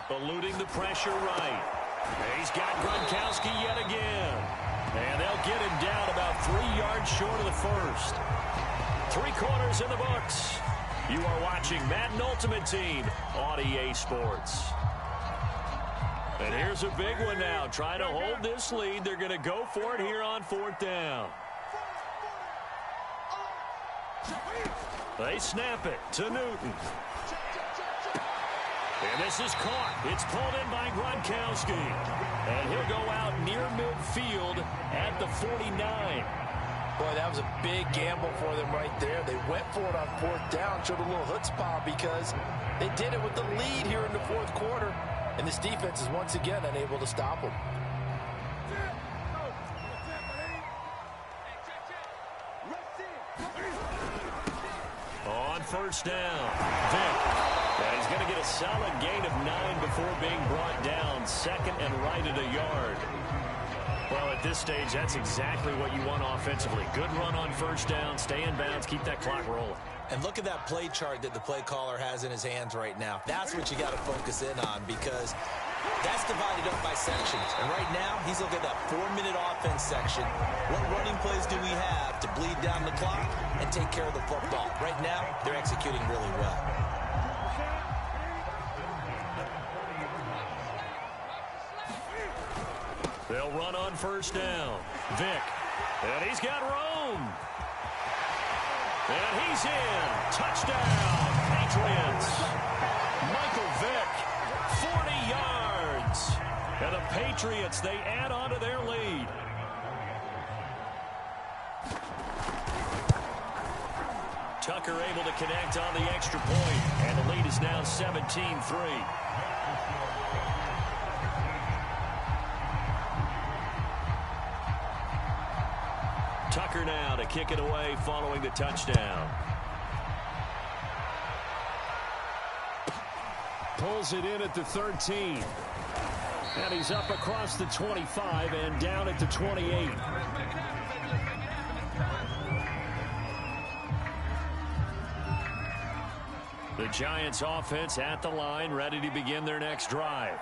Eluding the pressure right. He's got Gronkowski yet again. And they'll get him down about 3 yards short of the 1st. 3 quarters in the books. You are watching Madden Ultimate Team on EA Sports. And here's a big one now. Trying to hold this lead. They're going to go for it here on 4th down. They snap it to Newton. And this is caught. It's pulled in by Gronkowski. And he'll go out near midfield at the 49. Boy, that was a big gamble for them right there. They went for it on 4th down, showed a little chutzpah because they did it with the lead here in the 4th quarter. And this defense is once again unable to stop them. On 1st down, Vic. And he's going to get a solid gain of 9 before being brought down. 2nd and right at a yard. Well, at this stage, that's exactly what you want offensively. Good run on 1st down, stay in bounds, keep that clock rolling. And look at that play chart that the play caller has in his hands right now. That's what you got to focus in on because that's divided up by sections. And right now, he's looking at that 4-minute offense section. What running plays do we have to bleed down the clock and take care of the football? Right now, they're executing really well. They'll run on 1st down. Vic. And he's got Rome. And he's in. Touchdown, Patriots. Michael Vick, 40 yards. And the Patriots, they add on to their lead. Tucker able to connect on the extra point. And the lead is now 17-3. Tucker now to kick it away following the touchdown. Pulls it in at the 13. And he's up across the 25 and down at the 28. The Giants offense at the line, ready to begin their next drive.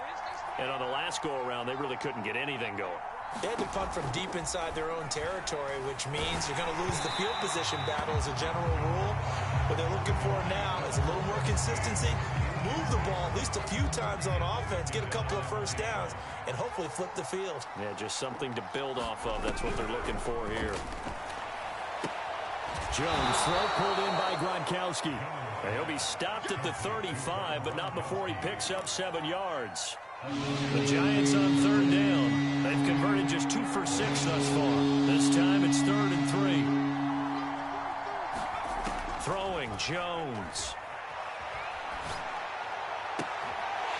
And on the last go-around, they really couldn't get anything going. They had to punt from deep inside their own territory, which means you're going to lose the field position battle as a general rule. What they're looking for now is a little more consistency, move the ball at least a few times on offense, get a couple of first downs, and hopefully flip the field. Yeah, just something to build off of. That's what they're looking for here. Jones, throw pulled in by Gronkowski. He'll be stopped at the 35, but not before he picks up 7 yards. The Giants on 3rd down. They've converted just 2 for 6 thus far. This time it's 3rd and 3. Throwing Jones.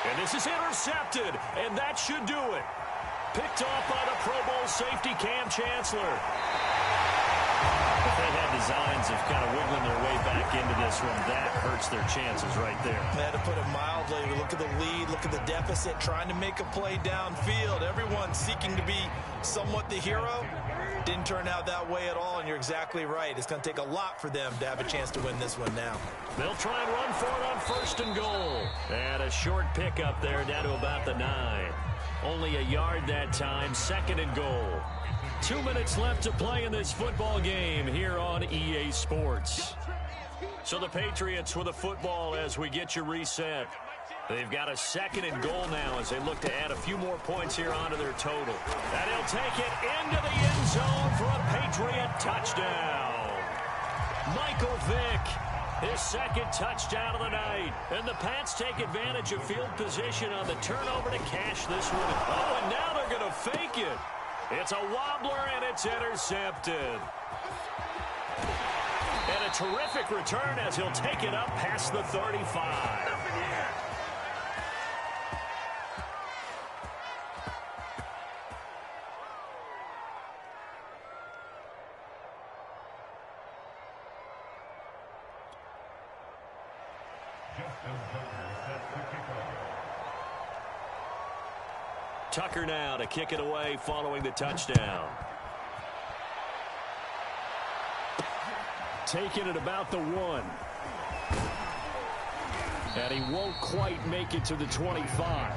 And this is intercepted, and that should do it. Picked off by the Pro Bowl safety Cam Chancellor. If they had designs of kind of wiggling their way back into this one, that hurts their chances right there. They had to put it mildly. Look at the lead, look at the deficit, trying to make a play downfield. Everyone seeking to be somewhat the hero. Didn't turn out that way at all, and you're exactly right. It's going to take a lot for them to have a chance to win this one now. They'll try and run for it on 1st and goal. And a short pickup there down to about the 9. Only a yard that time, 2nd and goal. 2 minutes left to play in this football game here on EA Sports. So the Patriots with a football as we get you reset. They've got a 2nd and goal now as they look to add a few more points here onto their total. And he'll take it into the end zone for a Patriot touchdown. Michael Vick, his 2nd touchdown of the night. And the Pats take advantage of field position on the turnover to cash this one. Oh, and now they're going to fake it. It's a wobbler, and it's intercepted. And a terrific return as he'll take it up past the 35. Tucker now to kick it away following the touchdown. Taking it about the 1. And he won't quite make it to the 25.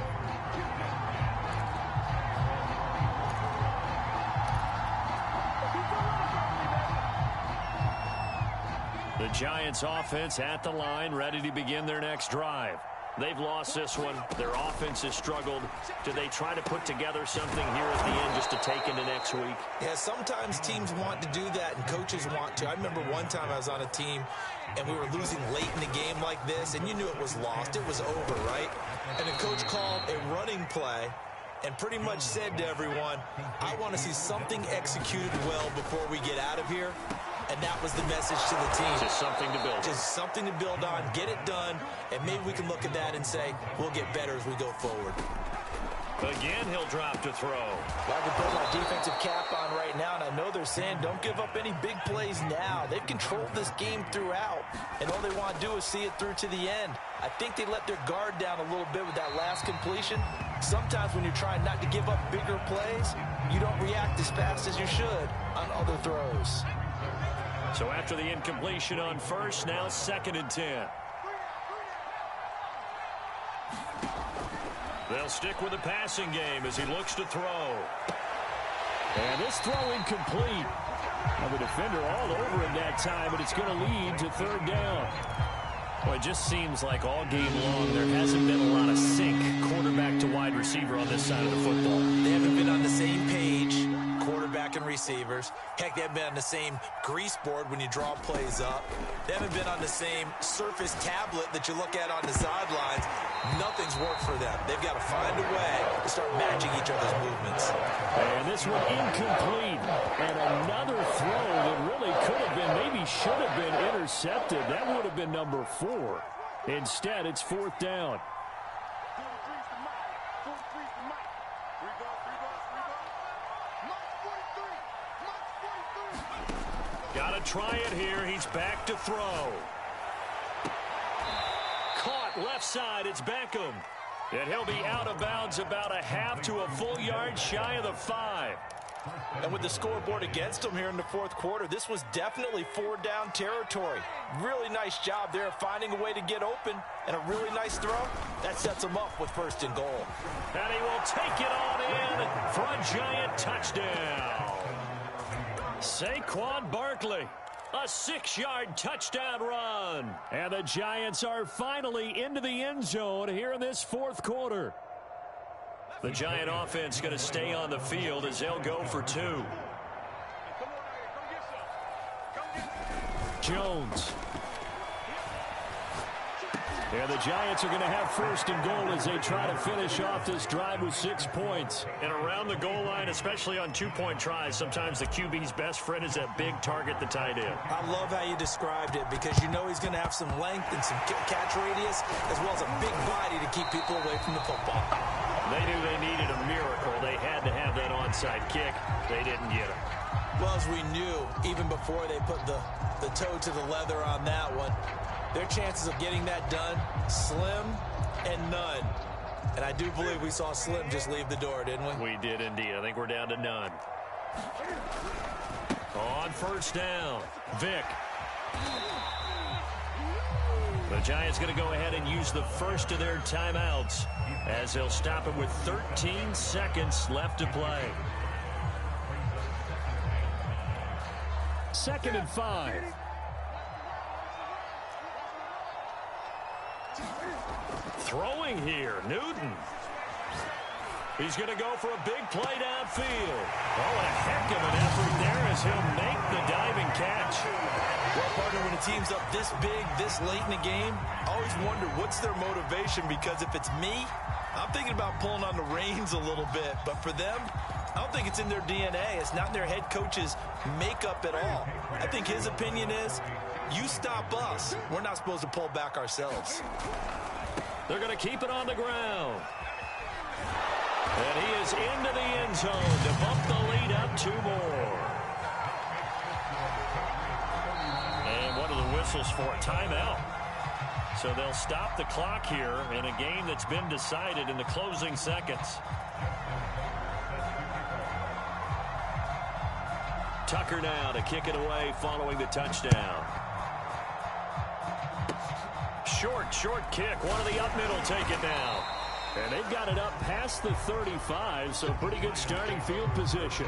The Giants offense at the line, ready to begin their next drive. They've lost this one. Their offense has struggled. Do they try to put together something here at the end just to take into next week? Yeah, sometimes teams want to do that and coaches want to. I remember one time I was on a team and we were losing late in the game like this, and you knew it was lost. It was over, right? And the coach called a running play and pretty much said to everyone, I want to see something executed well before we get out of here. And that was the message to the team. Just something to build on. Just something to build on, get it done, and maybe we can look at that and say, we'll get better as we go forward. Again, he'll drop to throw. Well, I can put my defensive cap on right now, and I know they're saying don't give up any big plays now. They've controlled this game throughout, and all they want to do is see it through to the end. I think they let their guard down a little bit with that last completion. Sometimes when you're trying not to give up bigger plays, you don't react as fast as you should on other throws. So after the incompletion on 1st, now 2nd and 10. They'll stick with the passing game as he looks to throw. And this throw incomplete. Now the defender all over him that time, but it's going to lead to 3rd down. Well, it just seems like all game long there hasn't been a lot of sync quarterback to wide receiver on this side of the football. They haven't been on the same page, quarterback and receivers. Heck, they haven't been on the same grease board when you draw plays up. They haven't been on the same Surface tablet that you look at on the sidelines. Nothing's worked for them. They've got to find a way to start matching each other's movements. And this one incomplete. And another throw that really could have been, maybe should have been intercepted. That would have been number 4. Instead, it's 4th down. Got to try it here. He's back to throw. Caught left side. It's Beckham. And he'll be out of bounds about a half to a full yard shy of the 5. And with the scoreboard against them here in the 4th quarter, this was definitely 4-down territory. Really nice job there finding a way to get open, and a really nice throw. That sets them up with 1st and goal. And he will take it on in for a Giant touchdown. Saquon Barkley. A 6-yard touchdown run. And the Giants are finally into the end zone here in this fourth quarter. The Giant offense going to stay on the field as they'll go for 2. Jones. And the Giants are going to have first and goal as they try to finish off this drive with 6 points. And around the goal line, especially on 2-point tries, sometimes the QB's best friend is that big target, the tight end. I love how you described it because you know he's going to have some length and some catch radius as well as a big body to keep people away from the football. They knew they needed a miracle. They had to have that onside kick. They didn't get it. Well, as we knew, even before they put the toe to the leather on that one, their chances of getting that done, slim and none. And I do believe we saw Slim just leave the door, didn't we? We did indeed. I think we're down to none. On first down, Vick. The Giants going to go ahead and use the first of their timeouts as they'll stop it with 13 seconds left to play. 2nd and 5. Throwing here, Newton. He's going to go for a big play downfield. Oh, a heck of an effort there as he'll make the diving catch. Well, partner, when a team's up this big, this late in the game, I always wonder what's their motivation, because if it's me, I'm thinking about pulling on the reins a little bit. But for them, I don't think it's in their DNA. It's not in their head coach's makeup at all. I think his opinion is, you stop us, we're not supposed to pull back ourselves. They're going to keep it on the ground. And he is into the end zone to bump the lead up 2 more. And what are the whistles for? Timeout. So they'll stop the clock here in a game that's been decided in the closing seconds. Tucker now to kick it away following the touchdown. Short kick. One of the up middle take it now. And they've got it up past the 35, so pretty good starting field position.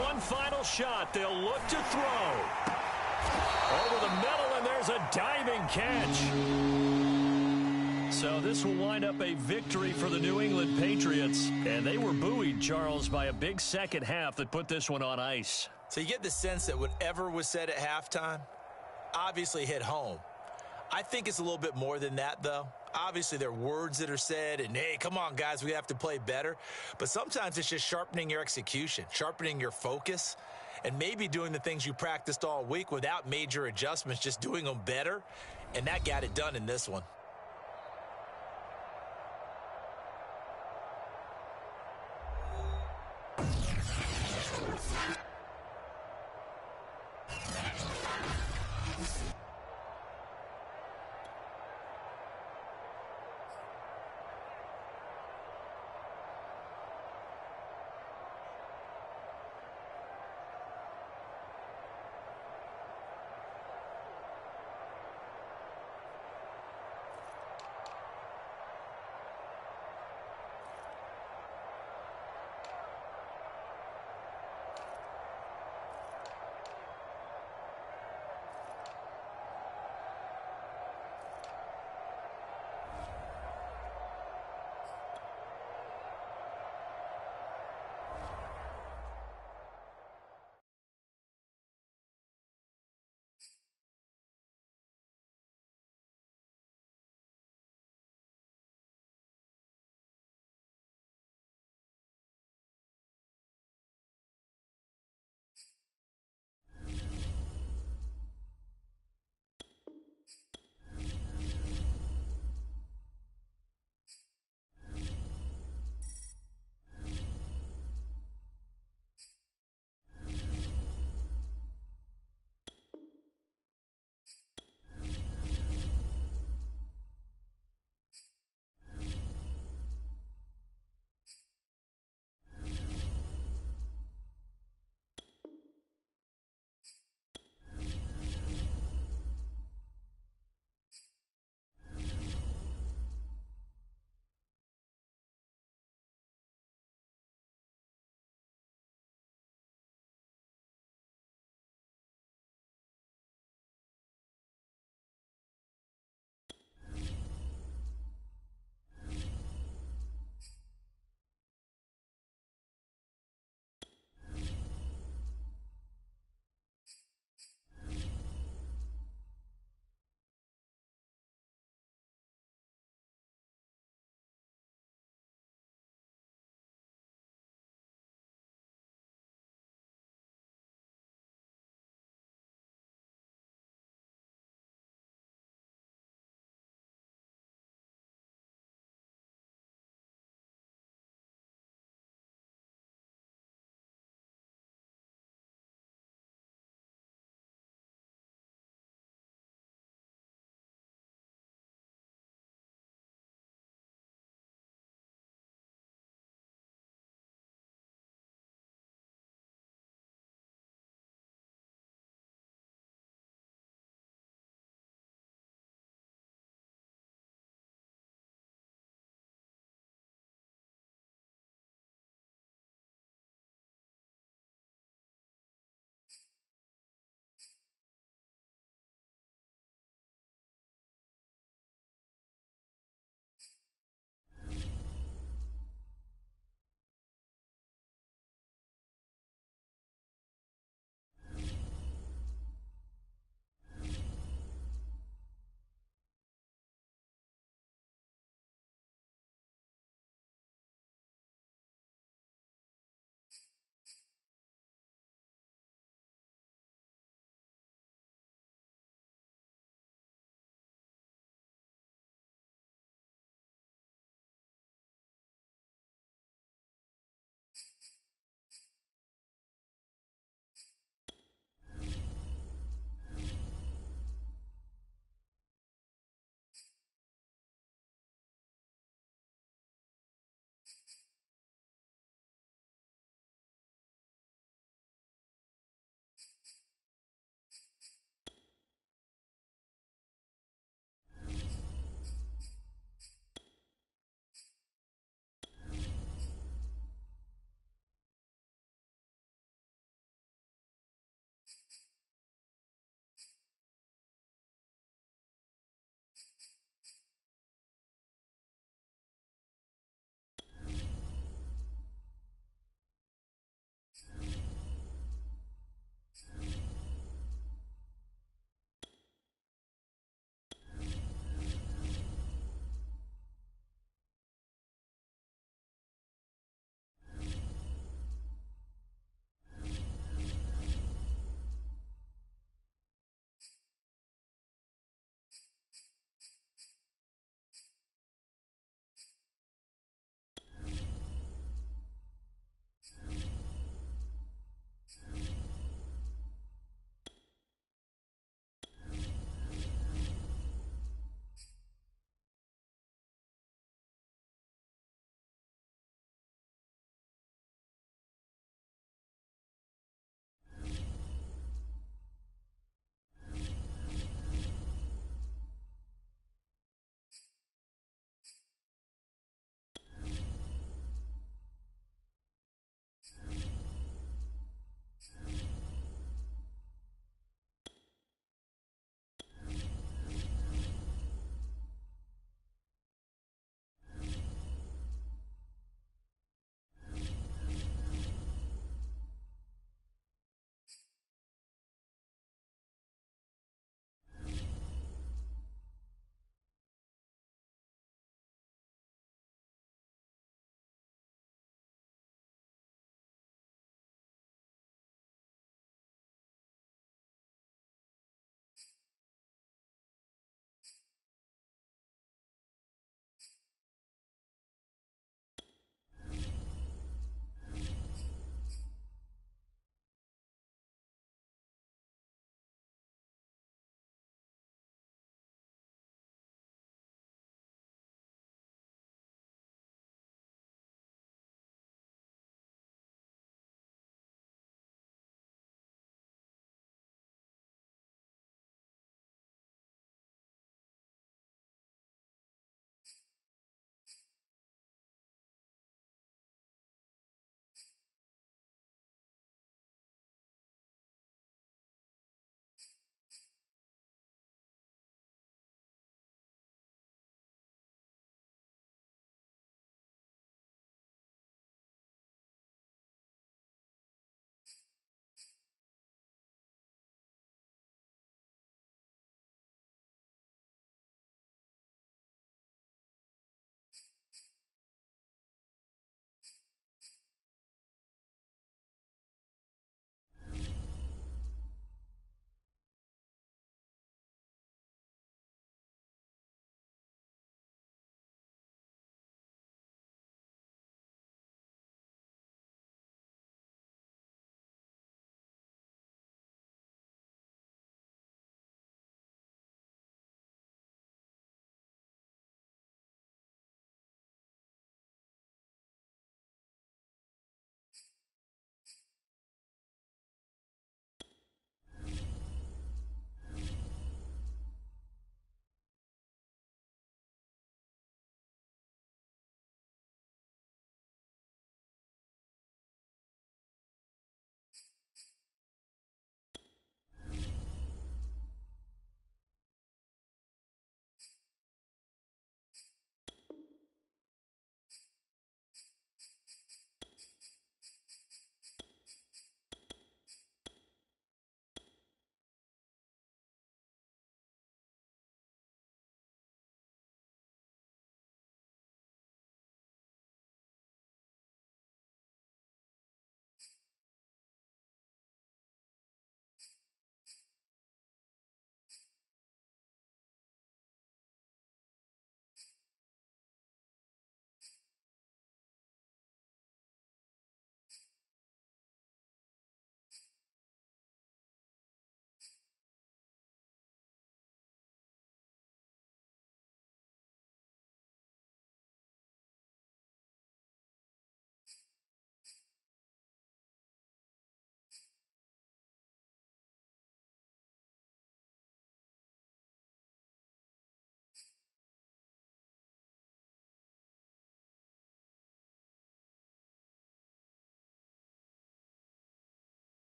One final shot. They'll look to throw. Over the middle, and there's a diving catch. So this will wind up a victory for the New England Patriots. And they were buoyed, Charles, by a big second half that put this one on ice. So you get the sense that whatever was said at halftime obviously hit home. I think it's a little bit more than that, though. Obviously, there are words that are said, and, hey, come on, guys, we have to play better. But sometimes it's just sharpening your execution, sharpening your focus, and maybe doing the things you practiced all week without major adjustments, just doing them better. And that got it done in this one.